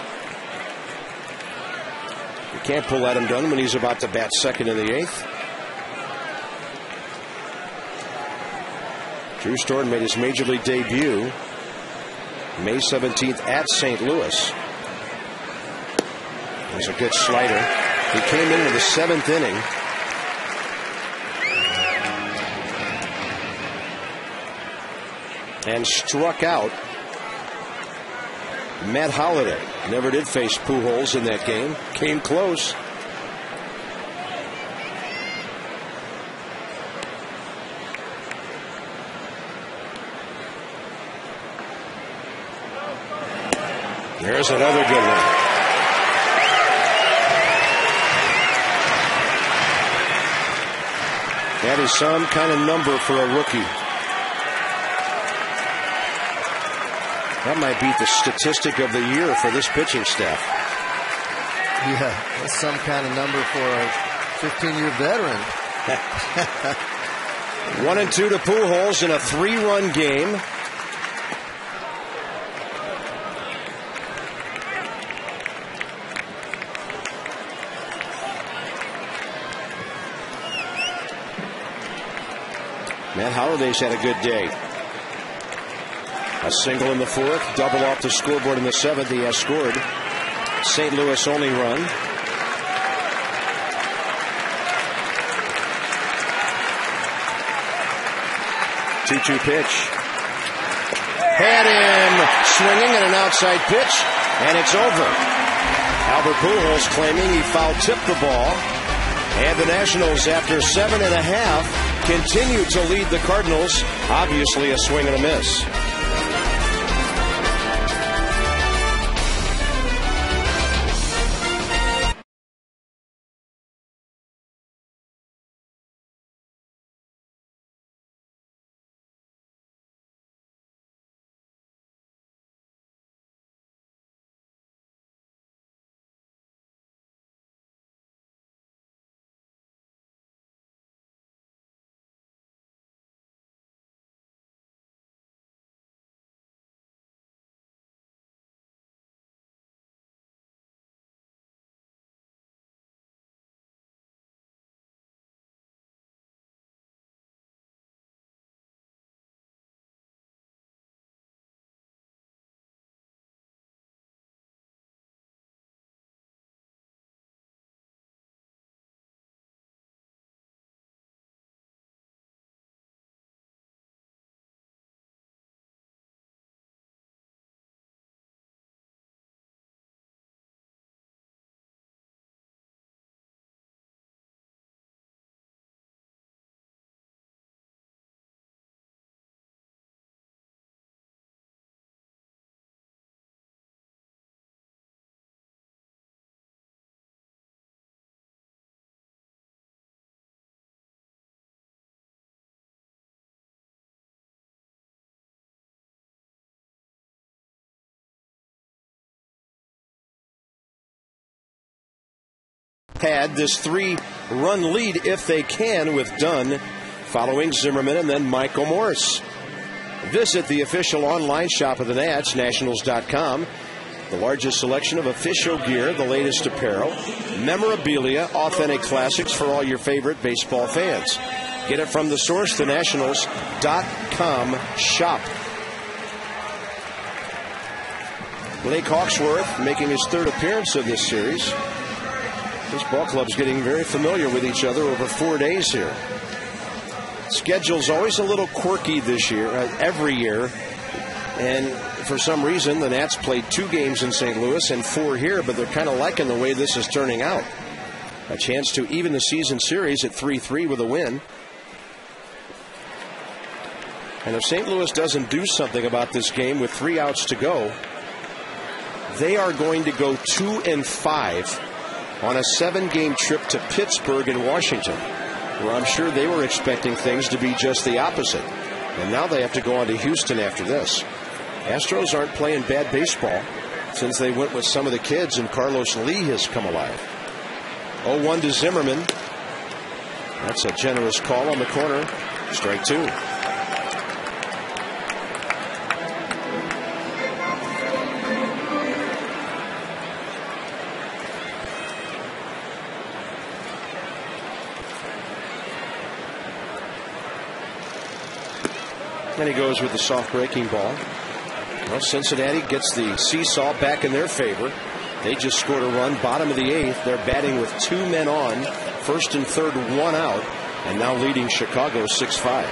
You can't pull Adam Dunn when he's about to bat second in the 8th. Drew Storn made his major league debut May 17th at St. Louis. It was a good slider. He came in the 7th inning. And struck out Matt Holliday. Never did face Pujols in that game. Came close. There's another good one. That is some kind of number for a rookie. That might be the statistic of the year for this pitching staff. Yeah, that's some kind of number for a 15-year veteran. 1-2 to Pujols in a 3-run game. Matt Holliday's had a good day. A single in the 4th, double off the scoreboard in the 7th. He has scored. St. Louis only run. Two-two pitch. Had him swinging at an outside pitch, and it's over. Albert Pujols claiming he foul-tipped the ball. And the Nationals, after 7.5, continue to lead the Cardinals. Obviously a swing and a miss. Had this 3-run lead if they can, with Dunn following Zimmerman and then Michael Morse. Visit the official online shop of the Nats, nationals.com. The largest selection of official gear, the latest apparel, memorabilia, authentic classics for all your favorite baseball fans. Get it from the source, the nationals.com shop. Blake Hawksworth making his 3rd appearance of this series. This ball club's getting very familiar with each other over 4 days here. Schedule's always a little quirky this year, every year. And for some reason, the Nats played 2 games in St. Louis and 4 here, but they're kind of liking the way this is turning out. A chance to even the season series at 3-3 with a win. And if St. Louis doesn't do something about this game with 3 outs to go, they are going to go 2-5 on a 7-game trip to Pittsburgh and Washington, where I'm sure they were expecting things to be just the opposite. And now they have to go on to Houston after this. Astros aren't playing bad baseball since they went with some of the kids, and Carlos Lee has come alive. 0-1 to Zimmerman. That's a generous call on the corner. Strike 2. Then he goes with the soft breaking ball. Well, Cincinnati gets the seesaw back in their favor. They just scored a run, bottom of the 8th. They're batting with 2 men on, first and third, 1 out, and now leading Chicago 6-5.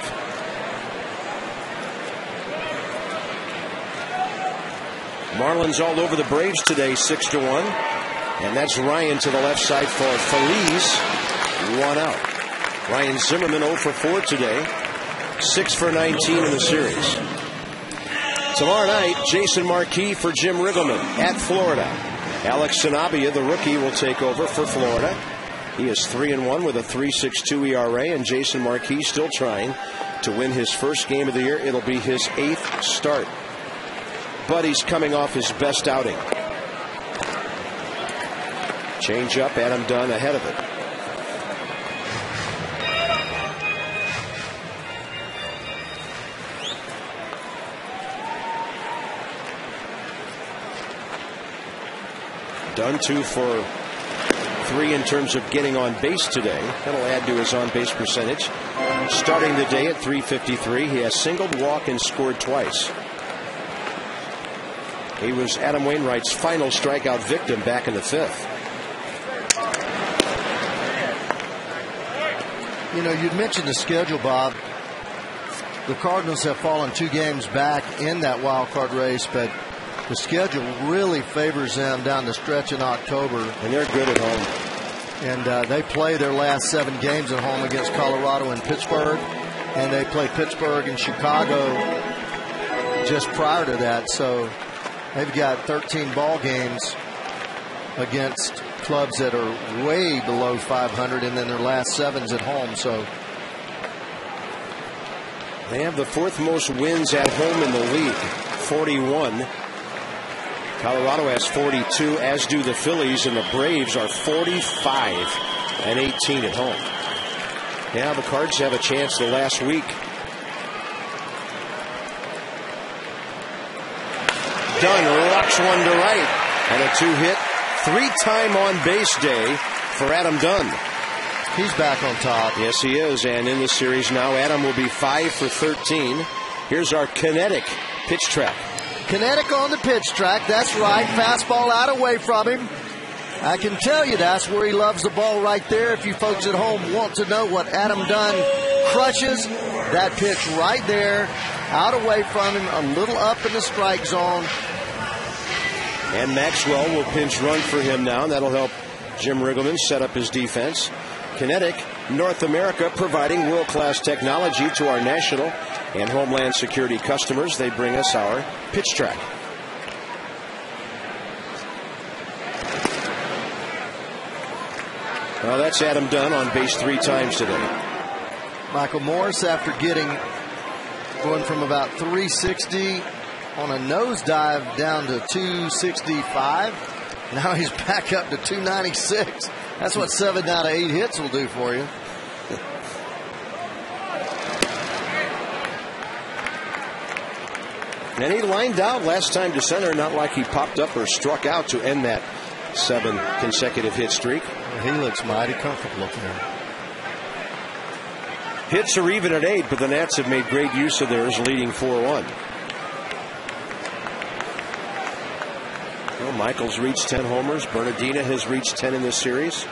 Marlins all over the Braves today, 6-1. And that's Ryan to the left side for Feliz, 1 out. Ryan Zimmerman 0 for 4 today, 6 for 19 in the series. Tomorrow night, Jason Marquis for Jim Riggleman at Florida. Alex Sanabia, the rookie, will take over for Florida. He is 3-1 with a 3.62 ERA, and Jason Marquis still trying to win his first game of the year. It'll be his 8th start. But he's coming off his best outing. Change up, Adam Dunn ahead of it. Dunn 2 for 3 in terms of getting on base today. That'll add to his on base percentage. Starting the day at .353, he has singled, walked, and scored twice. He was Adam Wainwright's final strikeout victim back in the 5th. You know, you'd mentioned the schedule, Bob. The Cardinals have fallen 2 games back in that wild card race, but the schedule really favors them down the stretch in October. And they're good at home. And they play their last 7 games at home against Colorado and Pittsburgh. And they play Pittsburgh and Chicago just prior to that. So they've got 13 ball games against clubs that are way below 500, and then their last 7's at home. So they have the 4th most wins at home in the league, 41. Colorado has 42, as do the Phillies, and the Braves are 45 and 18 at home. Now the Cards have a chance the last week. Dunn rocks one to right, and a 2-hit, 3-time on base day for Adam Dunn. He's back on top. Yes, he is, and in the series now, Adam will be 5 for 13. Here's our kinetic pitch track. Kinetic on the pitch track, that's right. Fastball out away from him. I can tell you that's where he loves the ball right there. If you folks at home want to know what Adam Dunn crushes, that pitch right there, out away from him, a little up in the strike zone. And Maxwell will pinch run for him now. That'll help Jim Riggleman set up his defense. Kinetic, North America, providing world-class technology to our national and Homeland Security customers. They bring us our pitch track. Well, that's Adam Dunn on base 3 times today. Michael Morris, after going from about 360 on a nosedive down to 265, now he's back up to 296. That's what 7 out of 8 hits will do for you. And he lined out last time to center, not like he popped up or struck out to end that 7 consecutive hit streak. He looks mighty comfortable up there. Hits are even at 8, but the Nats have made great use of theirs, leading 4-1. Well, Michaels reached 10 homers. Bernardina has reached 10 in this series.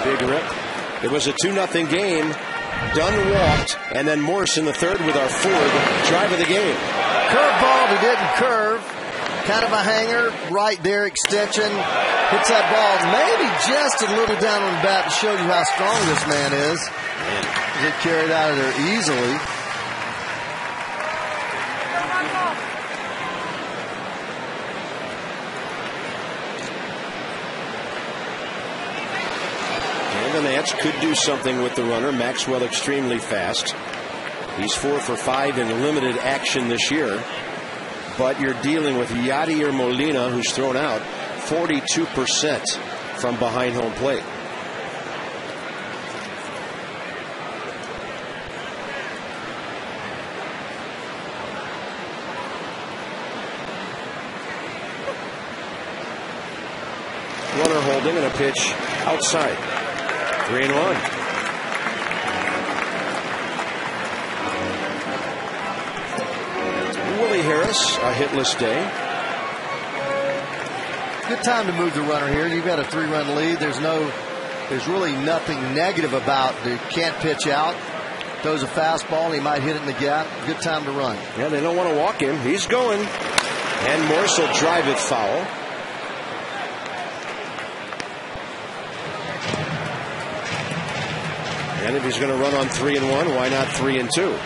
Big rip. It was a 2-0 game. Dunn walked, and then Morse in the 3rd with our 4th drive of the game. Curveball, he didn't curve. kind of a hanger, right there, extension. Hits that ball maybe just a little down on the bat to show you how strong this man is. They carried out of there easily. And the Nats could do something with the runner. Maxwell extremely fast. He's 4 for 5 in limited action this year. But you're dealing with Yadier Molina, who's thrown out 42% from behind home plate. Runner holding and a pitch outside. 3-1. Willie Harris, a hitless day. Good time to move the runner here. You've got a 3-run lead. There's really nothing negative about it. Can't pitch out. Throws a fastball. He might hit it in the gap. Good time to run. Yeah, they don't want to walk him. He's going. And Morse will drive it foul. And if he's going to run on 3-1, why not 3-2?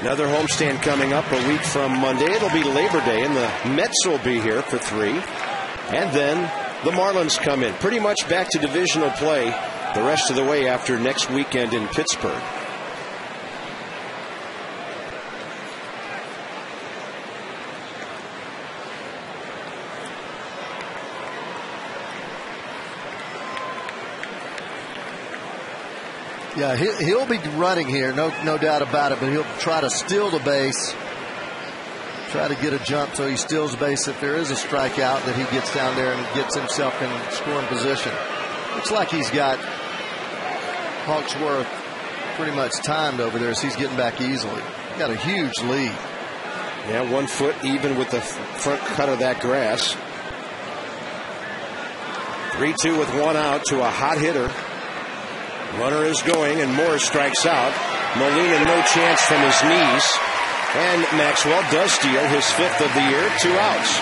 Another homestand coming up a week from Monday. It'll be Labor Day, and the Mets will be here for 3. And then the Marlins come in. Pretty much back to divisional play the rest of the way after next weekend in Pittsburgh. Yeah, he'll be running here, no doubt about it, but he'll try to steal the base, try to get a jump so he steals the base. If there is a strikeout, that he gets down there and gets himself in scoring position. Looks like he's got Hawksworth pretty much timed over there, so he's getting back easily. Got a huge lead. Yeah, 1 foot even with the front cut of that grass. 3-2 with 1 out to a hot hitter. Runner is going, and Moore strikes out. Molina no chance from his knees. And Maxwell does steal his 5th of the year, 2 outs.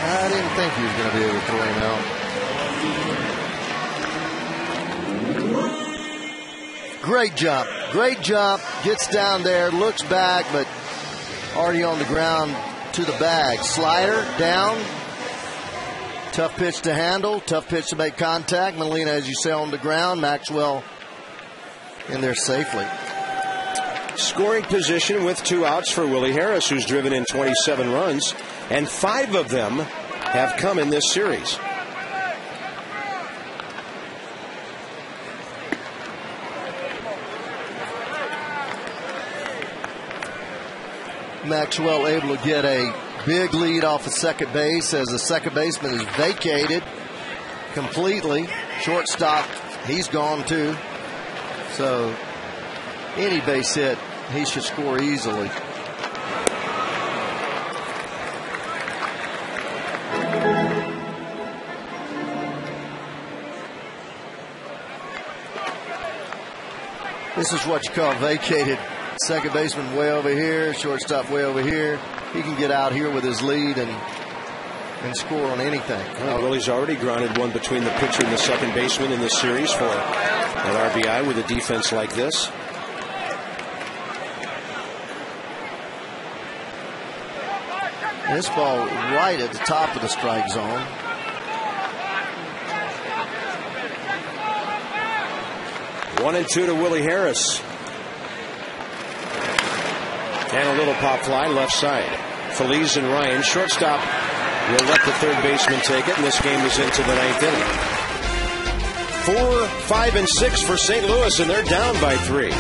I didn't think he was going to be able to throw him out. Great jump. Great jump. Gets down there, looks back, but already on the ground to the bag. Slider down. Tough pitch to handle, tough pitch to make contact. Molina, as you say, on the ground. Maxwell in there safely. Scoring position with 2 outs for Willie Harris, who's driven in 27 runs, and 5 of them have come in this series. Maxwell able to get a big lead off of second base as the second baseman is vacated completely. Shortstop, he's gone too. So any base hit, he should score easily. This is what you call vacated. Second baseman way over here, shortstop way over here. He can get out here with his lead and score on anything. Well, Willie's already grounded one between the pitcher and the second baseman in this series for an RBI with a defense like this. This ball right at the top of the strike zone. One and 2 to Willie Harris. And a little pop fly left side. Feliz and Ryan, shortstop, will let the third baseman take it, and this game is into the 9th inning. 4, 5, and 6 for St. Louis, and they're down by 3.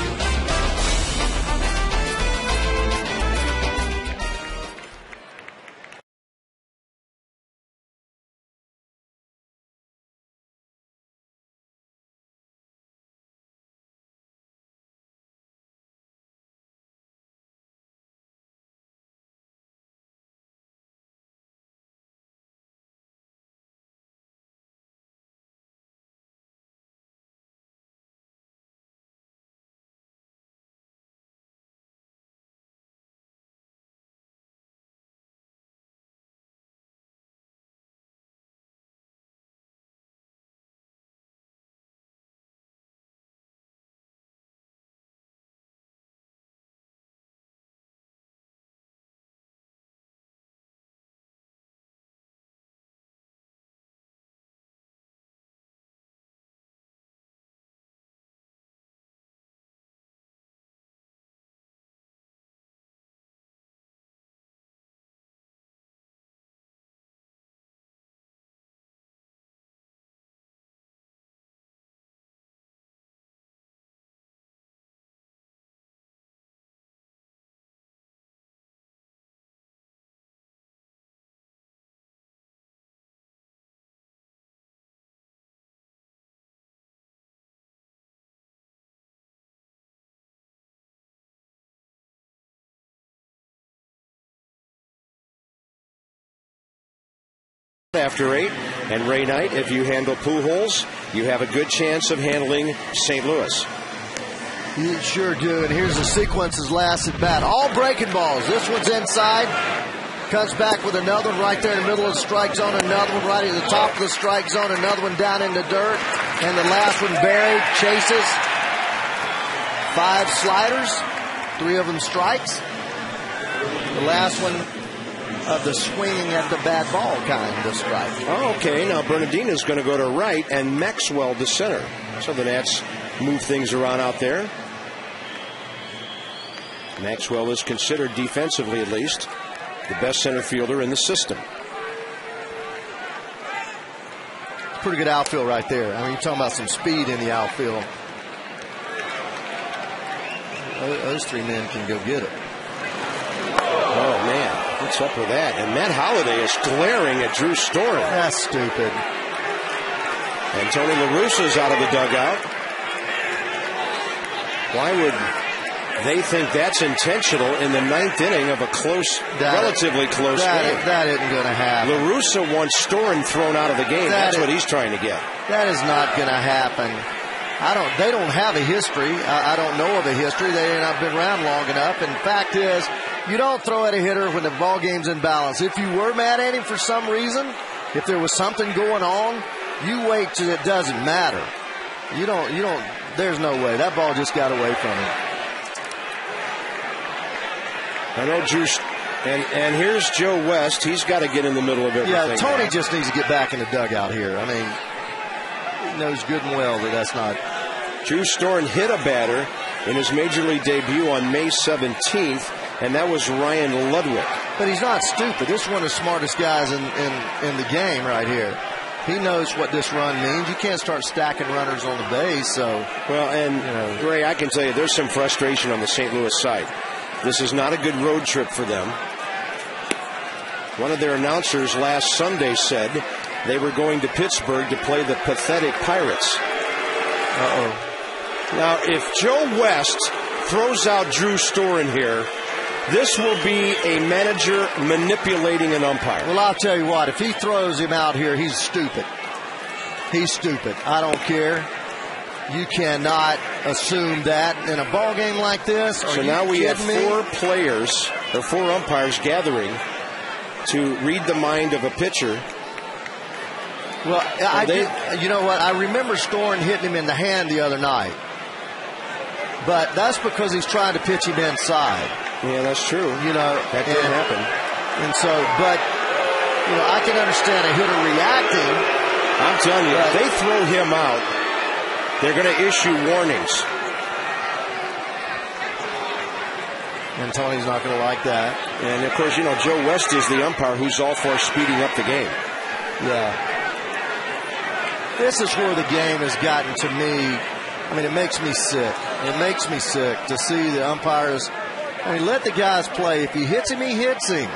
after 8. And Ray Knight, if you handle Pujols, you have a good chance of handling St. Louis. You sure do. And here's the sequence's last at bat. All breaking balls. This one's inside. Comes back with another one right there in the middle of the strike zone. Another one right at the top of the strike zone. Another one down in the dirt. And the last one buried. Chases. 5 sliders. 3 of them strikes. The last one of the swinging at the bad ball kind of strike. Oh, okay. Now Bernardino's going to go to right and Maxwell to center. So the Nats move things around out there. Maxwell is considered, defensively at least, the best center fielder in the system. Pretty good outfield right there. I mean, you're talking about some speed in the outfield. Those 3 men can go get it. Oh, man. What's up with that? And Matt Holliday is glaring at Drew Storen. That's stupid. And Tony La Russa's out of the dugout. Why would they think that's intentional in the 9th inning of a relatively close game? That isn't going to happen. La Russa wants Storen thrown out of the game. That's what he's trying to get. That is not going to happen. They don't have a history. I don't know of a history. They ain't not been around long enough. And the fact is, you don't throw at a hitter when the ball game's in balance. If you were mad at him for some reason, if there was something going on, you wait till it doesn't matter. You don't, there's no way. That ball just got away from him. I know Drew, and here's Joe West. He's got to get in the middle of everything. Yeah, Tony just needs to get back in the dugout here. I mean, he knows good and well that that's not. Drew Storen hit a batter in his major league debut on May 17th, and that was Ryan Ludwig. But he's not stupid. This is one of the smartest guys in the game right here. He knows what this run means. You can't start stacking runners on the base. So, well, and Ray, I can tell you there's some frustration on the St. Louis side. This is not a good road trip for them. One of their announcers last Sunday said they were going to Pittsburgh to play the pathetic Pirates. Uh-oh. Now, if Joe West throws out Drew Storen here, this will be a manager manipulating an umpire. Well, I'll tell you what. If he throws him out here, he's stupid. He's stupid. I don't care. You cannot assume that in a ball game like this. So now we have 4 players, or 4 umpires gathering to read the mind of a pitcher. Well, you know what? I remember Storen hitting him in the hand the other night. But that's because he's trying to pitch him inside. Yeah, that's true. That didn't happen. And so, but, I can understand a hitter reacting. I'm telling you, if they throw him out, they're going to issue warnings. And Tony's not going to like that. And, of course, Joe West is the umpire who's all for speeding up the game. Yeah. This is where the game has gotten to me. I mean, it makes me sick. It makes me sick to see the umpires. I mean, let the guys play. If he hits him, he hits him.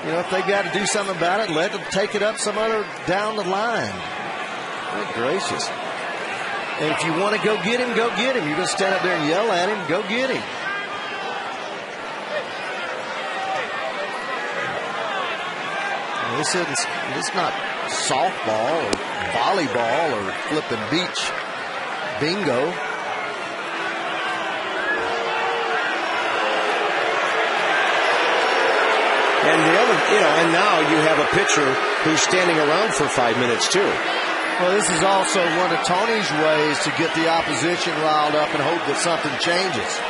If they got to do something about it, let them take it up some other down the line. Good gracious. And if you want to go get him, go get him. You're going to stand up there and yell at him, go get him. It's not softball or volleyball or flipping beach bingo. And the other, and now you have a pitcher who's standing around for 5 minutes too. Well, this is also one of Tony's ways to get the opposition riled up and hope that something changes.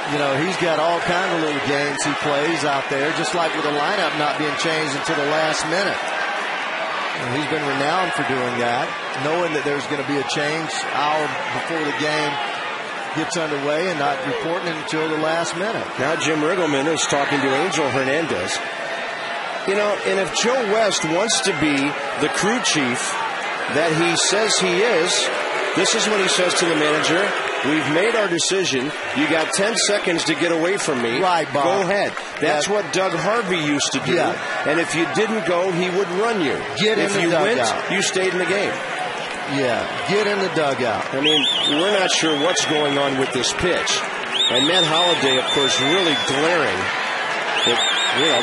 He's got all kinds of little games he plays out there, just like with the lineup not being changed until the last minute. And he's been renowned for doing that, knowing that there's going to be a change hour before the game gets underway and not reporting it until the last minute. Now Jim Riggleman is talking to Angel Hernandez. And if Joe West wants to be the crew chief that he says he is, this is what he says to the manager. We've made our decision. You got 10 seconds to get away from me. Right, Bob. Go ahead. That's what Doug Harvey used to do. Yeah. And if you didn't go, he would run you. If you went, you stayed in the game. Yeah, get in the dugout. I mean, we're not sure what's going on with this pitch. And Matt Holliday, of course, really glaring that,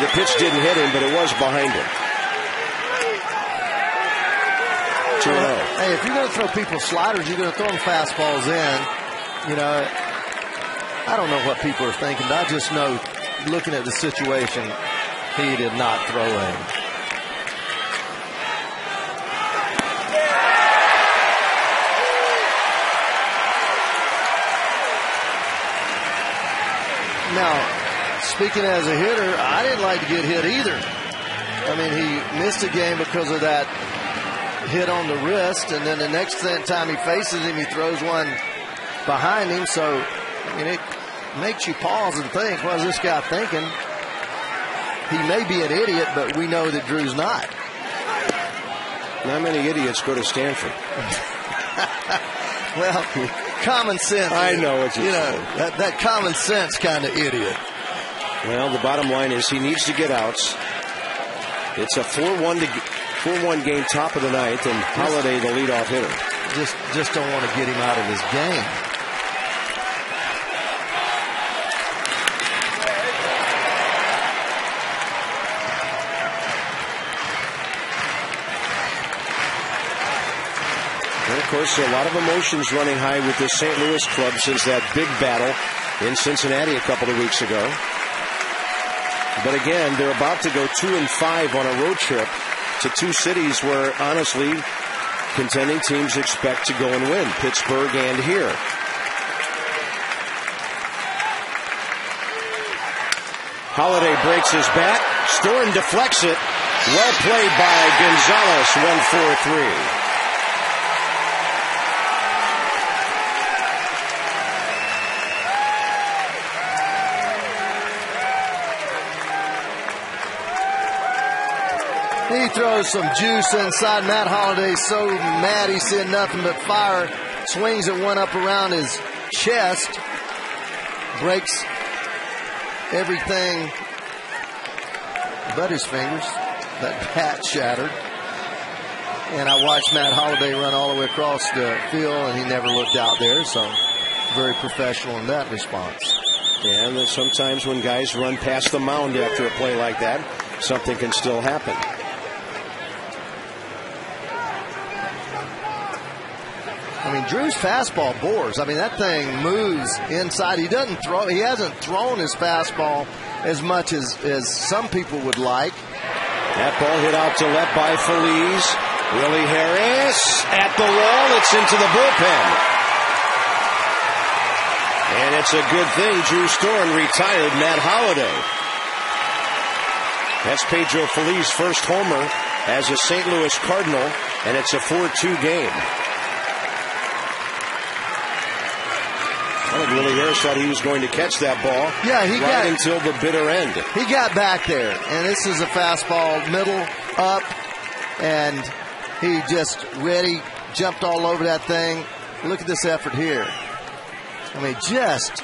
the pitch didn't hit him, but it was behind him. Hey, if you're going to throw people sliders, you're going to throw them fastballs in. You know, I don't know what people are thinking, but I just know, looking at the situation, he did not throw in. Now, speaking as a hitter, I didn't like to get hit either. I mean, he missed a game because of that hit on the wrist, and then the next time he faces him, he throws one behind him. So, I mean, it makes you pause and think, what is this guy thinking? He may be an idiot, but we know that Drew's not. Not many idiots go to Stanford. Well, common sense. I know what you're saying. That common sense kind of idiot. Well, the bottom line is he needs to get outs. It's a 4-1 game, top of the ninth, and Holiday the leadoff hitter. Just don't want to get him out of his game. And of course, a lot of emotions running high with this St. Louis club since that big battle in Cincinnati a couple of weeks ago. But again, they're about to go 2-5 on a road trip to two cities where, honestly, contending teams expect to go and win, Pittsburgh and here. Holiday breaks his bat. Storen deflects it. Well played by Gonzalez, 1-4-3. He throws some juice inside. Matt Holliday's so mad he's seeing nothing but fire. Swings at one up around his chest. Breaks everything but his fingers. That bat shattered. And I watched Matt Holliday run all the way across the field, and he never looked out there. So very professional in that response. Yeah, and then sometimes when guys run past the mound after a play like that, something can still happen. I mean, Drew's fastball bores. I mean, that thing moves inside. He doesn't throw. He hasn't thrown his fastball as much as some people would like. That ball hit out to left by Feliz. Willie Harris at the wall. It's into the bullpen. And it's a good thing Drew Storen retired Matt Holliday. That's Pedro Feliz's first homer as a St. Louis Cardinal, and it's a 4-2 game. I think Willie Harris thought he was going to catch that ball. Yeah, he got until the bitter end. He got back there, and this is a fastball, middle up, and he just ready, jumped all over that thing. Look at this effort here. I mean, just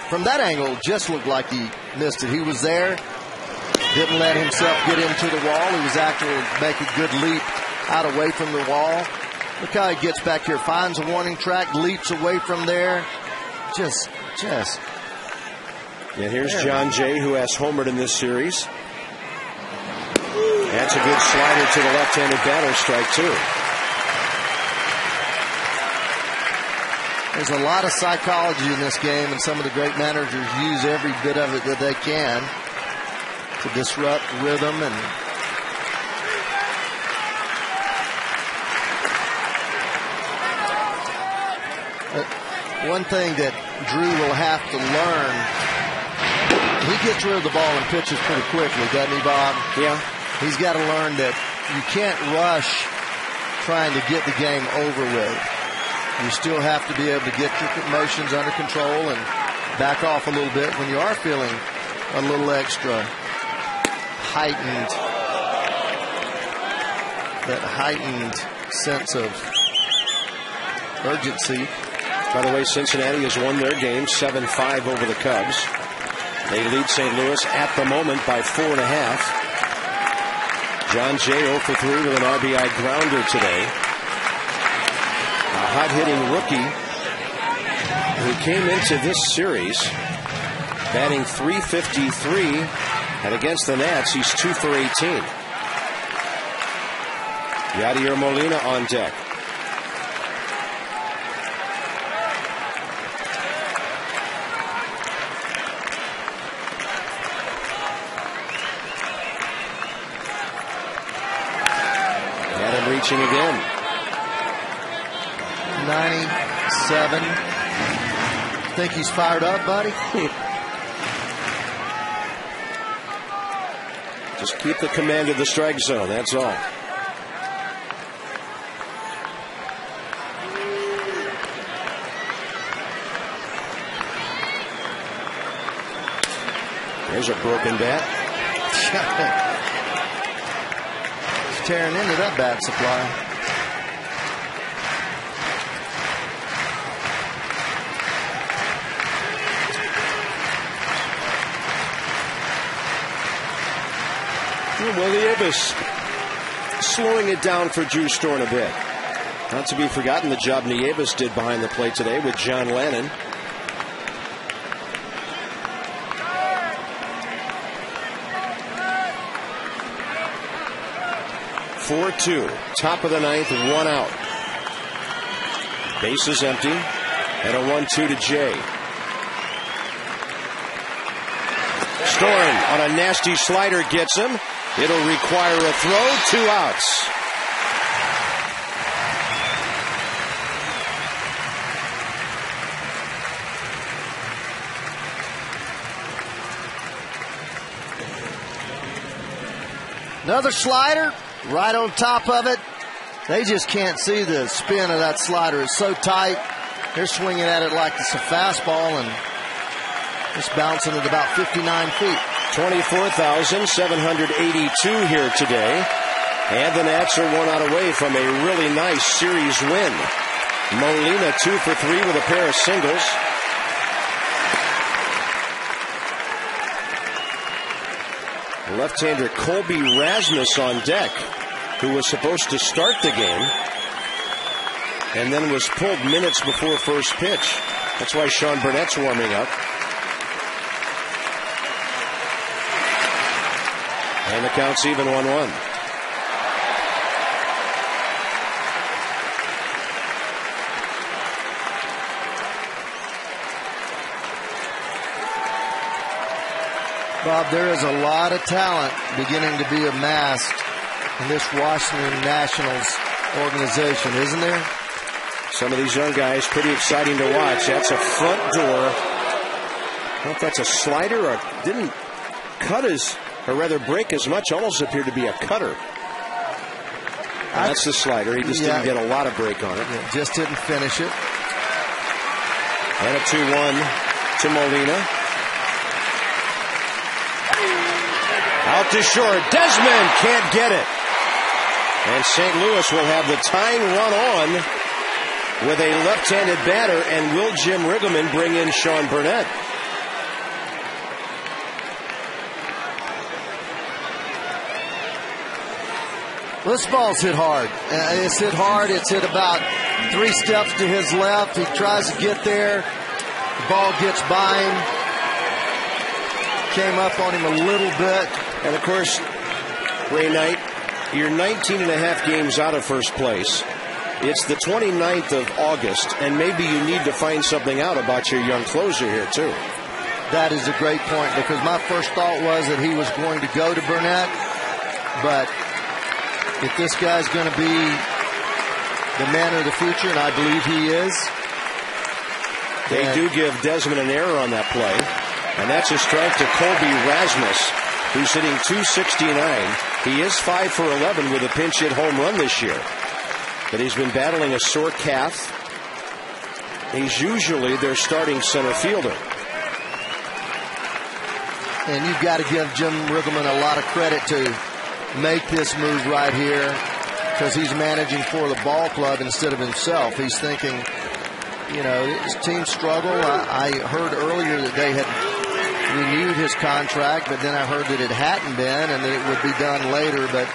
from that angle, just looked like he missed it. He was there, didn't let himself get into the wall. He was actually making a good leap out away from the wall. Look how he gets back here, finds a warning track, leaps away from there. Just. And here's John Jay, who has homered in this series. That's a good slider to the left-handed batter, strike two. There's a lot of psychology in this game, and some of the great managers use every bit of it that they can to disrupt rhythm and one thing that Drew will have to learn, he gets rid of the ball and pitches pretty quickly, doesn't he, Bob? Yeah. He's got to learn that you can't rush trying to get the game over with. You still have to be able to get your emotions under control and back off a little bit when you are feeling a little extra heightened, that heightened sense of urgency. By the way, Cincinnati has won their game 7-5 over the Cubs. They lead St. Louis at the moment by 4.5. John Jay 0 for 3 with an RBI grounder today. A hot-hitting rookie who came into this series batting .353, and against the Nats, he's 2 for 18. Yadier Molina on deck. reaching again. 97. Think he's fired up, buddy? Just keep the command of the strike zone, that's all. There's a broken bat. He's tearing into that bat supply. Willie-Davis slowing it down for Drew Storn a bit. Not to be forgotten the job Nieves did behind the plate today with John Lannon. (4-2), top of the ninth, 1 out. Base is empty, and a 1-2 to Jay. Storn on a nasty slider gets him. It'll require a throw, 2 outs. Another slider right on top of it. They just can't see the spin of that slider. It's so tight. They're swinging at it like it's a fastball, and it's bouncing at about 59 feet. 24,782 here today. And the Nats are 1 out away from a really nice series win. Molina 2 for 3 with a pair of singles. Left-hander Colby Rasmus on deck, who was supposed to start the game and then was pulled minutes before first pitch. That's why Sean Burnett's warming up. And the count's even 1-1. Bob, there is a lot of talent beginning to be amassed in this Washington Nationals organization, isn't there? Some of these young guys pretty exciting to watch. That's a front door. I don't know if that's a slider or didn't cut or rather break as much, almost appeared to be a cutter. That's the slider. He just didn't get a lot of break on it. Just didn't finish it. And a 2-1 to Molina. Out to short. Desmond can't get it. And St. Louis will have the tying run on with a left-handed batter. And will Jim Riggleman bring in Sean Burnett? Well, this ball's hit hard. It's hit hard. It's hit about 3 steps to his left. He tries to get there. The ball gets by him. Came up on him a little bit. And, of course, Ray Knight, you're 19 and a half games out of first place. It's the 29th of August, and maybe you need to find something out about your young closer here, too. That is a great point, because my first thought was that he was going to go to Burnett. But if this guy's going to be the man of the future, and I believe he is. They do give Desmond an error on that play. And that's a strike to Colby Rasmus, who's hitting .269. He is 5 for 11 with a pinch hit home run this year. But he's been battling a sore calf. He's usually their starting center fielder. And you've got to give Jim Riggleman a lot of credit to make this move right here, because he's managing for the ball club instead of himself. He's thinking, you know, his team struggle. I heard earlier that they had renewed his contract, but then I heard that it hadn't been and that it would be done later. But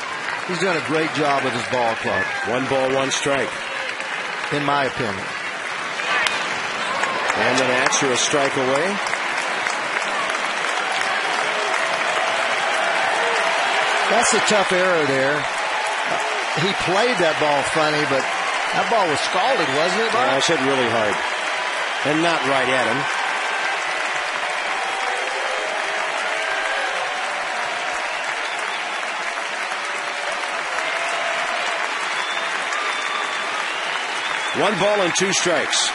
he's done a great job with his ball club. 1 ball, 1 strike. In my opinion. And the Nats are a strike away. That's a tough error there. He played that ball funny, but that ball was scalded, wasn't it, Bob? Yeah, it hit really hard. And not right at him. 1 ball and 2 strikes.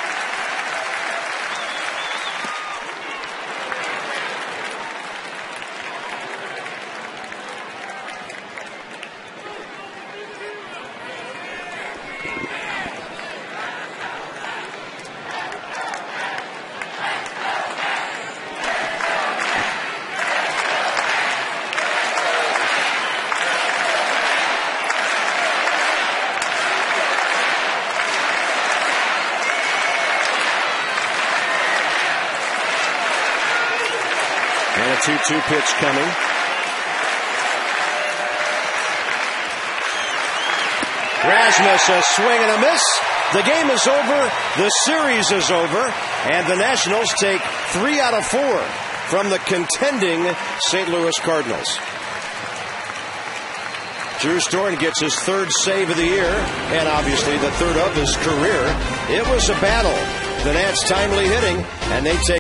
And a 2-2 pitch coming. Rasmus, a swing and a miss. The game is over. The series is over. And the Nationals take 3 out of 4 from the contending St. Louis Cardinals. Drew Storen gets his 3rd save of the year, and obviously the 3rd of his career. It was a battle. The Nats timely hitting, and they take